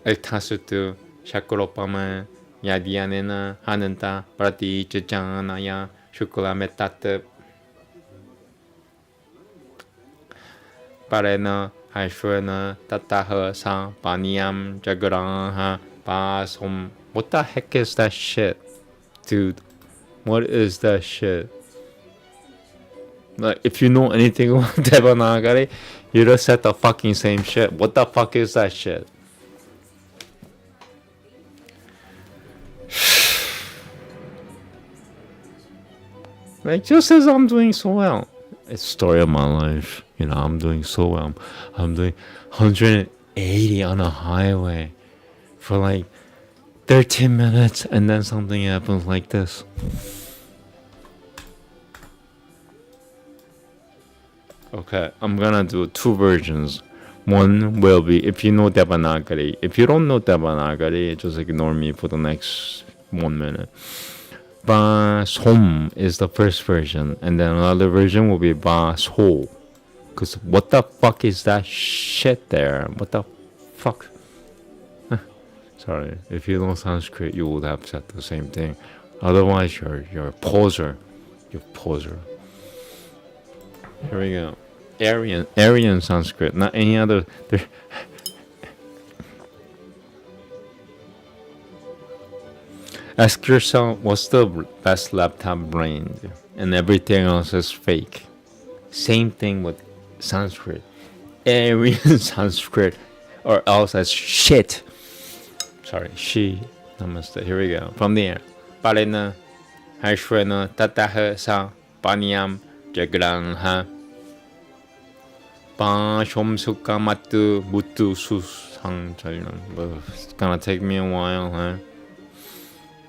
[SPEAKER 2] El tasutu shakuropama yadianena hananta prati chajanaya shukulametat parena haishwena tataha sa paniam jagaraha pasom. What the heck is that shit? Dude, what is that shit? Like, if you know anything about Devanagari, you just said the fucking same shit. What the fuck is that shit? Like, just as I'm doing so well. It's the story of my life. You know, I'm doing so well. I'm doing 180 on a highway for like 13 minutes, and then something happens like this. Okay, I'm gonna do two versions. One will be, if you know Devanagari. If you don't know Devanagari, just ignore me for the next 1 minute. Ba Som is the first version, and then another version will be Ba So. Cause what the fuck is that shit there? What the fuck? Sorry, if you know Sanskrit, you would have said the same thing. Otherwise, you're a poser. You're a poser. Here we go. Aryan Sanskrit, not any other. Ask yourself, what's the best laptop brand? And everything else is fake. Same thing with Sanskrit. Aryan Sanskrit, or else as shit. Sorry, she. Namaste. Here we go. From the air. Parena, Haishwena, Tataha Sa, Panyam, Jagrangha, Pa Shomsuka Matu, Butu Susang Chalam. It's gonna take me a while, huh?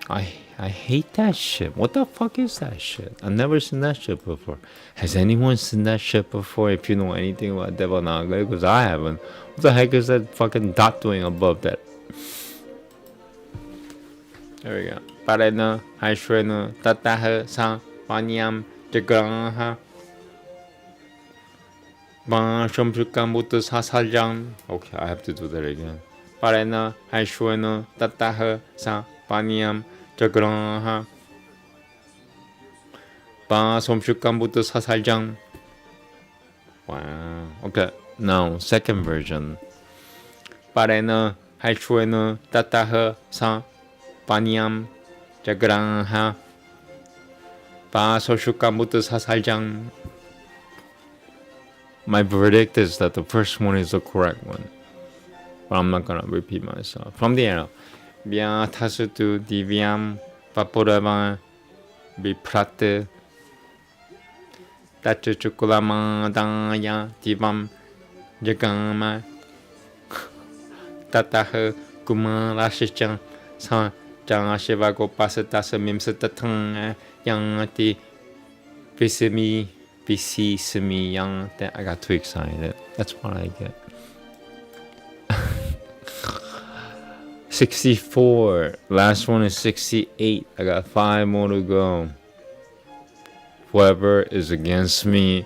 [SPEAKER 2] I hate that shit. What the fuck is that shit? I've never seen that shit before. Has anyone seen that shit before? If you know anything about Devanagari, because I haven't. What the heck is that fucking dot doing above that? There we go. Parena, Haishwena, Tataha, Sa, Panyam, Jagrangha, Ba Shomsukam Butu Sasaljam. Okay, I have to do that again. Parena, Haishwena, Tataha, Sa, Panyam, Jagrangha, Ba Shomsukam Butu Sasaljam. Wow. Okay, now second version. Parena, Haishwena, Tataha, Sa, Panyam, Jagrangha, Ba Shomsukam Butu Sasaljam. My verdict is that the first one is the correct one, but I'm not gonna repeat myself. From the arrow, Bia Tasutu Divyam Papurava Biprate Tachukulama Daya Divam Jagama Tataha Kumarashichan Sa Jangashivago Pasatasa Mimsatatang Yangati Visimi Simi Yang. I got too excited. That's what I get. 64. Last one is 68. I got 5 more to go. Whoever is against me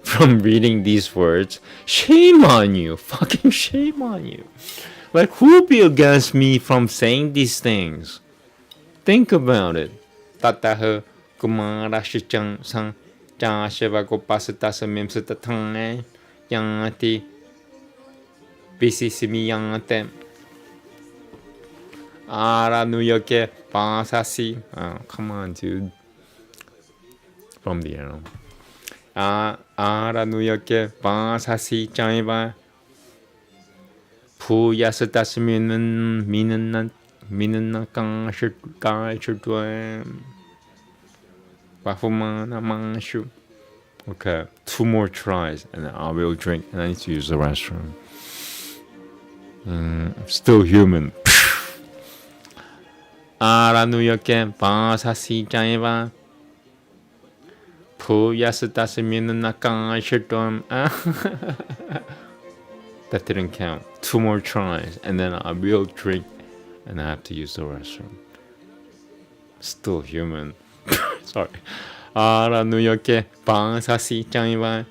[SPEAKER 2] from reading these words, shame on you. Fucking shame on you. Like, who will be against me from saying these things? Think about it. Tataha Kumarashichang Sang Ja Shivago Pasatasa Mimsatatang Yangati Bisisimi Yangate. Aranuyoke Basasi. Oh, come on, dude. From the arrow. Aranuyoke Basasi Jaiba. Puyastasminen Minna Kang Shudwam. Bafumana Manshu. Okay, 2 more tries and then I will drink and I need to use the restroom. Still human. Aranuyoke Basasi Jaiba. Puyastasminen Nakang Shudwam. That didn't count. 2 more tries and then I will drink and I have to use the restroom. Still human. Sorry. Aranuyoke Basasi Jaiba.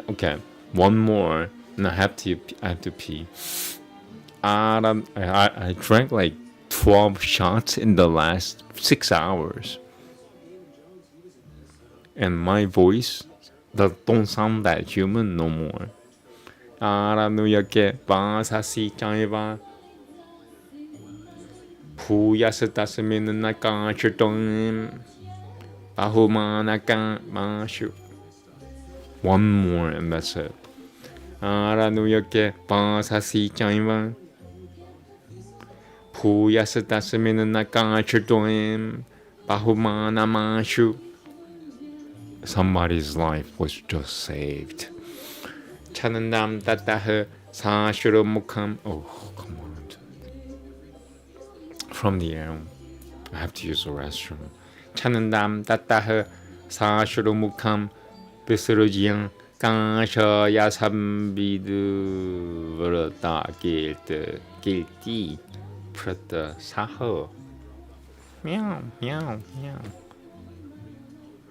[SPEAKER 2] Okay, 1 more and I have to pee. I drank like 12 shots in the last 6 hours. And my voice don't sound that human no more. Aranuyoke Basasi Jaiba. Puyastasminen Nakang Shudwam. Bahumanakan Mashu. 1 more and that's it. Aranuyoke Basasi Jaiba. Puyastasminen Nakang Shudwam. Bahumana Mashu. Somebody's life was just saved. Chanandam Tataha Sashurumukam. Oh, come on. From the air. I have to use the restroom. Chanandam Tataha Sashurumukam Bisrujian Kanshaya Sambidu Vrata Gilti Prata Saho. Meow, meow, meow.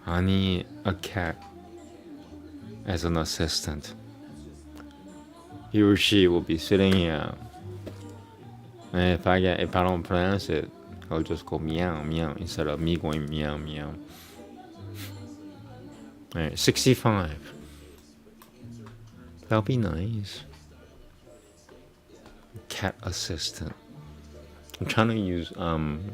[SPEAKER 2] I need a cat as an assistant. He or she will be sitting here. And if I don't pronounce it, I'll just go meow meow instead of me going meow meow. Alright, 65. That'll be nice. Cat assistant. I'm trying to use I'm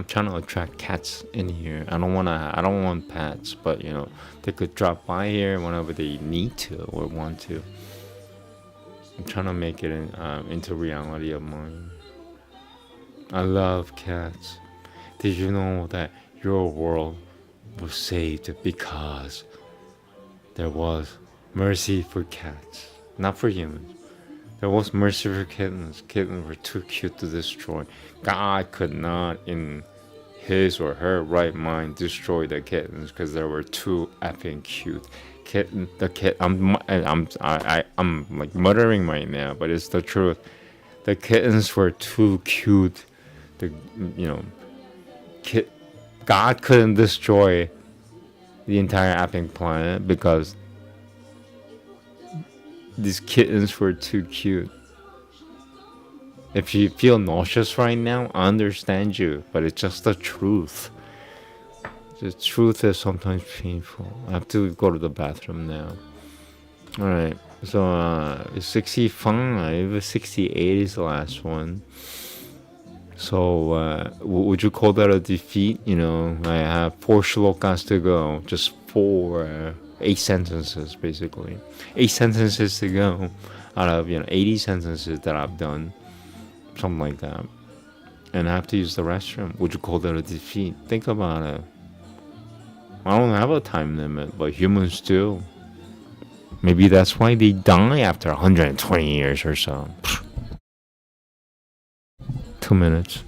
[SPEAKER 2] trying to attract cats in here. I don't want pets, but you know, they could drop by here whenever they need to or want to. I'm trying to make it into reality of mine. I love cats. Did you know that your world was saved because there was mercy for cats, not for humans? There was mercy for kittens. Kittens were too cute to destroy. God could not, in his or her right mind, destroy the kittens because they were too effing cute. I'm like muttering right now, but it's the truth. The kittens were too cute. God couldn't destroy the entire effing planet because these kittens were too cute. If you feel nauseous right now, I understand you, but it's just the truth. The truth is sometimes painful. I have to go to the bathroom now. Alright, so 65, 68 is the last one. So would you call that a defeat? You know, I have 4 shlokas to go, just 8 sentences basically. 8 sentences to go out of 80 sentences that I've done, something like that. And I have to use the restroom. Would you call that a defeat? Think about it. I don't have a time limit, but humans do. Maybe that's why they die after 120 years or so. 2 minutes.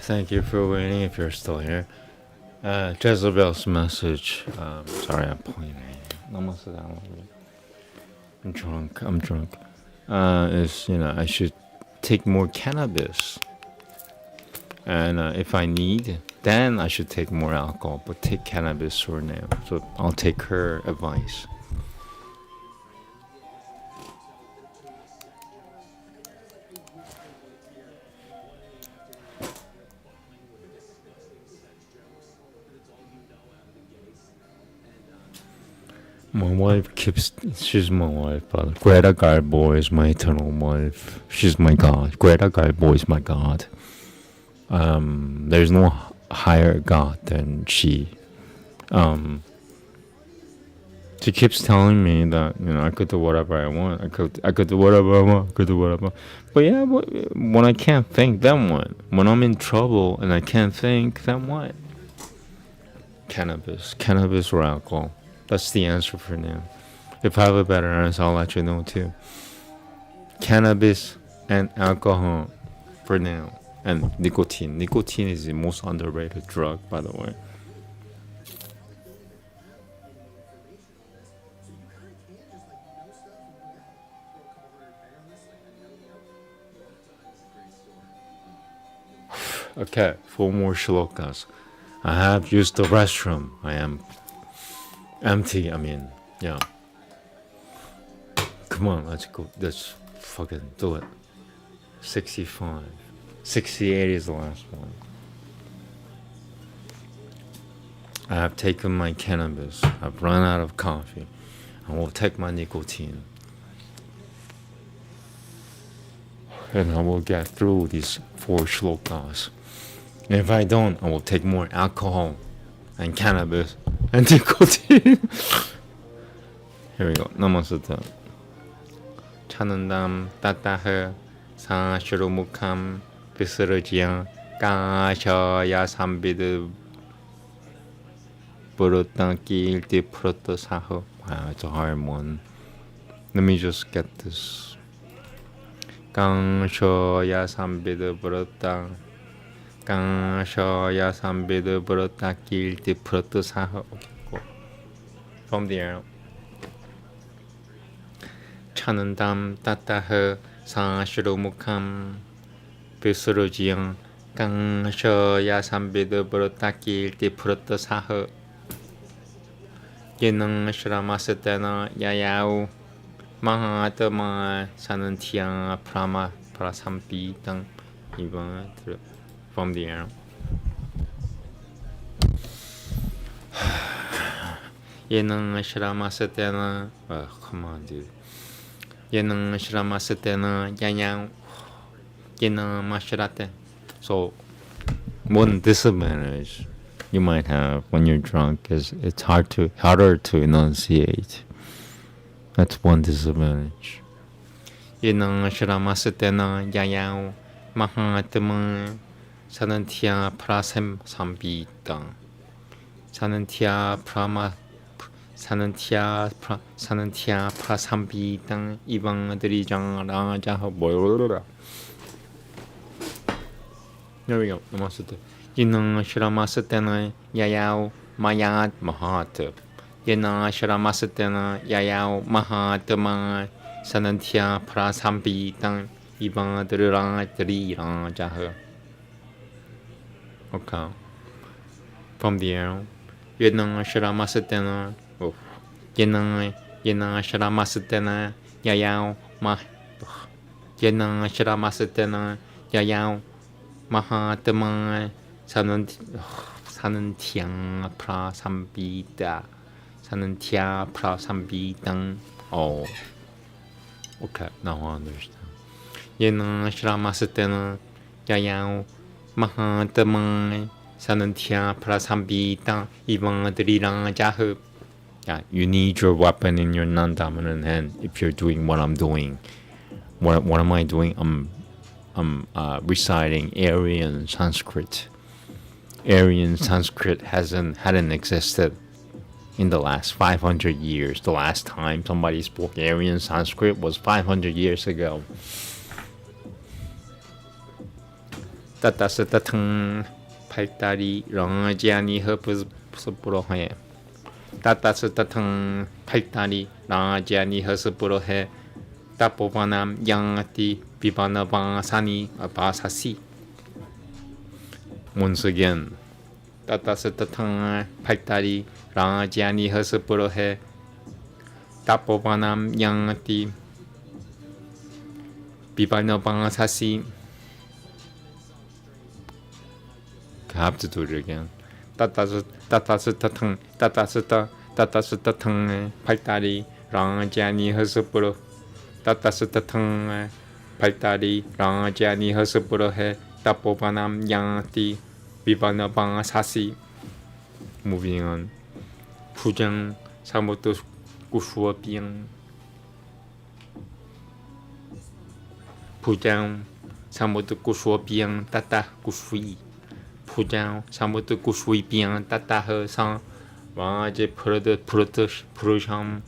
[SPEAKER 2] Thank you for waiting if you're still here. Jezebel's message. Sorry, I'm pointing. Namaste. I'm drunk. Is, I should take more cannabis. And if I need, then I should take more alcohol. But take cannabis for now. So I'll take her advice. My wife she's my wife, but Greta Garbo is my eternal wife. She's my God. Greta Garbo is my God. There's no higher God than she. She keeps telling me that, I could do whatever I want. I could do whatever I want. But yeah, when I can't think, then what? When I'm in trouble and I can't think, then what? Cannabis or alcohol. That's the answer for now. If I have a better answer, I'll let you know too. Cannabis and alcohol for now. And nicotine. Nicotine is the most underrated drug, by the way. Okay, 4 more shlokas. I have used the restroom. I am empty, yeah. Come on, let's go. Let's fucking do it. 65. 68 is the last one. I have taken my cannabis. I've run out of coffee. I will take my nicotine. And I will get through these 4 shlokas. And if I don't, I will take more alcohol and cannabis and nicotine. Here we go. Namaste. 찬은담 따따흐 사슈루묵함 비스르지양 까셔야 삼비드 부르땅기 일디 프로토 사흐. Wow, it's a hard one. Let me just get this. 까셔야 삼비드 부르땅 까셔야 삼비드 부르땅기 일디 프로토 사흐. From the air. 찬은담 따따흐 사슈루묵함 비스루지영 강셔야 삼비드 브로타키 일티 프로토 사흐 예능 슈라마스 때나 야야우 마하드마 사는티양 프라마 프라삼비 등 이번 from the air. 예능 슈라마스 때나 come on dude. 예능 슈라마스 때나 야야우 예능 마슈라테. So one disadvantage you might have when you're drunk is it's harder to enunciate. That's one disadvantage. 예능 슈라마스 때나 야야우 마하트마 사는티아 프라셈 삼비땅 사는티아 프라마 사는티아 프라삼비땅 이방들이 장라자하 뭐라. There we go. Namaste. Yinang shramasatena yayao mayat mahat. Yinang shramasatena yayao mahatma sanantya prasampi tang ibang drirang jaha. Okay. From the air. Yinang shramasatena. Yinang shramasatena yayao mah. Yinang shramasatena yayao 마하트마 사는티앙 프라삼비다 사는티아 프라삼비당. Oh, okay, now I understand. 얘는 슈라마스 때는 야야오 마하트마 사는티아 프라삼비당 이방들이랑 자흡. Yeah, you need your weapon in your non-dominant hand if you're doing what I'm doing. What am I doing? I'm reciting Aryan Sanskrit. Aryan Sanskrit hadn't existed in the last 500 years. The last time somebody spoke Aryan Sanskrit was 500 years ago. 따따스따탕 팔다리 랑아지아니 허스부로해 따따스따탕 팔다리 랑아지아니 허스부로해 따뽀바남 양아띠 비바나방사니 바사시. Once again, 따따스따탕 팔다리 랑아지아니 허스부로해 따뽀바남 양아띠 비바나방사시. I have to do it again. 따따스따탕 팔다리 랑아지아니 허스부로 따따스따탕 팔다리 랑아지아니 허스부로해 따뽀바남 양아띠 비바나방사시. Moving on. 부장 사모토 구수어비앙 부장 사모토 구수어비앙 따따 구수이 부장 사모토 구수이비앙 따따 허상 왕아제 프로드 프로샴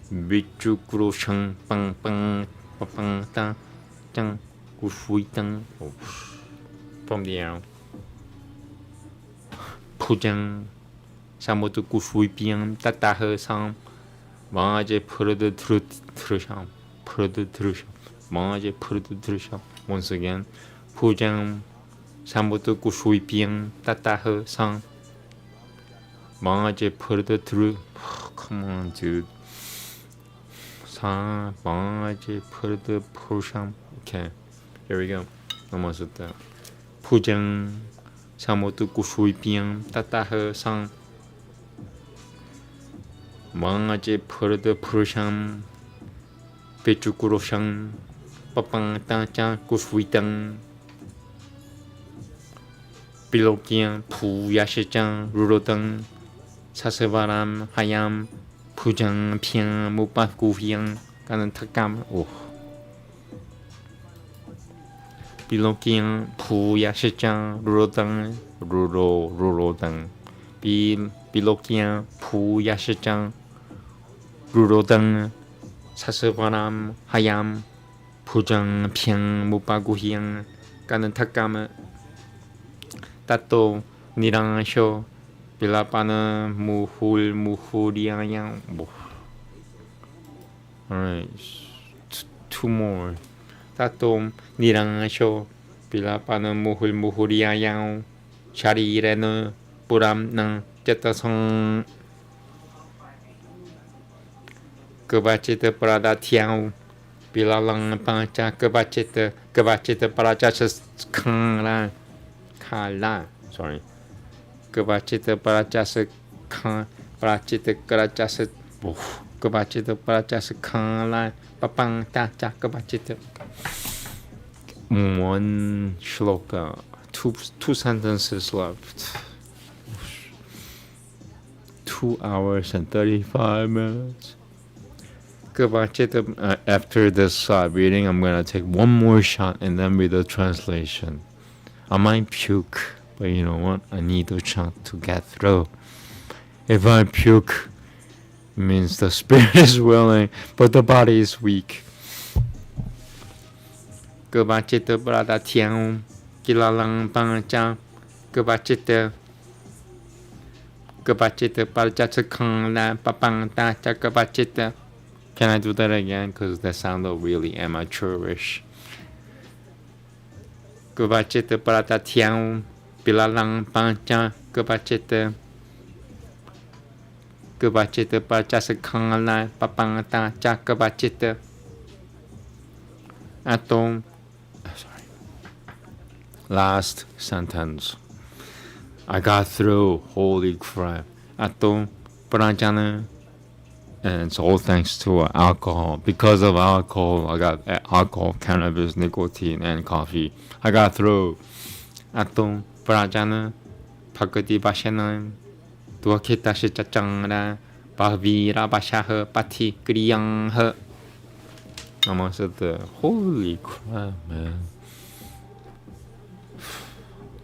[SPEAKER 2] 미쭈구로샹 빵빵 빵빵 땅짱 구수이 땅 from the air. 부장 사모토 구수이비앙 따따 허상 왕아제 프로드 트루샴 왕아제 프로드 트루샴. Once again. 부장 사모토 구수이비앙 따따 허상 왕아제 프로드 트루. Come on, dude. 왕아제 프로드 프로샴. Okay, here we go. 넘어섰다. 부장 사모토 구수이비앙 따따 허상 왕아제 프로드 프로샴 베쭈꾸로샹 빠빵 땅짱 구수이땅 빌로기앙 부야시짱 루로땅 사스바람 하얌 부장 피앙 무빠구휘앙 가는 탁감. 오. 빌로기앙 부야시짱 루로땅 루로땅 빌로기앙 부야시짱 루로땅 사스바람 하얌 부장 피앙 무빠구휘앙 가는 탁감. 따또 니랑쇼 빌라빠는 무훌리앙양. Alright, two more. 따또 니랑쇼 빌라빠는 무훌리앙양 샤리레는 뿌람낭 째떠성 그바치트 프라다 티앙 빌라랑 방자 그바치트 프라자스 칸라 칼라. Sorry. 그바치트 프라자스 칸 프라치트 그라자스 그바치트 프라자스 칸라 빠빵 따자 그바치트. One shloka, two sentences left. 2 hours and 35 minutes. After this reading, I'm gonna take one more shot and then read the translation. I might puke, but you know what? I need a shot to get through. If I puke, it means the spirit is willing, but the body is weak. Kebachita brada tiang, kilalang pangcha, kebachita parjata kang la papang ta kebachita. Can I do that again? Because that sounded really amateurish. Kebachita brada tiang, kilalang pangcha, kebachita parjata kang la papang ta kebachita. Atom. Last sentence. I got through. Holy crap. Atom pranjana. And it's all thanks to alcohol. Because of alcohol, I got alcohol, cannabis, nicotine, and coffee. I got through. Atom pranjana. Pagati bashanan. Duakita shichachangra. Bavira bashaha pati kriyangha. Namaste. Holy crap, man.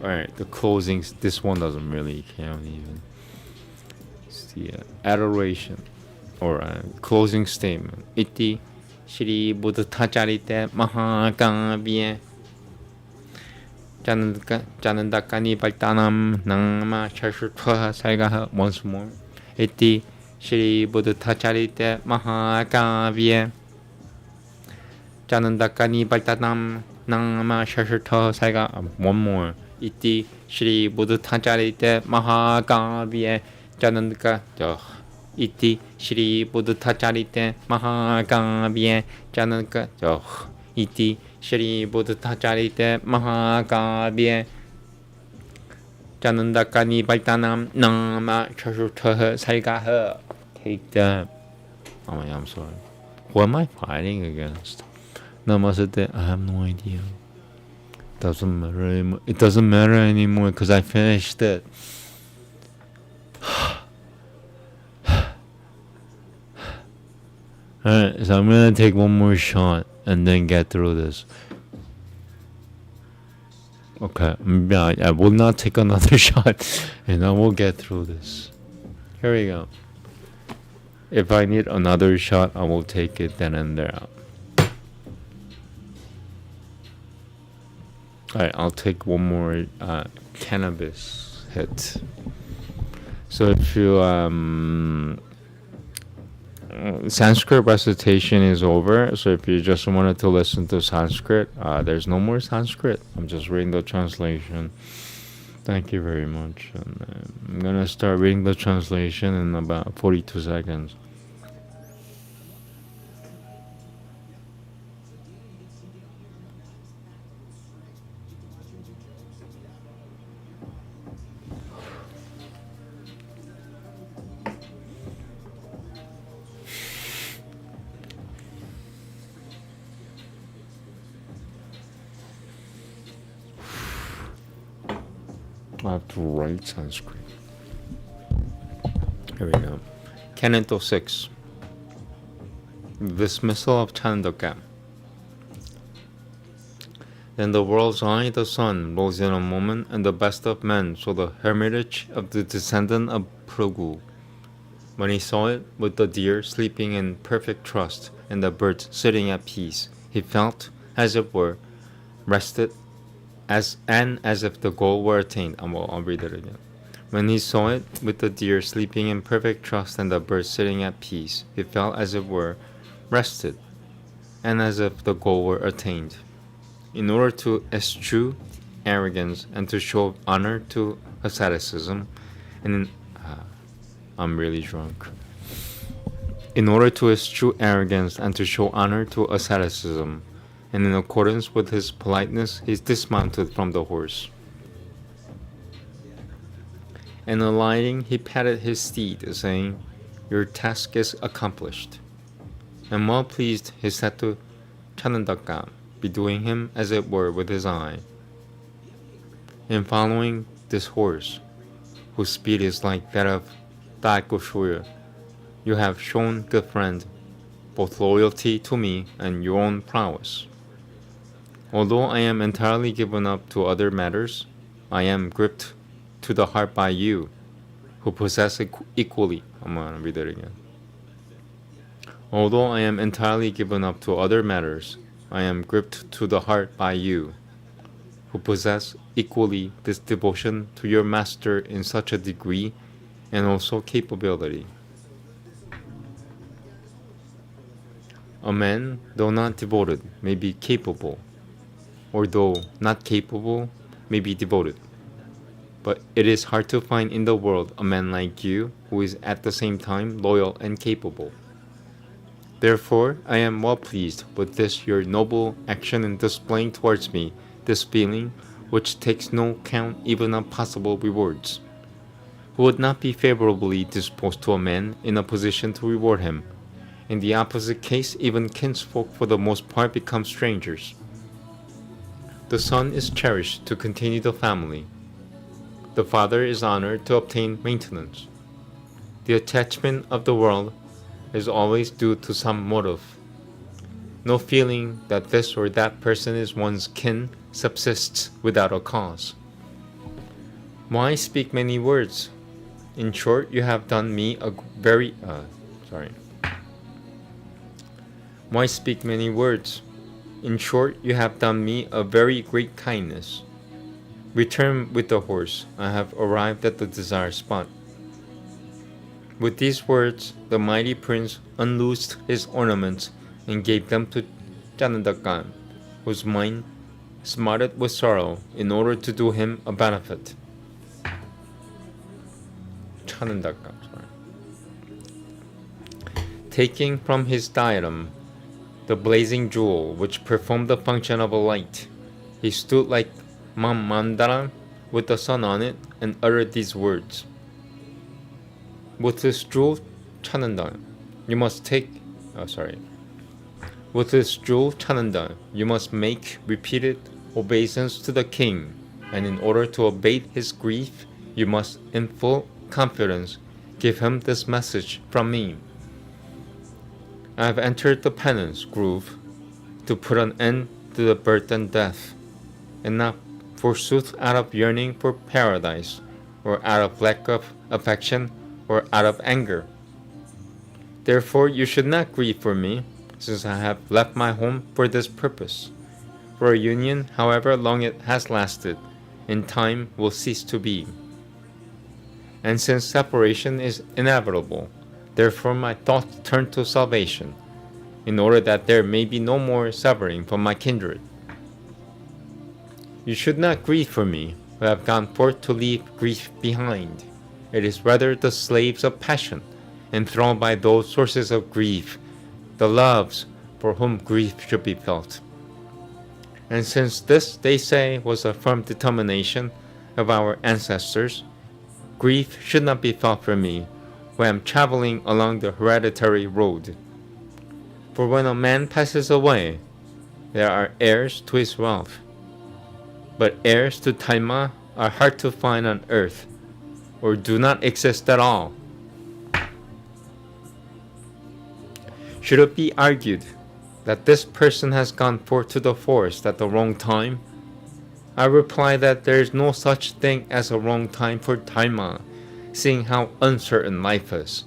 [SPEAKER 2] Alright, the closings. This one doesn't really count even. It's the adoration or closing statement. Iti Shri Buddhacharita Mahakavya Janandakani Bhaktanam Nama Shashutha Saigaha once more. Iti Shri Buddhacharita Mahakavya. Janandakani Bhaktanam Nama Shashutha Saigaha one more. Iti Shri Buddhacharita Mahakavya. Janandaka Iti Shri Buddhacharita Mahakavya. Janandaka Iti Shri Buddhacharita Mahakavya. Janandakani Bhaktanam Nama Shashutha Saigaha. Take that. Oh my God, I'm sorry. What am I fighting against? Namaste. I have no idea. Doesn't matter anymore. It doesn't matter anymore because I finished it. Alright, so I'm gonna take one more shot and then get through this. Okay, I will not take another shot and I will get through this. Here we go. If I need another shot, I will take it then and there. Alright, I'll take one more cannabis hit. So if you Sanskrit recitation is over, so if you just wanted to listen to Sanskrit, there's no more Sanskrit. I'm just reading the translation. Thank you very much. And, I'm gonna start reading the translation in about 42 seconds. I have to write Sanskrit. Here we go. Canto 6. Dismissal of Chandaka. Then the world's eye, the sun, rose in a moment, and the best of men saw the hermitage of the descendant of Phrugu. When he saw it, with the deer sleeping in perfect trust, and the birds sitting at peace, he felt, as it were, rested, as if the goal were attained. I'll read it again. When he saw it, with the deer sleeping in perfect trust and the birds sitting at peace, he felt, as it were, rested, and as if the goal were attained. In order to eschew arrogance and to show honor to asceticism, I'm really drunk. In order to eschew arrogance and to show honor to asceticism, and in accordance with his politeness, he dismounted from the horse. And alighting, he patted his steed, saying, "Your task is accomplished." And well pleased, he said to Chanandaka, bedewing him as it were with his eye, "In following this horse, whose speed is like that of Daikoshuya, you have shown, good friend, both loyalty to me and your own prowess. Although I am entirely given up to other matters, I am gripped to the heart by you, who possess equally." I'm going to read it again. "Although I am entirely given up to other matters, I am gripped to the heart by you, who possess equally this devotion to your master in such a degree and also capability. A man, though not devoted, may be capable, or though not capable, may be devoted. But it is hard to find in the world a man like you who is at the same time loyal and capable. Therefore, I am well pleased with this your noble action in displaying towards me this feeling which takes no count even of possible rewards. Who would not be favorably disposed to a man in a position to reward him? In the opposite case, even kinsfolk for the most part become strangers. The son is cherished to continue the family. The father is honored to obtain maintenance. The attachment of the world is always due to some motive. No feeling that this or that person is one's kin subsists without a cause. Why speak many words? In short, you have done me a very Why speak many words? In short, you have done me a very great kindness. Return with the horse. I have arrived at the desired spot. With these words, the mighty prince unloosed his ornaments and gave them to Chanandakan, whose mind smarted with sorrow, in order to do him a benefit. Chanandakan, taking from his diadem the blazing jewel which performed the function of a light, he stood like Mandara with the sun on it and uttered these words. With this jewel, Chananda, you must With this jewel, Chananda, you must make repeated obeisance to the king, and in order to abate his grief, you must, in full confidence, give him this message from me. I have entered the penance groove to put an end to the birth and death, and not forsooth out of yearning for paradise, or out of lack of affection, or out of anger. Therefore you should not grieve for me, since I have left my home for this purpose. For a union, however long it has lasted, in time will cease to be. And since separation is inevitable, therefore my thoughts turn to salvation, in order that there may be no more severing from my kindred. You should not grieve for me, who have gone forth to leave grief behind. It is rather the slaves of passion, enthralled by those sources of grief, the loves for whom grief should be felt. And since this, they say, was a firm determination of our ancestors, grief should not be felt for me, who am traveling along the hereditary road. For when a man passes away, there are heirs to his wealth. But heirs to Taima are hard to find on earth, or do not exist at all. Should it be argued that this person has gone forth to the forest at the wrong time, I reply that there is no such thing as a wrong time for Taima, seeing how uncertain life is.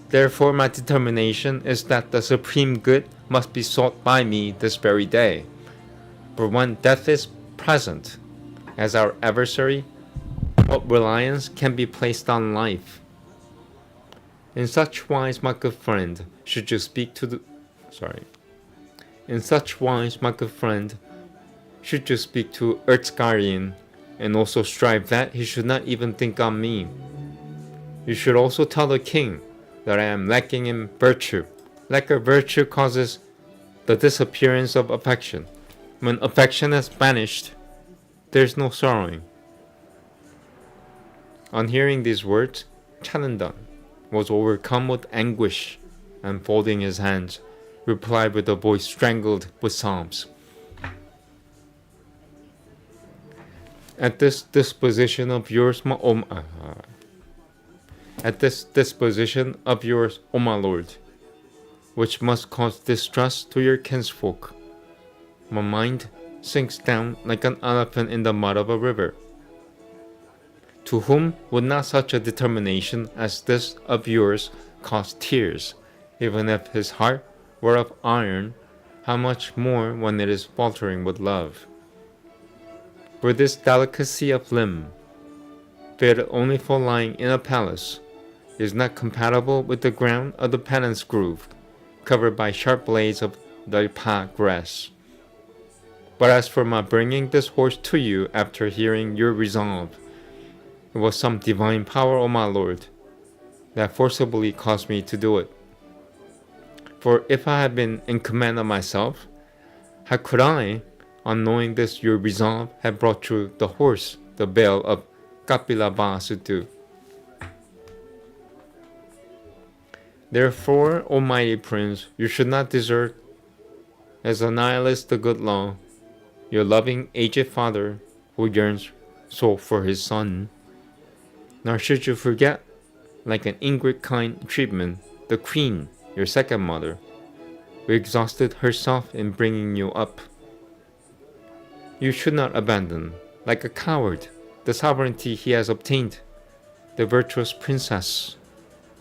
[SPEAKER 2] Therefore my determination is that the supreme good must be sought by me this very day. For when death is present as our adversary, what reliance can be placed on life? In such wise, my good friend, should you speak to Earth's guardian, and also strive that he should not even think on me. You should also tell the king that I am lacking in virtue. Lack of virtue causes the disappearance of affection. When affection has vanished, there is no sorrowing. On hearing these words, Chanandan was overcome with anguish, and folding his hands, replied with a voice strangled with sobs. At this disposition of yours, O my lord, which must cause distress to your kinsfolk, my mind sinks down like an elephant in the mud of a river. To whom would not such a determination as this of yours cause tears, even if his heart were of iron, how much more when it is faltering with love? For this delicacy of limb, fit only for lying in a palace, is not compatible with the ground of the penance groove, covered by sharp blades of the pa grass. But as for my bringing this horse to you after hearing your resolve, it was some divine power, O my lord, that forcibly caused me to do it. For if I had been in command of myself, how could I, on knowing this your resolve, have brought you the horse, the bale of Kapilavastu? Therefore, O mighty prince, you should not desert, as a nihilist the good law, your loving aged father, who yearns so for his son. Nor should you forget, like an ingrate kind treatment, the queen, your second mother, who exhausted herself in bringing you up. You should not abandon, like a coward, the sovereignty he has obtained, the virtuous princess,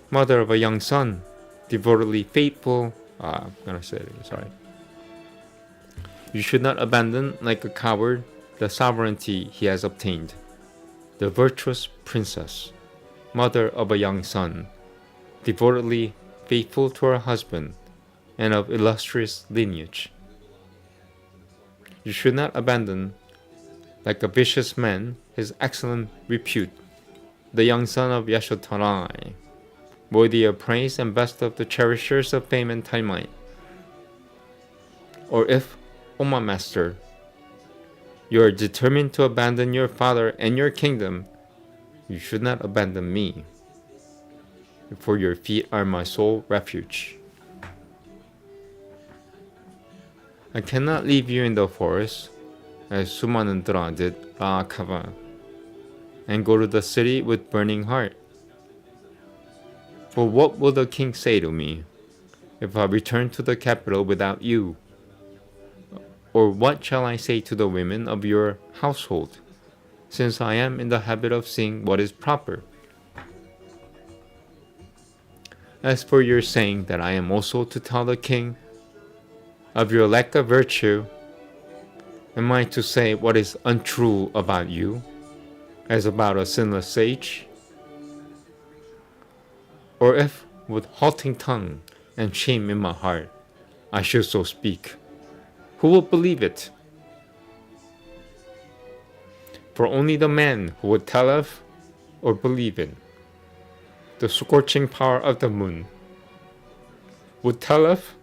[SPEAKER 2] mother of a young son, devotedly faithful. You should not abandon, like a coward, the sovereignty he has obtained. The virtuous princess, mother of a young son, devotedly faithful to her husband, and of illustrious lineage. You should not abandon, like a vicious man, his excellent repute, the young son of Yashodhara, worthy of praise and best of the cherishers of fame and timeline. Or if, O my master, you are determined to abandon your father and your kingdom, you should not abandon me, for your feet are my sole refuge. I cannot leave you in the forest, as Sumanandra did Raghava, and go to the city with burning heart. For what will the king say to me if I return to the capital without you? Or what shall I say to the women of your household, since I am in the habit of seeing what is proper? As for your saying that I am also to tell the king of your lack of virtue, am I to say what is untrue about you, as about a sinless sage? Or if, with halting tongue and shame in my heart, I should so speak, who will believe it? For only the man who would tell of or believe in the scorching power of the moon would tell of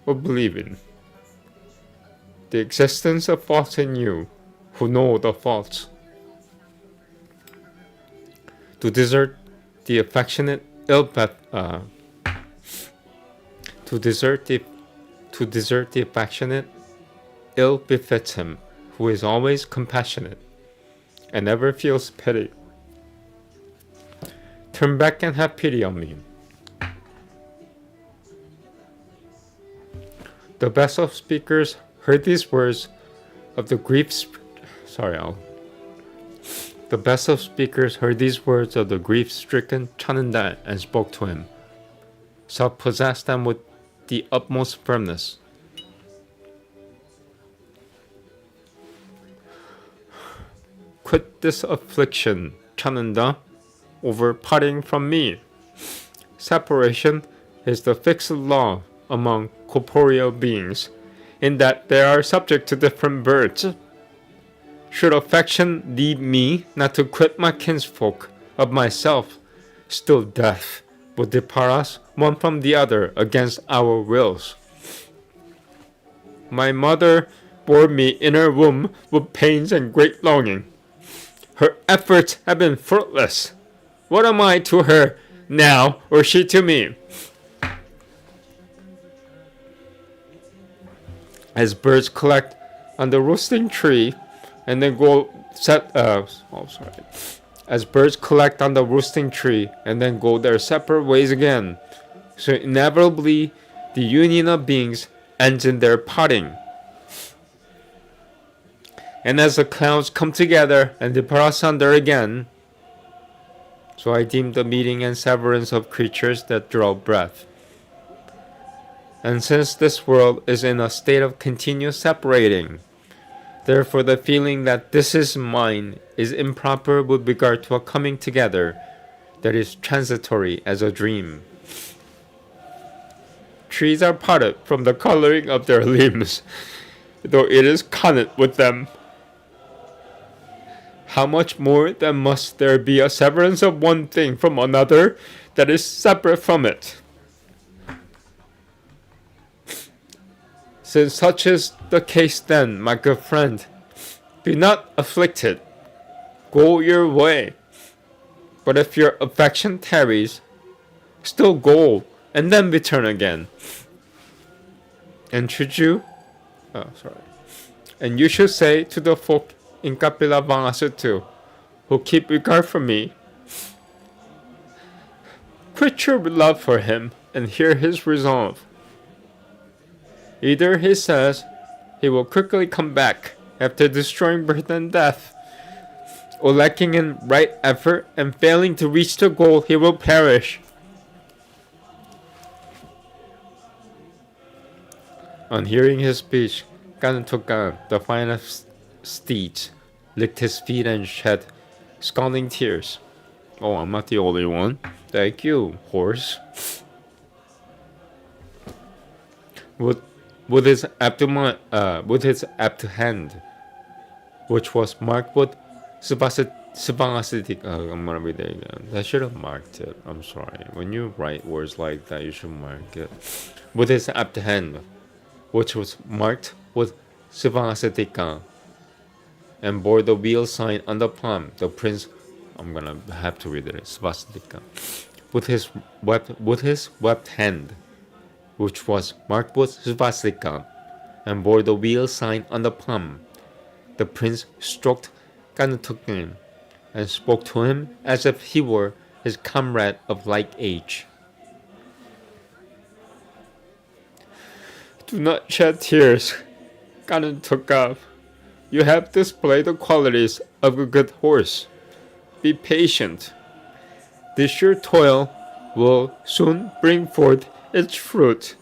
[SPEAKER 2] or believe in the existence of faults in you who know the faults. To desert the affectionate affectionate ill befits him who is always compassionate and never feels pity. Turn back and have pity on me. The best of speakers heard these words of the grief-stricken Chananda and spoke to him, self-possessed and with the utmost firmness. Quit this affliction, Chananda, over parting from me. Separation is the fixed law among corporeal beings, in that they are subject to different births. Should affection lead me not to quit my kinsfolk of myself, still death will depart us one from the other against our wills. My mother bore me in her womb with pains and great longing. Her efforts have been fruitless. What am I to her now, or she to me? As birds collect on the roosting tree and then go their separate ways again, so inevitably the union of beings ends in their parting. And as the clouds come together and depart asunder again, so I deem the meeting and severance of creatures that draw breath. And since this world is in a state of continuous separating, therefore the feeling that this is mine is improper with regard to a coming together that is transitory as a dream. Trees are parted from the coloring of their limbs, though it is connected with them. How much more then must there be a severance of one thing from another that is separate from it? Since such is the case then, my good friend, be not afflicted. Go your way. But if your affection tarries, still go and then return again. And you should say to the folk in Kapila Vangasuttu who keep regard for me, quit your love for him and hear his resolve. Either he says he will quickly come back after destroying birth and death, or lacking in right effort and failing to reach the goal, he will perish. On hearing his speech, Gantoka, the steeds, licked his feet, and shed scalding tears. Oh, I'm not the only one. Thank you, horse. With his apt hand, which was marked with Savasitic. I'm gonna read it again. I should have marked it. I'm sorry. When you write words like that, you should mark it. With his apt hand, which was marked with Savasitica, and bore the wheel sign on the palm, the prince. I'm gonna have to read it. Svastika. With his webbed hand, which was marked with Svastika, and bore the wheel sign on the palm, the prince stroked Kanutukin and spoke to him as if he were his comrade of like age. Do not shed tears, Kanutuka. You have displayed the qualities of a good horse. Be patient. This your toil will soon bring forth its fruit.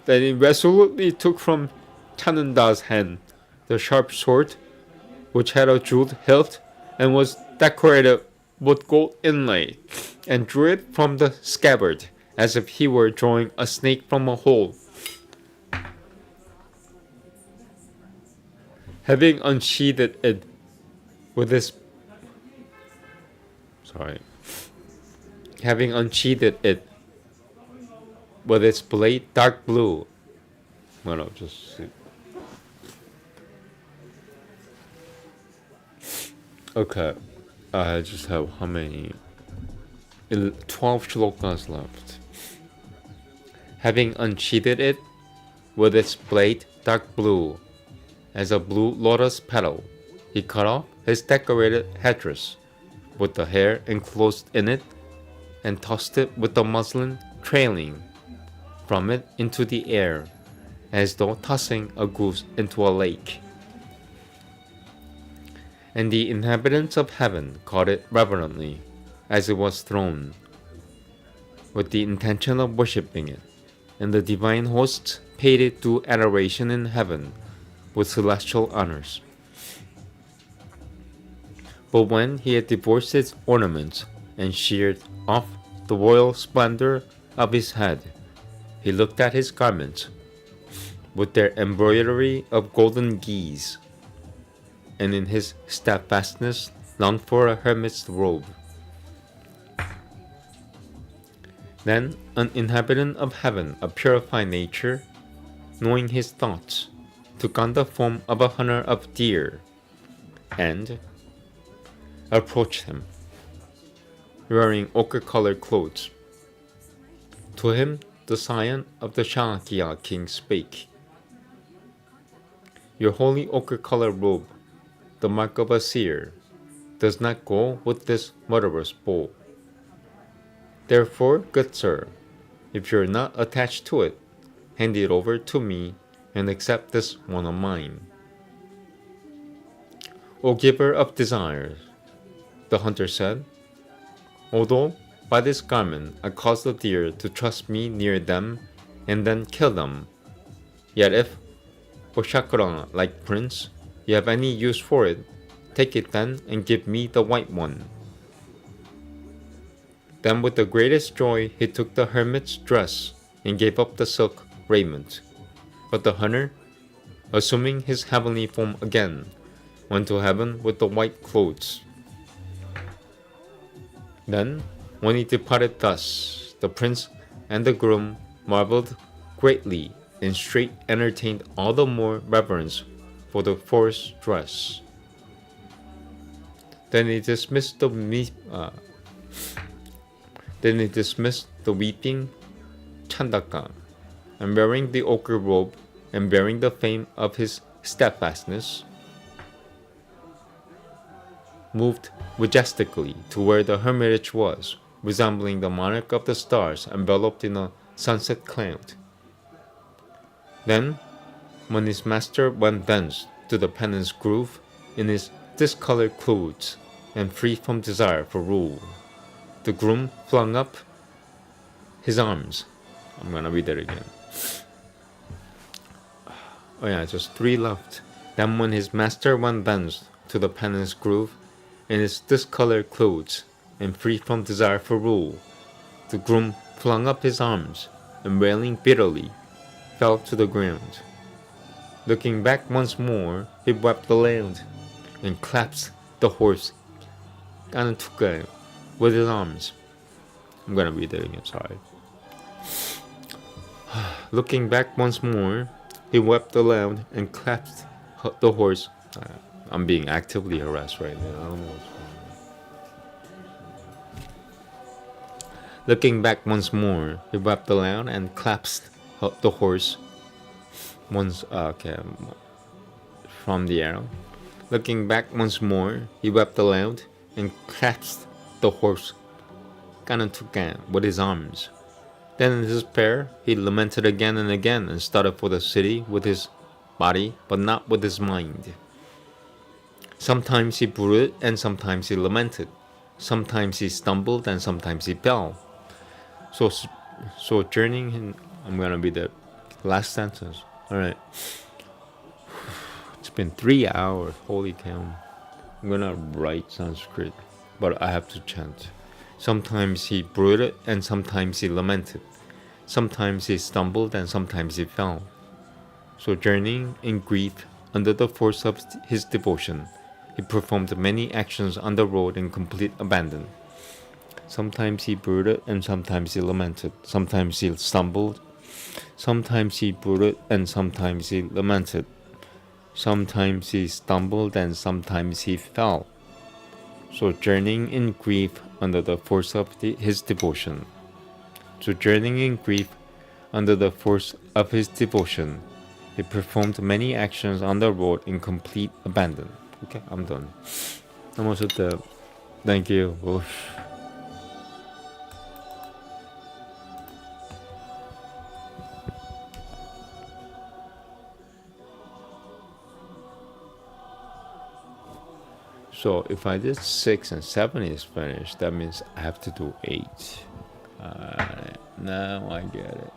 [SPEAKER 2] Then he resolutely took from Chananda's hand the sharp sword, which had a jeweled hilt and was decorated with gold inlay, and drew it from the scabbard as if he were drawing a snake from a hole. Having unsheathed it with his its blade dark blue. Well, I'll just see. Okay, I just have how many? 12 shlokas left. Having unsheathed it with its blade dark blue, as a blue lotus petal, he cut off his decorated headdress with the hair enclosed in it, and tossed it with the muslin trailing from it into the air, as though tossing a goose into a lake. And the inhabitants of heaven caught it reverently as it was thrown, with the intention of worshipping it, and the divine hosts paid it due adoration in heaven with celestial honors. But when he had divorced its ornaments and sheared off the royal splendor of his head, he looked at his garments, with their embroidery of golden geese, and in his steadfastness longed for a hermit's robe. Then an inhabitant of heaven of purified nature, knowing his thoughts, took on the form of a hunter of deer, and approached him, wearing ochre-colored clothes. To him the scion of the Shakya king spake, Your holy ochre-colored robe, the mark of a seer, does not go with this murderous bow. Therefore, good sir, if you are not attached to it, hand it over to me and accept this one of mine. O giver of desires, the hunter said, although by this garment I cause the deer to trust me near them and then kill them, yet if, O Shakra like prince, you have any use for it, take it then and give me the white one. Then with the greatest joy he took the hermit's dress and gave up the silk raiment. But the hunter, assuming his heavenly form again, went to heaven with the white clothes. Then, when he departed thus, the prince and the groom marveled greatly and straight entertained all the more reverence for the forest dress. Then he dismissed the weeping Chandaka, and wearing the ochre robe and bearing the fame of his steadfastness, moved majestically to where the hermitage was, resembling the monarch of the stars enveloped in a sunset cloud. Then, when his master went thence to the penance grove in his discolored clothes and free from desire for rule, the groom flung up his arms. I'm gonna read that again. Oh yeah, just 3 left. Then when his master one bends to the penance groove in his discolored clothes and free from desire for rule, the groom flung up his arms and wailing bitterly, fell to the ground. Looking back once more, he wept aloud and clasped the horse Ganatuka with his arms. I'm gonna read it again, sorry. Looking back once more, he wept aloud and clasped the horse. I'm being actively harassed right now. I don't know what's going on. Looking back once more, he wept aloud and clasped the horse from the arrow. Looking back once more, he wept aloud and clasped the horse Ganatuka with his arms. Then in despair, he lamented again and again and started for the city with his body, but not with his mind. Sometimes he brooded and sometimes he lamented. Sometimes he stumbled and sometimes he fell. So journeying, I'm gonna be the last sentence. Alright. It's been 3 hours, holy cow. I'm gonna write Sanskrit, but I have to chant. Sometimes he brooded and sometimes he lamented. Sometimes he stumbled and sometimes he fell. So journeying in grief under the force of his devotion, he performed many actions on the road in complete abandon. Sometimes he brooded and sometimes he lamented. Sometimes he stumbled. Sometimes he brooded and sometimes he lamented. Sometimes he stumbled and sometimes he fell. So journeying in grief under the force of his devotion. So journeying in grief under the force of his devotion, he performed many actions on the road in complete abandon. Okay, I'm done. Namaste. Thank you. Oof. So if I did 6 and 7 is finished, that means I have to do 8. Now I get it.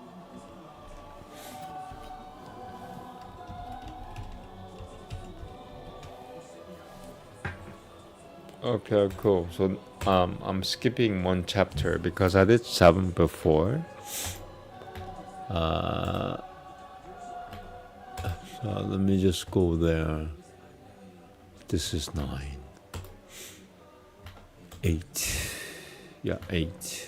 [SPEAKER 2] Okay, cool. So I'm skipping 1 chapter because I did 7 before. So let me just go there. This is 9. 8. Yeah, 8.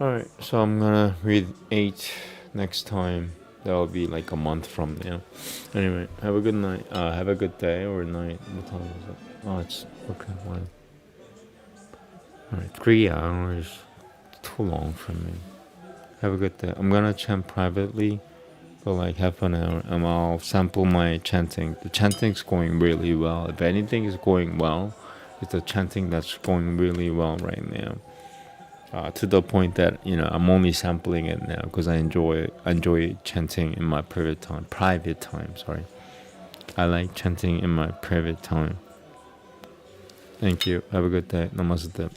[SPEAKER 2] Alright, so I'm gonna read 8 next time. That'll be like a month from now. Anyway, have a good night. Have a good day or night. What time is it? Oh, it's okay. 1. Alright, 3 hours. Too long for me. Have a good day. I'm gonna chant privately for like half an hour and I'll sample my chanting. The chanting's going really well. If anything is going well, it's the chanting that's going really well right now. To the point that I'm only sampling it now because I enjoy chanting in my private time. Sorry, I like chanting in my private time. Thank you. Have a good day. Namaste.